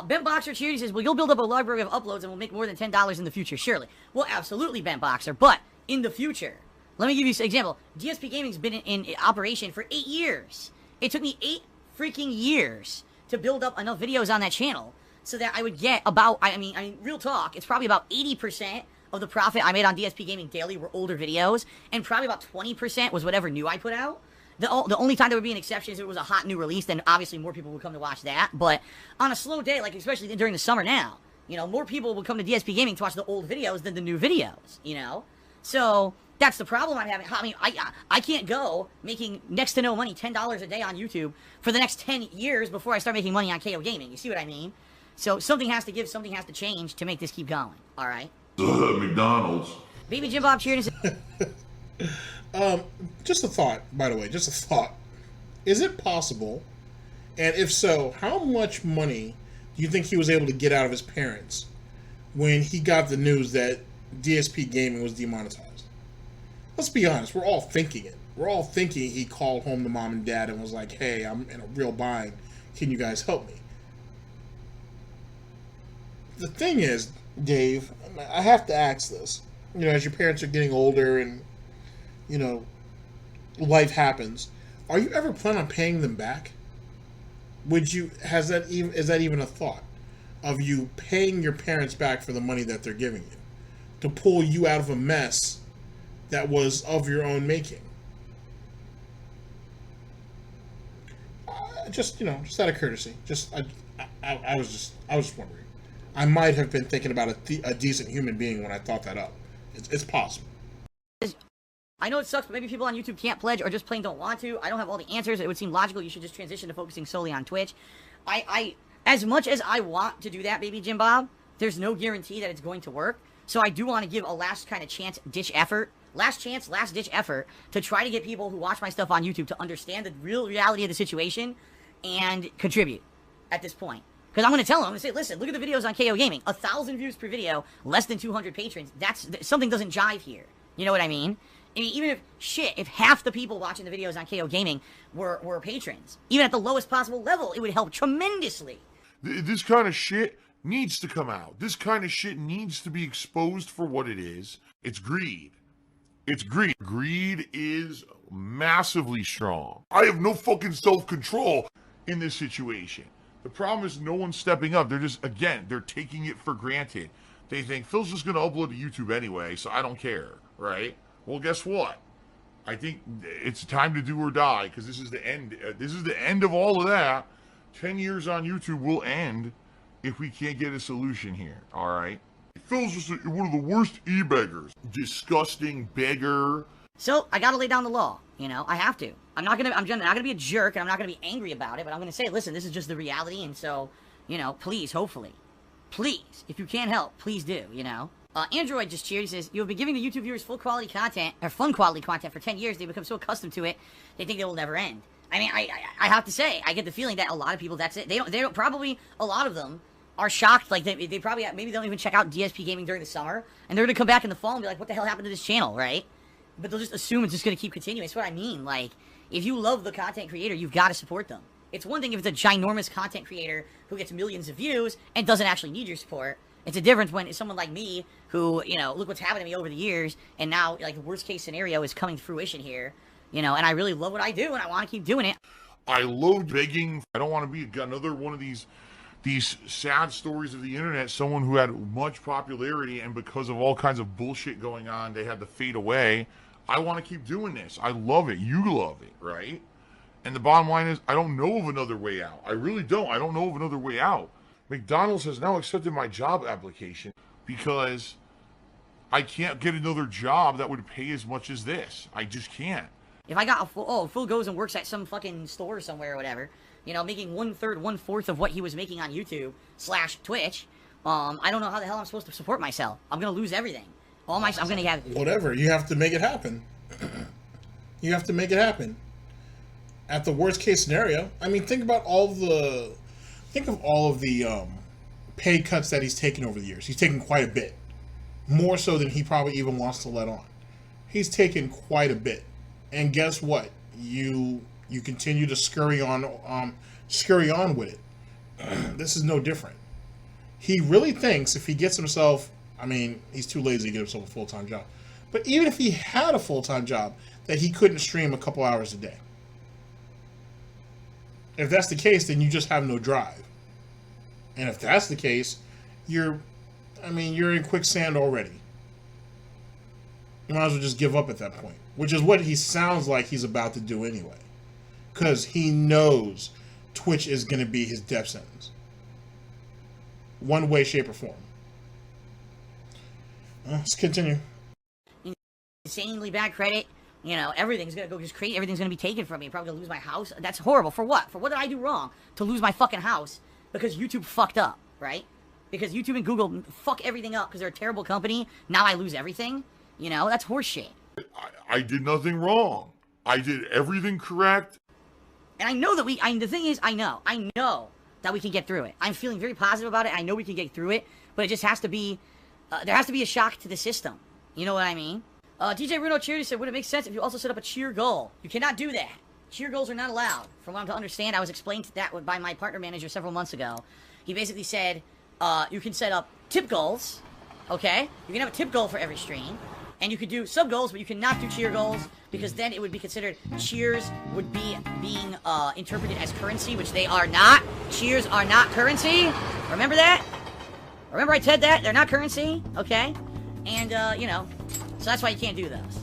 Ben Boxer Charity says, well, you'll build up a library of uploads and we'll make more than $10 in the future, surely. Well, absolutely, Ben Boxer, but in the future, let me give you an example. DSP Gaming's been in operation for 8 years. It took me 8 freaking years to build up enough videos on that channel so that I would get about, I mean, real talk, it's probably about 80% of the profit I made on DSP Gaming Daily were older videos, and probably about 20% was whatever new I put out. The only time there would be an exception is if it was a hot new release, then obviously more people would come to watch that. But on a slow day, like especially during the summer now, more people would come to DSP Gaming to watch the old videos than the new videos, So that's the problem I'm having. I mean, I can't go making next to no money, $10 a day on YouTube for the next 10 years before I start making money on KO Gaming. You see what I mean? So something has to give, something has to change to make this keep going. All right? McDonald's. Baby Jim Bob cheering. Just a thought, by the way, just a thought. Is it possible, and if so, how much money do you think he was able to get out of his parents when he got the news that DSP Gaming was demonetized? Let's be honest, we're all thinking it. We're all thinking he called home to mom and dad and was like, hey, I'm in a real bind. Can you guys help me? The thing is, Dave, I have to ask this. As your parents are getting older and, life happens, are you ever planning on paying them back? Is that even a thought of you paying your parents back for the money that they're giving you to pull you out of a mess that was of your own making? Just out of courtesy. I was just wondering. I might have been thinking about a decent human being when I thought that up. It's possible. I know it sucks, but maybe people on YouTube can't pledge or just plain don't want to. I don't have all the answers. It would seem logical you should just transition to focusing solely on Twitch. I as much as I want to do that, Baby Jim Bob, there's no guarantee that it's going to work. So I do want to give a last kind of ditch effort to try to get people who watch my stuff on YouTube to understand the real reality of the situation and contribute at this point. Because I'm going to tell them, I'm going to say, listen, look at the videos on KO Gaming. 1,000 views per video, less than 200 patrons. Something doesn't jive here. You know what I mean? I mean, even if half the people watching the videos on KO Gaming were patrons, even at the lowest possible level, it would help tremendously. This kind of shit needs to come out. This kind of shit needs to be exposed for what it is. It's greed. It's greed. Greed is massively strong. I have no fucking self-control in this situation. The problem is no one's stepping up. They're just, again, they're taking it for granted. They think Phil's just going to upload to YouTube anyway, so I don't care, right? Well, guess what? I think it's time to do or die, because this is the end. This is the end of all of that. 10 years on YouTube will end if we can't get a solution here, all right? Phil's just one of the worst e-beggars. Disgusting beggar. So I gotta lay down the law. You know, I have to. I'm not gonna be a jerk, and I'm not gonna be angry about it. But I'm gonna say, listen, this is just the reality, and so, you know, please, hopefully, please, if you can't help, please do. You know. Android just cheered. He says, you have been giving the YouTube viewers full quality content, or fun quality content for 10 years. They become so accustomed to it, they think it will never end. I mean, I have to say, I get the feeling that a lot of people, that's it. They don't probably, a lot of them are shocked. Like, they probably, maybe they don't even check out DSP Gaming during the summer, and they're gonna come back in the fall and be like, what the hell happened to this channel, right? But they'll just assume it's just gonna keep continuing. That's what I mean. Like, if you love the content creator, you've got to support them. It's one thing if it's a ginormous content creator who gets millions of views and doesn't actually need your support. It's a difference when it's someone like me who, you know, look what's happened to me over the years, and now, like, the worst case scenario is coming to fruition here, you know, and I really love what I do, and I want to keep doing it. I love begging. I don't want to be another one of these sad stories of the internet, someone who had much popularity, and because of all kinds of bullshit going on, they had to fade away. I want to keep doing this. I love it. You love it, right? And the bottom line is, I don't know of another way out. I really don't. I don't know of another way out. McDonald's has now accepted my job application because I can't get another job that would pay as much as this. I just can't. If I got a Phil goes and works at some fucking store somewhere or whatever, you know, making 1/3, 1/4 of what he was making on YouTube / Twitch, I don't know how the hell I'm supposed to support myself. I'm gonna lose everything. I'm gonna have whatever. You have to make it happen. You have to make it happen. At the worst case scenario, I mean, think of all of the pay cuts that he's taken over the years. He's taken quite a bit, more so than he probably even wants to let on. He's taken quite a bit, and guess what? You continue to scurry on with it. This is no different. He really thinks if he gets himself, I mean, he's too lazy to get himself a full-time job. But even if he had a full-time job, that he couldn't stream a couple hours a day. If that's the case, then you just have no drive. And if that's the case, you're in quicksand already. You might as well just give up at that point, which is what he sounds like he's about to do anyway. Because he knows Twitch is going to be his death sentence. One way, shape, or form. Let's continue. Insanely bad credit. You know, everything's gonna go just crazy. Everything's gonna be taken from me. I'm probably gonna lose my house. That's horrible. For what? For what did I do wrong to lose my fucking house? Because YouTube fucked up, right? Because YouTube and Google fuck everything up because they're a terrible company. Now I lose everything. You know, that's horseshit. I did nothing wrong. I did everything correct. And I know that the thing is, I know that we can get through it. I'm feeling very positive about it. I know we can get through it, but it just has to be, there has to be a shock to the system. You know what I mean? DJ Bruno Charity said, would it make sense if you also set up a cheer goal? You cannot do that. Cheer goals are not allowed. From what I'm to understand, I was explained that by my partner manager several months ago. He basically said, you can set up tip goals, okay? You can have a tip goal for every stream, and you could do sub goals, but you cannot do cheer goals, because then it would be considered, cheers would be being interpreted as currency, which they are not. Cheers are not currency. Remember that? Remember I said that? They're not currency, okay? And, you know, so that's why you can't do those.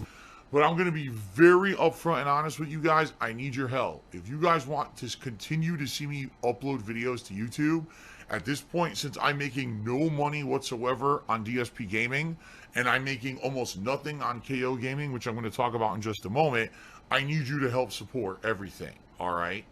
But I'm going to be very upfront and honest with you guys. I need your help. If you guys want to continue to see me upload videos to YouTube, at this point, since I'm making no money whatsoever on DSP Gaming, and I'm making almost nothing on KO Gaming, which I'm going to talk about in just a moment, I need you to help support everything, all right?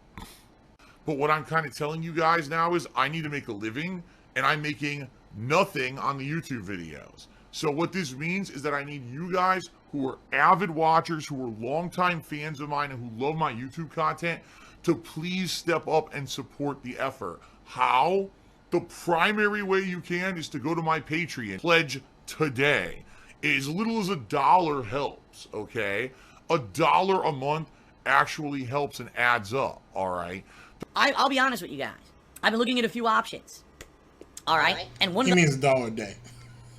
But what I'm kind of telling you guys now is I need to make a living, and I'm making nothing on the YouTube videos. So what this means is that I need you guys who are avid watchers, who are longtime fans of mine, and who love my YouTube content to please step up and support the effort. How? The primary way you can is to go to my Patreon. Pledge today. As little as $1 helps, okay? $1 a month actually helps and adds up, all right? I'll be honest with you guys. I've been looking at a few options. All right? And one he means $1 a day.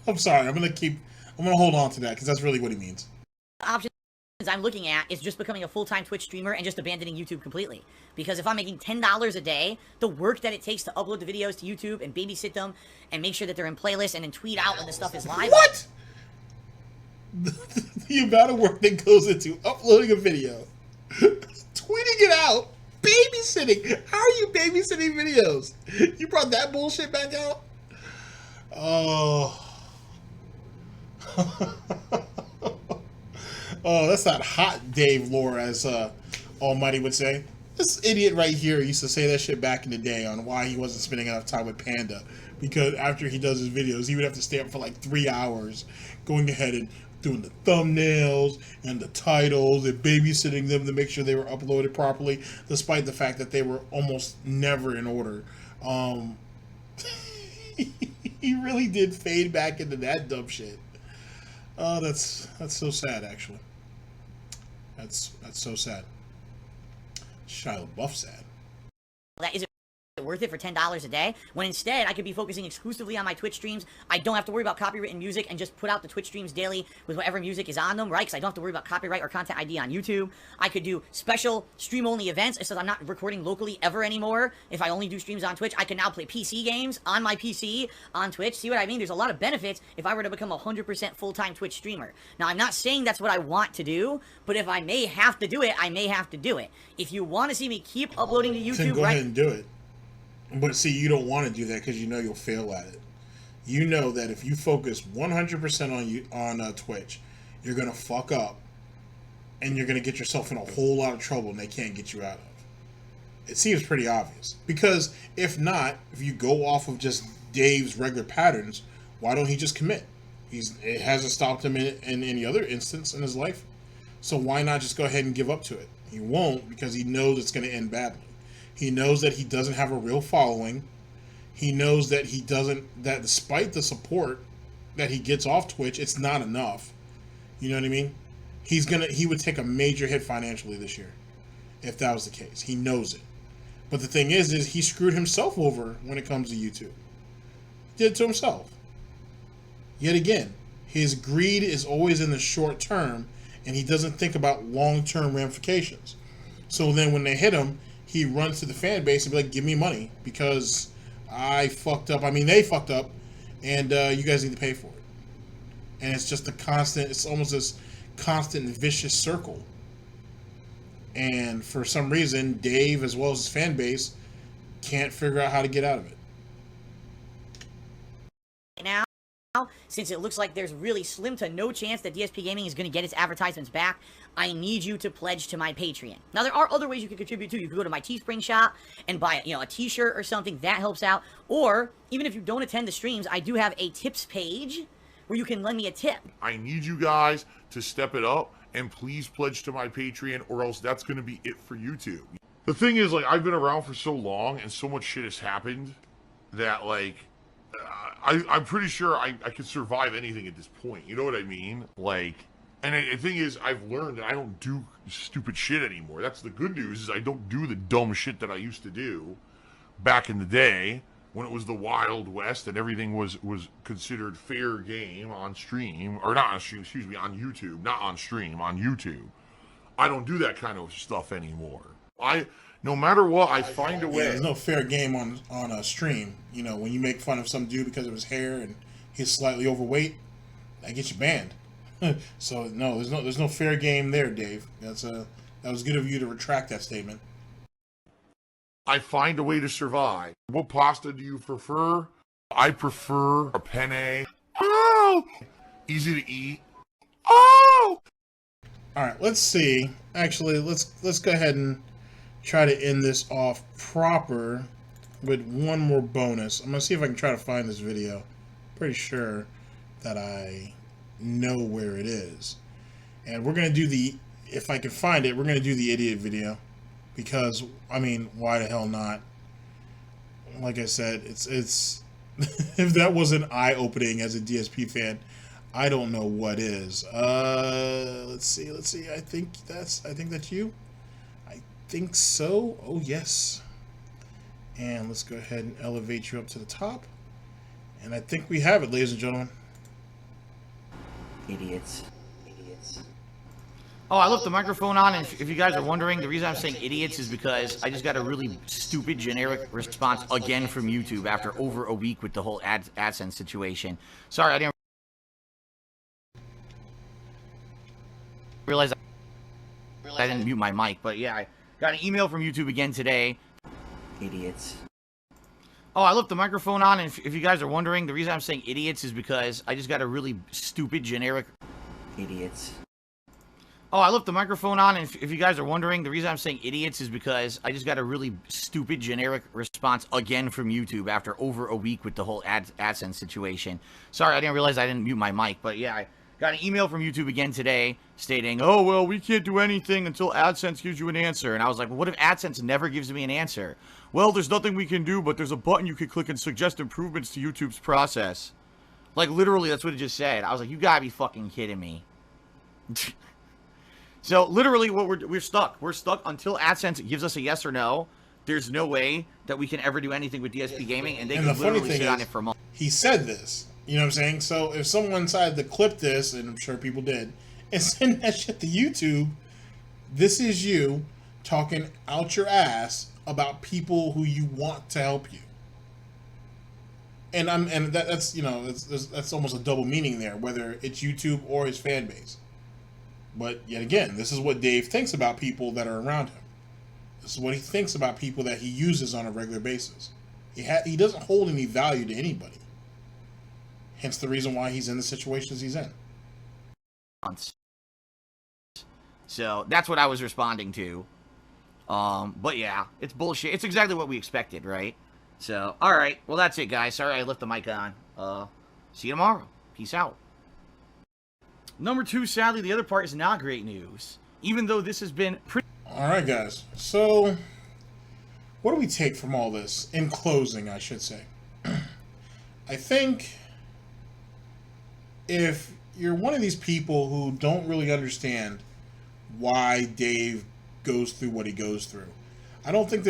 I'm sorry. I'm gonna hold on to that because that's really what he means. options I'm looking at is just becoming a full-time Twitch streamer and just abandoning YouTube completely. Because if I'm making $10 a day, the work that it takes to upload the videos to YouTube and babysit them and make sure that they're in playlists and then tweet out when the stuff is live. What? The amount of work that goes into uploading a video, tweeting it out, babysitting. How are you babysitting videos? You brought that bullshit back out? Oh. Oh, that's not hot Dave lore, as Almighty would say. This idiot right here used to say that shit back in the day on why he wasn't spending enough time with Panda. Because after he does his videos, he would have to stay up for like 3 hours going ahead and doing the thumbnails and the titles and babysitting them to make sure they were uploaded properly, despite the fact that they were almost never in order. He really did fade back into that dumb shit. Oh, that's so sad, actually. That's so sad. Shia LaBeouf sad. That isn't worth it for $10 a day, when instead I could be focusing exclusively on my Twitch streams. I don't have to worry about copywritten music and just put out the Twitch streams daily with whatever music is on them, right? Because I don't have to worry about copyright or content ID on YouTube. I could do special stream-only events instead I'm not recording locally ever anymore. If I only do streams on Twitch, I can now play PC games on my PC on Twitch. See what I mean? There's a lot of benefits if I were to become a 100% full-time Twitch streamer. Now, I'm not saying that's what I want to do, but if I may have to do it, I may have to do it. If you want to see me keep uploading to YouTube, then go ahead and do it. But see, you don't want to do that because you know you'll fail at it. You know that if you focus 100% on Twitch, you're going to fuck up and you're going to get yourself in a whole lot of trouble and they can't get you out of. It seems pretty obvious. Because if not, if you go off of just Dave's regular patterns, why don't he just commit? It hasn't stopped him in any other instance in his life. So why not just go ahead and give up to it? He won't, because he knows it's going to end badly. He knows that he doesn't have a real following. He knows that that despite the support that he gets off Twitch, it's not enough. You know what I mean? He would take a major hit financially this year if that was the case. He knows it. But the thing is he screwed himself over when it comes to YouTube. He did it to himself. Yet again, his greed is always in the short term, and he doesn't think about long-term ramifications. So then when they hit him, he runs to the fan base and be like, give me money because I fucked up. I mean, they fucked up, and you guys need to pay for it. And it's just it's almost this constant vicious circle. And for some reason, Dave, as well as his fan base, can't figure out how to get out of it. Now, since it looks like there's really slim to no chance that DSP Gaming is going to get its advertisements back, I need you to pledge to my Patreon. Now, there are other ways you can contribute too. You can go to my Teespring shop and buy, a t-shirt or something. That helps out. Or, even if you don't attend the streams, I do have a tips page where you can lend me a tip. I need you guys to step it up and please pledge to my Patreon, or else that's going to be it for YouTube. The thing is, I've been around for so long and so much shit has happened that, I'm pretty sure I could survive anything at this point. You know what I mean? And the thing is, I've learned that I don't do stupid shit anymore. That's the good news, is I don't do the dumb shit that I used to do back in the day when it was the Wild West and everything was considered fair game on stream, or not on stream, excuse me, on YouTube, not on stream, on YouTube. I don't do that kind of stuff anymore. No matter what, I find a way. Yeah, there's no fair game on a stream. When you make fun of some dude because of his hair and he's slightly overweight, that gets you banned. So no, there's no fair game there, Dave. That was good of you to retract that statement. I find a way to survive. What pasta do you prefer? I prefer a penne. Oh, easy to eat. Oh. All right, let's see. Actually, let's go ahead and try to end this off proper with one more bonus. I'm gonna see if I can try to find this video. Pretty sure that I know where it is, and we're gonna do if I can find it, we're gonna do the idiot video, because I mean, why the hell not? Like I said, it's if that wasn't eye-opening as a DSP fan, I don't know what is. Let's see. I think that's you. I think so. Oh yes. And let's go ahead and elevate you up to the top. And I think we have it, ladies and gentlemen. Idiots. Oh, I left the microphone on, and if you guys are wondering, the reason I'm saying idiots is because I just got a really stupid generic response again from YouTube after over a week with the whole AdSense situation. Sorry, I didn't realize I didn't mute my mic, but yeah, I got an email from YouTube again today. Idiots. Oh, I left the microphone on, and if you guys are wondering, the reason I'm saying idiots is because I just got a really stupid generic... Idiots. Oh, I left the microphone on, and if you guys are wondering, the reason I'm saying idiots is because I just got a really stupid generic response again from YouTube after over a week with the whole AdSense situation. Sorry, I didn't realize I didn't mute my mic, but yeah, I got an email from YouTube again today stating, oh, well, we can't do anything until AdSense gives you an answer. And I was like, well, what if AdSense never gives me an answer? Well, there's nothing we can do, but there's a button you can click and suggest improvements to YouTube's process. Like, literally, that's what it just said. I was like, you gotta be fucking kidding me. So, literally, what we're stuck. We're stuck until AdSense gives us a yes or no. There's no way that we can ever do anything with DSP Gaming, and they can literally sit on it for months. He said this. You know what I'm saying? So, if someone decided to clip this, and I'm sure people did, and send that shit to YouTube, this is you talking out your ass about people who you want to help you. And that's you know, that's almost a double meaning there, whether it's YouTube or his fan base. But yet again, this is what Dave thinks about people that are around him. This is what he thinks about people that he uses on a regular basis. He doesn't hold any value to anybody. Hence the reason why he's in the situations he's in. So that's what I was responding to. But yeah, it's bullshit. It's exactly what we expected, right? So, alright. Well, that's it, guys. Sorry I left the mic on. See you tomorrow. Peace out. Number 2, sadly, the other part is not great news. Even though this has been pretty... Alright, guys. So, what do we take from all this? In closing, I should say. I think if you're one of these people who don't really understand why Dave goes through what he goes through, I don't think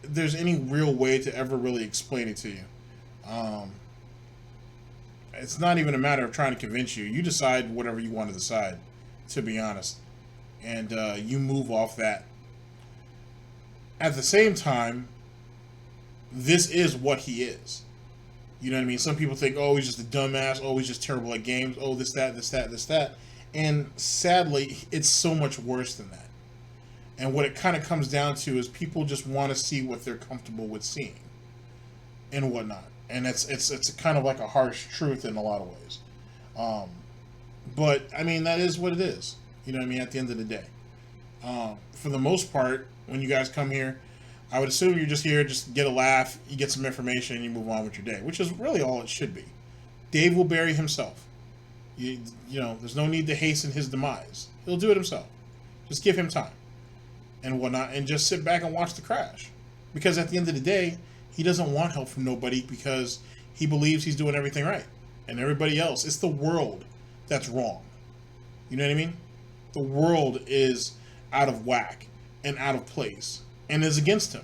there's any real way to ever really explain it to you. It's not even a matter of trying to convince you. You decide whatever you want to decide, to be honest. And you move off that. At the same time, this is what he is. You know what I mean? Some people think, oh, he's just a dumbass. Oh, he's just terrible at games. Oh, this, that. And sadly, it's so much worse than that. And what it kind of comes down to is people just want to see what they're comfortable with seeing and whatnot. And it's kind of like a harsh truth in a lot of ways. But, I mean, that is what it is. You know what I mean? At the end of the day. For the most part, when you guys come here, I would assume you're just here, just get a laugh, you get some information, and you move on with your day. Which is really all it should be. Dave will bury himself. You know, there's no need to hasten his demise. He'll do it himself. Just give him time. And whatnot, and just sit back and watch the crash. Because at the end of the day, he doesn't want help from nobody because he believes he's doing everything right. And everybody else, it's the world that's wrong. You know what I mean? The world is out of whack and out of place and is against him.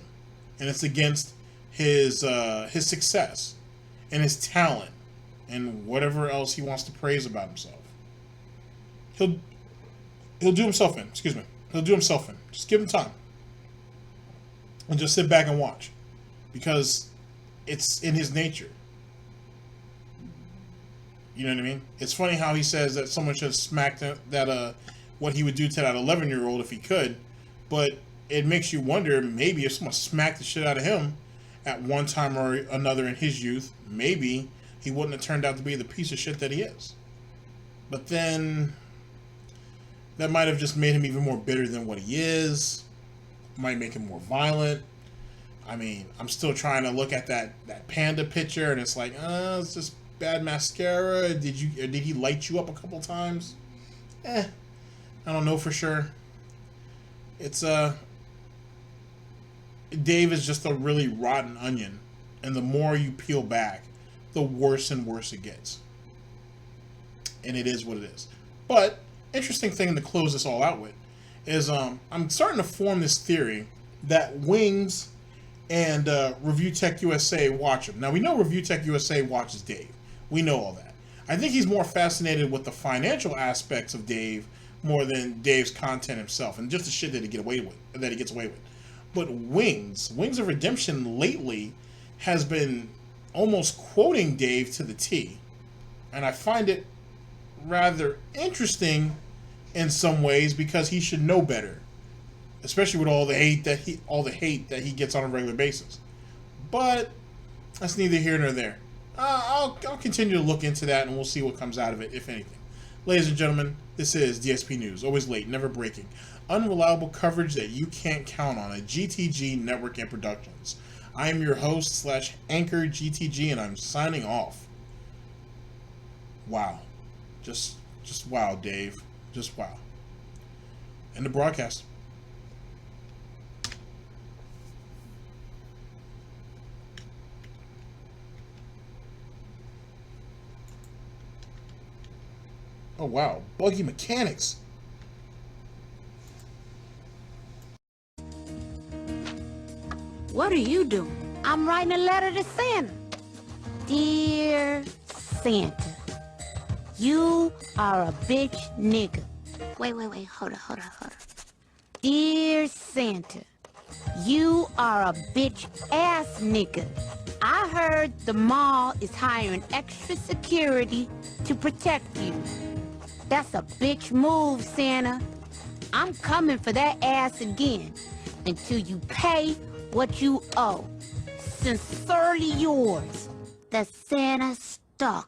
And it's against his success and his talent and whatever else he wants to praise about himself. He'll do himself in. Excuse me. He'll do himself in. Just give him time. And just sit back and watch. Because it's in his nature. You know what I mean? It's funny how he says that someone should have smacked that what he would do to that 11-year-old if he could. But it makes you wonder, maybe if someone smacked the shit out of him at one time or another in his youth, maybe he wouldn't have turned out to be the piece of shit that he is. But then that might have just made him even more bitter than what he is. Might make him more violent. I mean, I'm still trying to look at that panda picture, and it's like, it's just bad mascara. Did he light you up a couple times? I don't know for sure. It's Dave is just a really rotten onion, and the more you peel back, the worse and worse it gets. And it is what it is. But interesting thing to close this all out with is I'm starting to form this theory that Wings and Review Tech USA watch him. Now, we know Review Tech USA watches Dave. We know all that. I think he's more fascinated with the financial aspects of Dave more than Dave's content himself, and just the shit that he gets away with. But Wings of Redemption lately has been almost quoting Dave to the T, and I find it rather interesting in some ways because he should know better, especially with all the hate that he gets on a regular basis. But that's neither here nor there. I'll continue to look into that, and we'll see what comes out of it, if anything. Ladies and gentlemen, this is DSP News, always late, never breaking. Unreliable coverage that you can't count on at GTG Network and Productions. I am your host / anchor GTG, and I'm signing off. Wow. Just wow, Dave. Just wow. End the broadcast. Oh wow, buggy mechanics. What are you doing? I'm writing a letter to Santa. Dear Santa, you are a bitch nigga. Wait, hold on. Dear Santa, you are a bitch ass nigga. I heard the mall is hiring extra security to protect you. That's a bitch move, Santa. I'm coming for that ass again until you pay what you owe. Sincerely yours, the Santa Stalker.